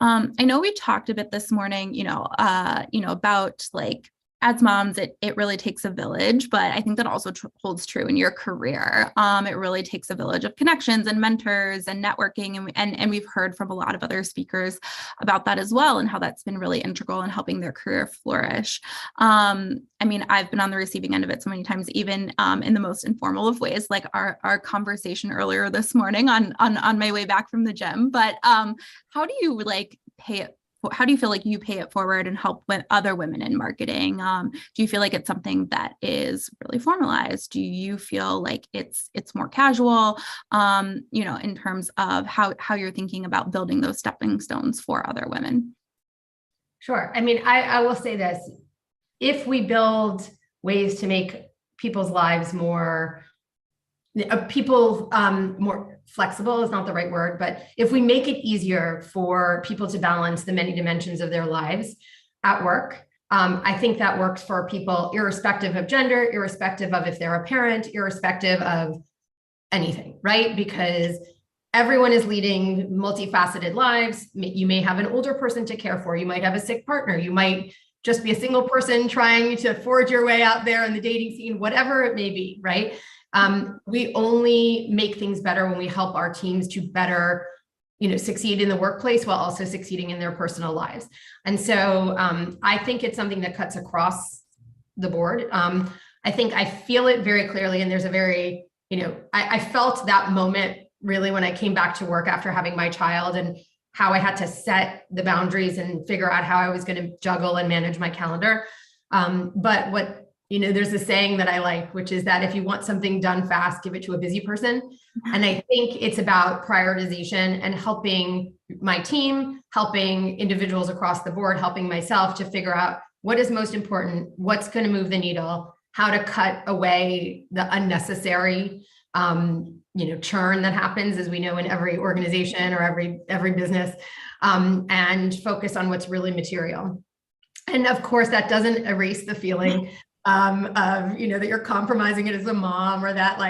I know we talked a bit this morning, about like as moms, it really takes a village, but I think that also holds true in your career. It really takes a village of connections and mentors and networking. And we've heard from a lot of other speakers about that as well, and how that's been really integral in helping their career flourish. I've been on the receiving end of it so many times, even in the most informal of ways, like our conversation earlier this morning on my way back from the gym. But how do you how do you feel like you pay it forward and help with other women in marketing? Do you feel like it's something that is really formalized? Do you feel like it's more casual, in terms of how you're thinking about building those stepping stones for other women? Sure. I will say this, if we build ways to make people's lives more flexible is not the right word, but if we make it easier for people to balance the many dimensions of their lives at work, I think that works for people irrespective of gender, irrespective of if they're a parent, irrespective of anything, right? Because everyone is leading multifaceted lives. You may have an older person to care for. You might have a sick partner. You might just be a single person trying to forge your way out there in the dating scene, whatever it may be, right? We only make things better when we help our teams to better, succeed in the workplace while also succeeding in their personal lives. And so I think it's something that cuts across the board. I think I feel it very clearly. And there's a very, I felt that moment really when I came back to work after having my child, and how I had to set the boundaries and figure out how I was going to juggle and manage my calendar. But what, there's a saying that I like, which is that if you want something done fast, give it to a busy person. And I think it's about prioritization and helping my team, helping individuals across the board, helping myself to figure out what is most important, what's going to move the needle, how to cut away the unnecessary, churn that happens, as we know, in every organization or every business, and focus on what's really material. And of course, that doesn't erase the feeling of, that you're compromising it as a mom, or that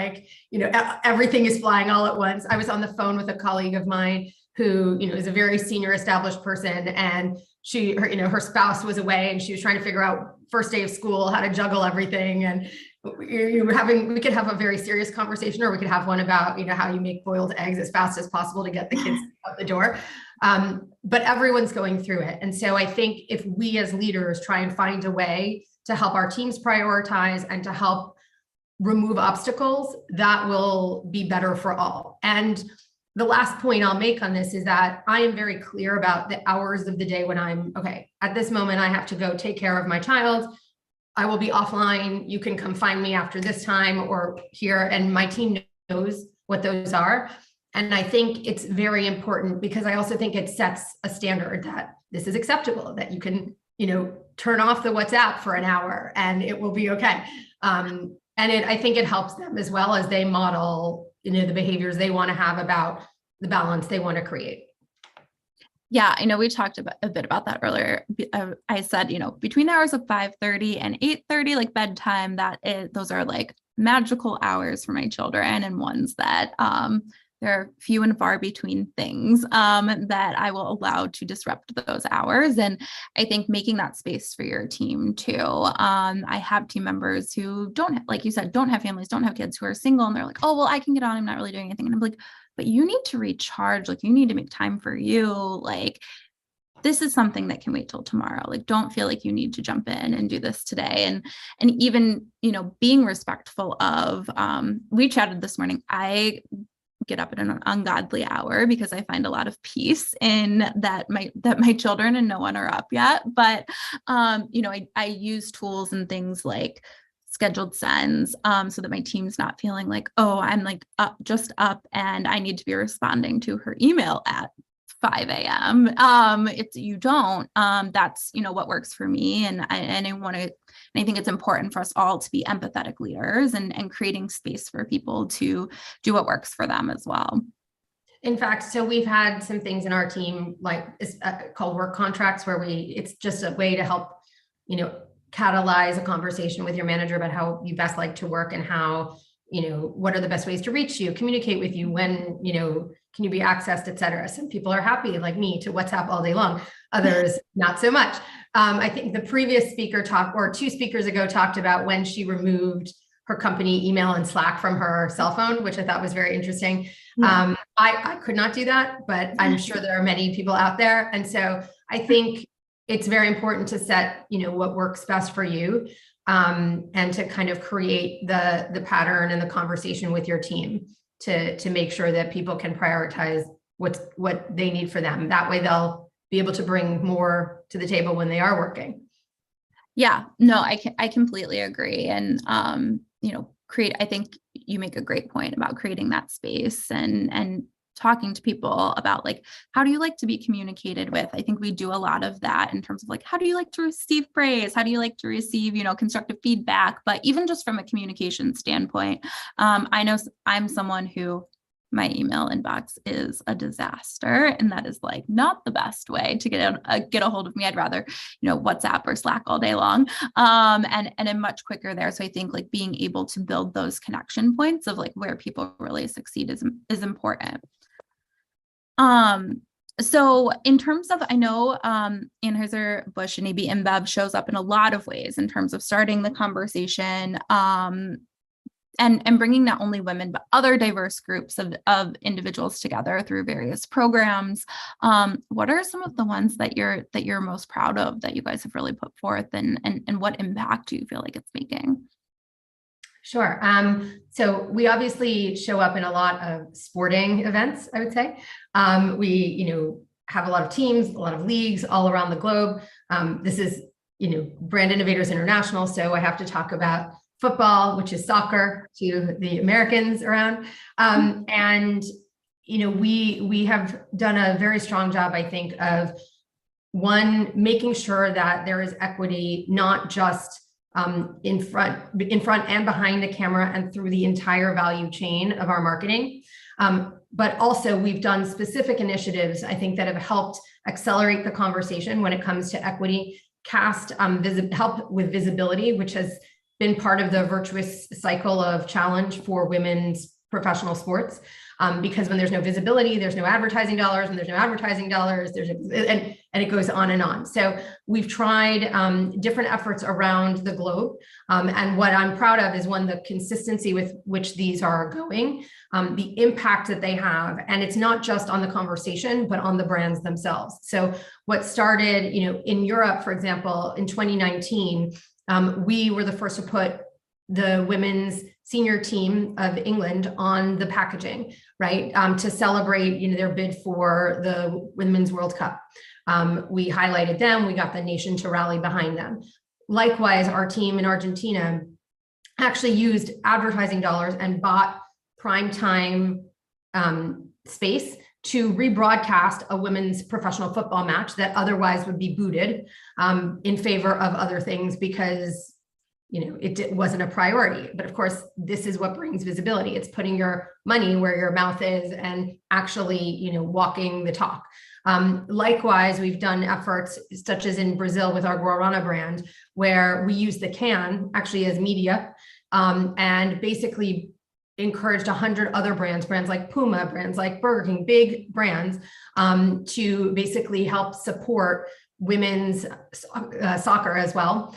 everything is flying all at once. I was on the phone with a colleague of mine who, is a very senior established person, and her spouse was away, and she was trying to figure out first day of school, how to juggle everything. And we could have a very serious conversation, or we could have one about, how you make boiled eggs as fast as possible to get the kids out the door. But everyone's going through it. And so I think if we as leaders try and find a way to help our teams prioritize and to help remove obstacles, that will be better for all. And the last point I'll make on this is that I am very clear about the hours of the day when I'm, okay, at this moment, I have to go take care of my child. I will be offline. You can come find me after this time or here. And my team knows what those are. And I think it's very important, because I also think it sets a standard that this is acceptable, that you can, turn off the WhatsApp for an hour and it will be okay. And I think it helps them as well as they model, the behaviors they want to have about the balance they want to create. Yeah, I know we talked a bit about that earlier. I said, between the hours of 5:30 and 8:30, like bedtime, those are like magical hours for my children, and ones that there are few and far between things that I will allow to disrupt those hours. And I think making that space for your team too. I have team members who don't, like you said, don't have families, don't have kids, who are single, and they're like, oh, well, I can get on, I'm not really doing anything. And I'm like, but you need to recharge. Like, you need to make time for you. Like, this is something that can wait till tomorrow. Like, don't feel like you need to jump in and do this today. And even, being respectful of, we chatted this morning, I get up at an ungodly hour because I find a lot of peace in that my children and no one are up yet. But, I use tools and things like scheduled sends, so that my team's not feeling like, oh, I'm like just up and I need to be responding to her email at 5 a.m. It's you don't. That's what works for me, and I want to. And I think it's important for us all to be empathetic leaders and creating space for people to do what works for them as well. In fact, so we've had some things in our team like called work contracts, where it's just a way to help, catalyze a conversation with your manager about how you best like to work and how, what are the best ways to reach you, communicate with you, when, can you be accessed, et cetera. Some people are happy, like me, to WhatsApp all day long. Others, not so much. I think the previous speaker two speakers ago talked about when she removed her company email and Slack from her cell phone, which I thought was very interesting. Yeah. I could not do that, but I'm sure there are many people out there. And so I think it's very important to set, what works best for you, and to kind of create the pattern and the conversation with your team to make sure that people can prioritize what they need for them. That way they'll be able to bring more to the table when they are working. Yeah, no, I completely agree. And, I think you make a great point about creating that space and talking to people about like, how do you like to be communicated with? I think we do a lot of that in terms of like, how do you like to receive praise? How do you like to receive, constructive feedback? But even just from a communication standpoint, I know I'm someone who my email inbox is a disaster, and that is like not the best way to get a hold of me. I'd rather, WhatsApp or Slack all day long, and I'm much quicker there. So I think like being able to build those connection points of like where people really succeed is important. So in terms of, I know Anheuser-Busch and AB InBev shows up in a lot of ways in terms of starting the conversation, and bringing not only women, but other diverse groups of individuals together through various programs. What are some of the ones that you're most proud of that you guys have really put forth, and what impact do you feel like it's making? Sure. So we obviously show up in a lot of sporting events, I would say. We, have a lot of teams, a lot of leagues all around the globe. This is, Brand Innovators International. So I have to talk about football, which is soccer to the Americans around. And, we have done a very strong job, I think, of making sure that there is equity, not just in front and behind the camera and through the entire value chain of our marketing. But also we've done specific initiatives, I think, that have helped accelerate the conversation when it comes to equity, help with visibility, which has been part of the virtuous cycle of challenge for women's professional sports. Because when there's no visibility, there's no advertising dollars, and there's no advertising dollars, and it goes on and on. So we've tried different efforts around the globe. And what I'm proud of is the consistency with which these are going, the impact that they have. And it's not just on the conversation, but on the brands themselves. So what started, in Europe, for example, in 2019, we were the first to put the women's senior team of England on the packaging, right? To celebrate, their bid for the Women's World Cup. We highlighted them, we got the nation to rally behind them. Likewise, our team in Argentina actually used advertising dollars and bought primetime space to rebroadcast a women's professional football match that otherwise would be booted in favor of other things because it wasn't a priority. But of course, this is what brings visibility. It's putting your money where your mouth is and actually, walking the talk. Likewise, we've done efforts such as in Brazil with our Guarana brand, where we use the can actually as media, and basically encouraged 100 other brands like Puma, brands like Burger King, big brands, to basically help support women's soccer as well,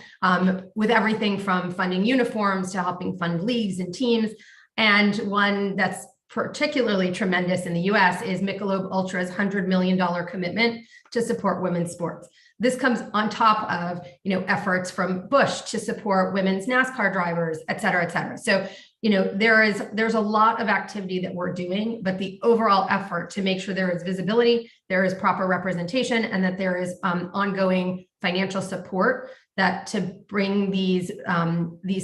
with everything from funding uniforms to helping fund leagues and teams. And one that's particularly tremendous in the US is Michelob Ultra's $100 million commitment to support women's sports. This comes on top of, efforts from Bush to support women's NASCAR drivers, et cetera, et cetera. So, there's a lot of activity that we're doing, but the overall effort to make sure there is visibility, there is proper representation, and that there is ongoing financial support that to bring these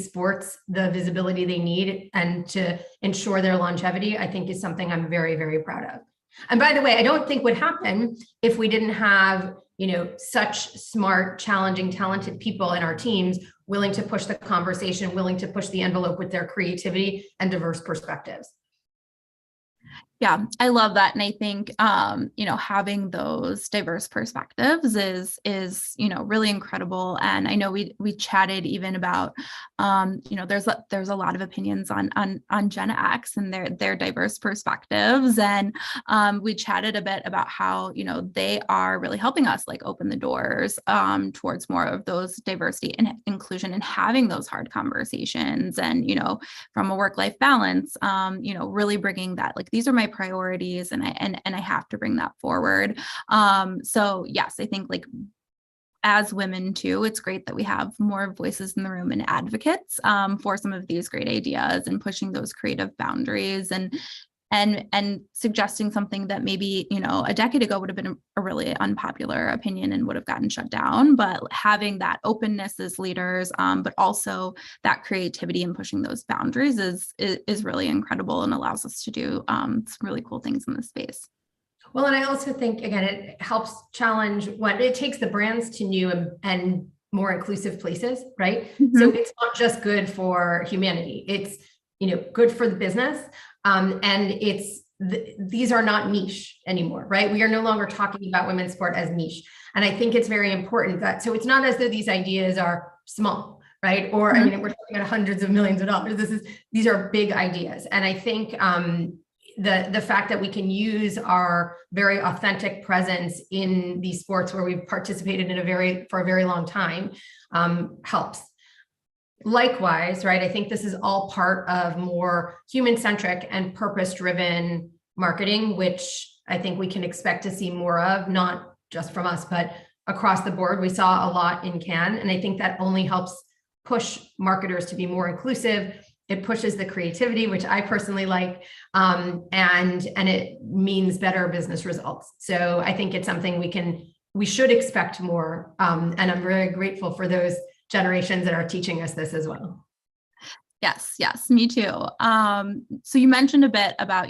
sports the visibility they need and to ensure their longevity, I think is something I'm very, very proud of. And by the way, I don't think would happen if we didn't have, such smart, challenging, talented people in our teams willing to push the conversation, willing to push the envelope with their creativity and diverse perspectives. Yeah, I love that. And I think, having those diverse perspectives is, really incredible. And I know we chatted even about, there's a lot of opinions on Gen X and their diverse perspectives. And we chatted a bit about how, they are really helping us like open the doors towards more of those diversity and inclusion and having those hard conversations. And, from a work-life balance, really bringing that, like, these are my priorities and I have to bring that forward. So yes, I think like as women too, it's great that we have more voices in the room and advocates for some of these great ideas and pushing those creative boundaries and suggesting something that maybe, a decade ago would have been a really unpopular opinion and would have gotten shut down, but having that openness as leaders, but also that creativity and pushing those boundaries is really incredible and allows us to do some really cool things in this space. Well, and I also think, again, it helps challenge it takes the brands to new and more inclusive places, right? Mm-hmm. So it's not just good for humanity, it's, good for the business. And these are not niche anymore, right? We are no longer talking about women's sport as niche. And I think it's very important so it's not as though these ideas are small, right? Or, mm-hmm. We're talking about hundreds of millions of dollars. These are big ideas. And I think, the fact that we can use our very authentic presence in these sports where we've participated for a very long time, helps. Likewise, right, I think this is all part of more human-centric and purpose-driven marketing, which I think we can expect to see more of, not just from us, but across the board. We saw a lot in Cannes, and I think that only helps push marketers to be more inclusive. It pushes the creativity, which I personally like, and it means better business results. So I think it's something we should expect more, and I'm very grateful for those generations that are teaching us this as well. Yes, me too. So you mentioned a bit about,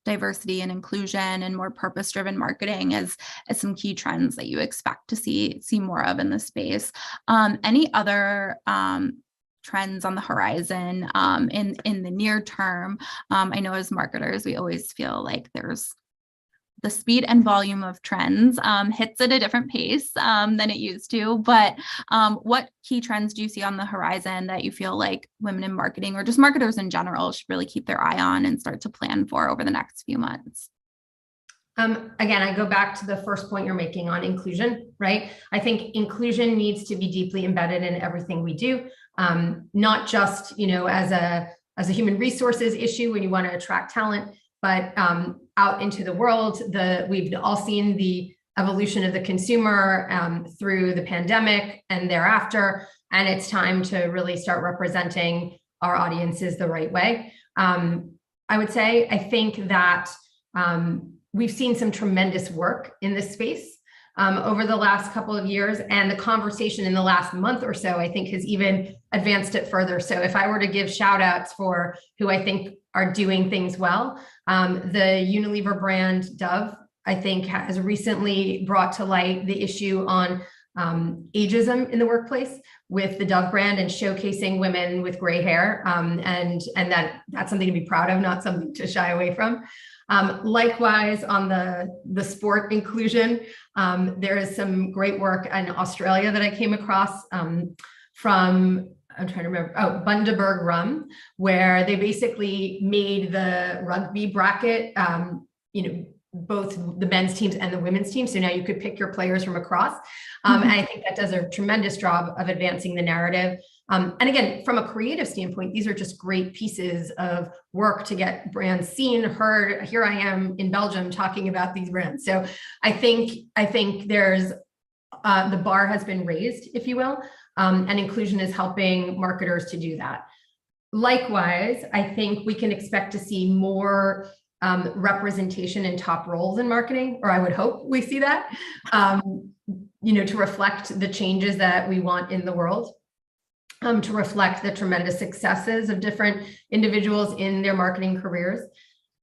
diversity and inclusion and more purpose-driven marketing as some key trends that you expect to see more of in the space. Any other trends on the horizon in the near term? I know as marketers, we always feel like there's the speed and volume of trends hits at a different pace than it used to. But what key trends do you see on the horizon that you feel like women in marketing or just marketers in general should really keep their eye on and start to plan for over the next few months? Again, I go back to the first point you're making on inclusion, right? I think inclusion needs to be deeply embedded in everything we do, not just, as a human resources issue when you want to attract talent, but out into the world. We've all seen the evolution of the consumer through the pandemic and thereafter, and it's time to really start representing our audiences the right way. I would say, I think that we've seen some tremendous work in this space over the last couple of years, and the conversation in the last month or so, I think, has even advanced it further. So if I were to give shout outs for who I think are doing things well, the Unilever brand Dove, I think, has recently brought to light the issue on ageism in the workplace with the Dove brand and showcasing women with gray hair, and that's something to be proud of, not something to shy away from. Likewise, on the sport inclusion, there is some great work in Australia that I came across from, I'm trying to remember, Bundaberg Rum, where they basically made the rugby bracket, both the men's teams and the women's teams. So now you could pick your players from across. And I think that does a tremendous job of advancing the narrative. And again, from a creative standpoint, these are just great pieces of work to get brands seen, heard. Here I am in Belgium talking about these brands. So I think there's the bar has been raised, if you will, and inclusion is helping marketers to do that. Likewise, I think we can expect to see more representation in top roles in marketing, or I would hope we see that. to reflect the changes that we want in the world, to reflect the tremendous successes of different individuals in their marketing careers.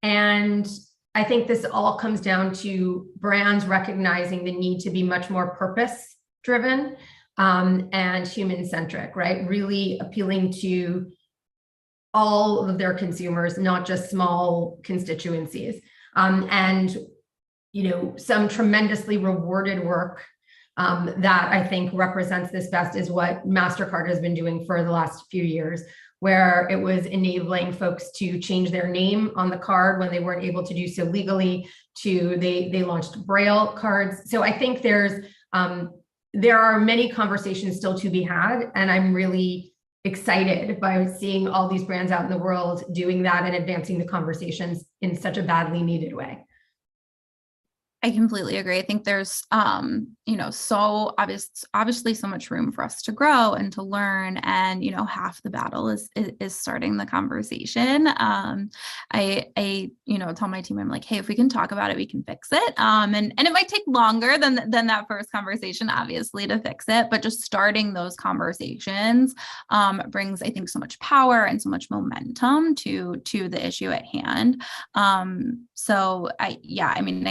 And I think this all comes down to brands recognizing the need to be much more purpose driven and human centric, right? Really appealing to all of their consumers, not just small constituencies. And some tremendously rewarded work that I think represents this best is what MasterCard has been doing for the last few years, where it was enabling folks to change their name on the card when they weren't able to do so legally, to they launched Braille cards. So I think there are many conversations still to be had, and I'm really excited by seeing all these brands out in the world doing that and advancing the conversations in such a badly needed way. I completely agree. I think there's, so obviously so much room for us to grow and to learn. And, half the battle is starting the conversation. I tell my team, I'm like, hey, if we can talk about it, we can fix it. And it might take longer than that first conversation, obviously, to fix it. But just starting those conversations brings, I think, so much power and so much momentum to the issue at hand. So I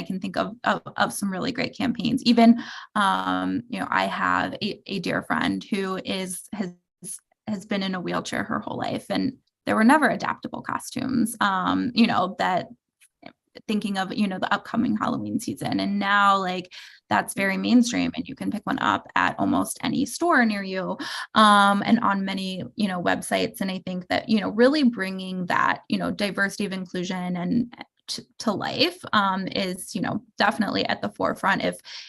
can think of some really great campaigns. Even, I have a dear friend who has been in a wheelchair her whole life, and there were never adaptable costumes, that thinking of, the upcoming Halloween season. And now that's very mainstream, and you can pick one up at almost any store near you, and on many, websites. And I think that, really bringing that, diversity of inclusion and to life is, definitely at the forefront.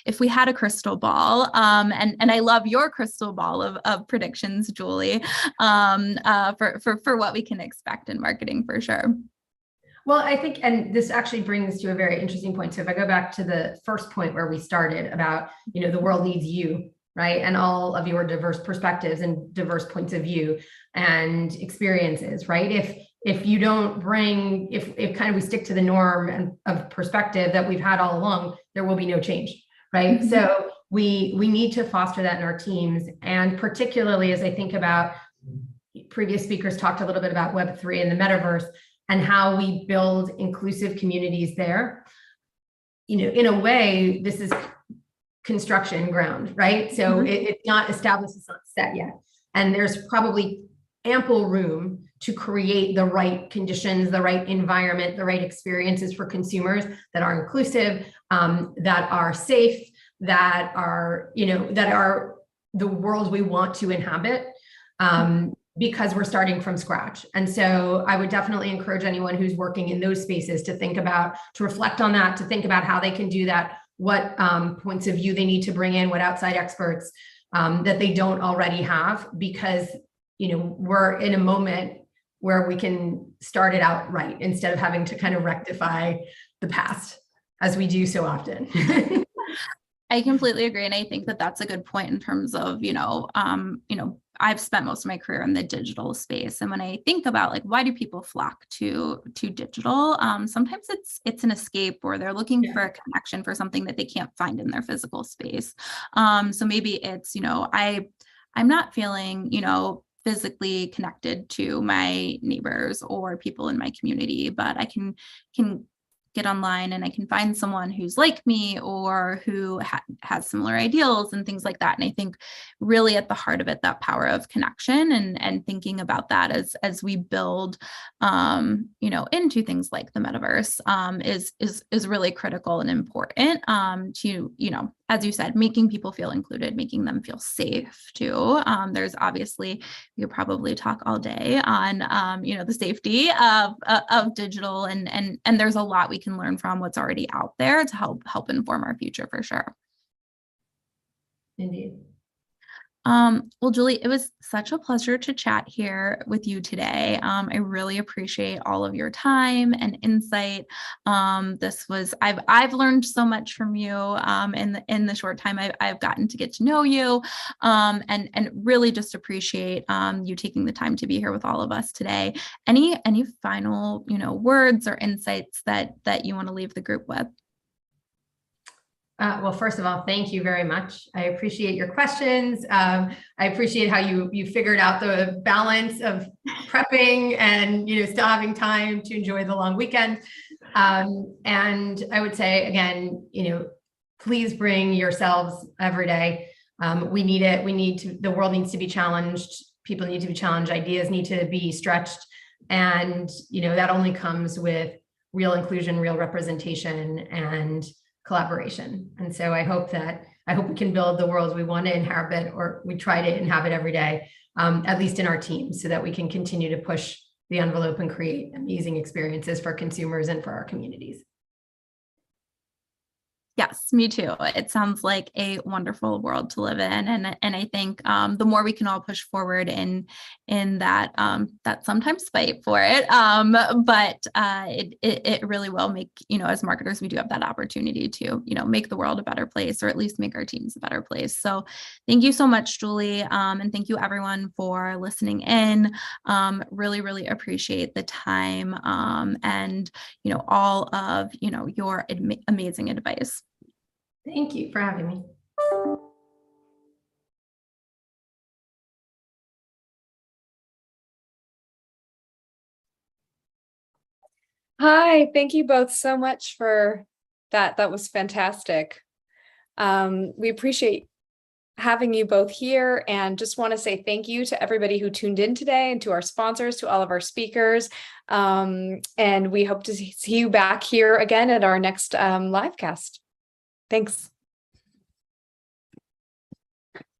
If we had a crystal ball, and I love your crystal ball of predictions, Julie, for what we can expect in marketing, for sure. Well, I think, and this actually brings to a very interesting point. So if I go back to the first point where we started about, the world needs you, right? And all of your diverse perspectives and diverse points of view and experiences, right? If you don't bring, if kind of we stick to the norm and of perspective that we've had all along, there will be no change, right? Mm-hmm. So we need to foster that in our teams. And particularly as I think about, previous speakers talked a little bit about Web3 and the metaverse and how we build inclusive communities there. In a way, this is construction ground, right? So mm-hmm. It's not established, it's not set yet. And there's probably ample room to create the right conditions, the right environment, the right experiences for consumers that are inclusive, that are safe, that are the world we want to inhabit, because we're starting from scratch. And so I would definitely encourage anyone who's working in those spaces to reflect on that, to think about how they can do that, what points of view they need to bring in, what outside experts that they don't already have, because we're in a moment where we can start it out right instead of having to kind of rectify the past as we do so often. I completely agree. And I think that that's a good point in terms of, I've spent most of my career in the digital space. And when I think about why do people flock to digital? Sometimes it's an escape, or they're looking for a connection for something that they can't find in their physical space. So maybe it's, I'm not feeling, physically connected to my neighbors or people in my community, but I can get online and I can find someone who's like me or who has similar ideals and things like that. And I think really at the heart of it, that power of connection and thinking about that as we build, into things like the metaverse is really critical and important to, as you said, making people feel included, making them feel safe too. There's obviously, you could probably talk all day on, the safety of digital and there's a lot we can learn from what's already out there to help inform our future for sure. Indeed. Well, Julie, it was such a pleasure to chat here with you today. I really appreciate all of your time and insight. I've learned so much from you in the short time I've gotten to get to know you, and really just appreciate you taking the time to be here with all of us today. Any final words or insights that you want to leave the group with? Well, first of all, thank you very much. I appreciate your questions. I appreciate how you figured out the balance of prepping and still having time to enjoy the long weekend. And I would say again, please bring yourselves every day. We need it. The world needs to be challenged. People need to be challenged. Ideas need to be stretched. And, that only comes with real inclusion, real representation, and collaboration. And so I hope we can build the world we want to inhabit, or we try to inhabit every day, at least in our teams, so that we can continue to push the envelope and create amazing experiences for consumers and for our communities. Yes, me too. It sounds like a wonderful world to live in, and I think the more we can all push forward in that that sometimes fight for it, but it really will make, as marketers, we do have that opportunity to make the world a better place, or at least make our teams a better place. So thank you so much, Julie, and thank you everyone for listening in. Really appreciate the time and all of your amazing advice. Thank you for having me. Hi, thank you both so much for that. That was fantastic. We appreciate having you both here, and just want to say thank you to everybody who tuned in today, and to our sponsors, to all of our speakers. And we hope to see you back here again at our next live cast. Thanks.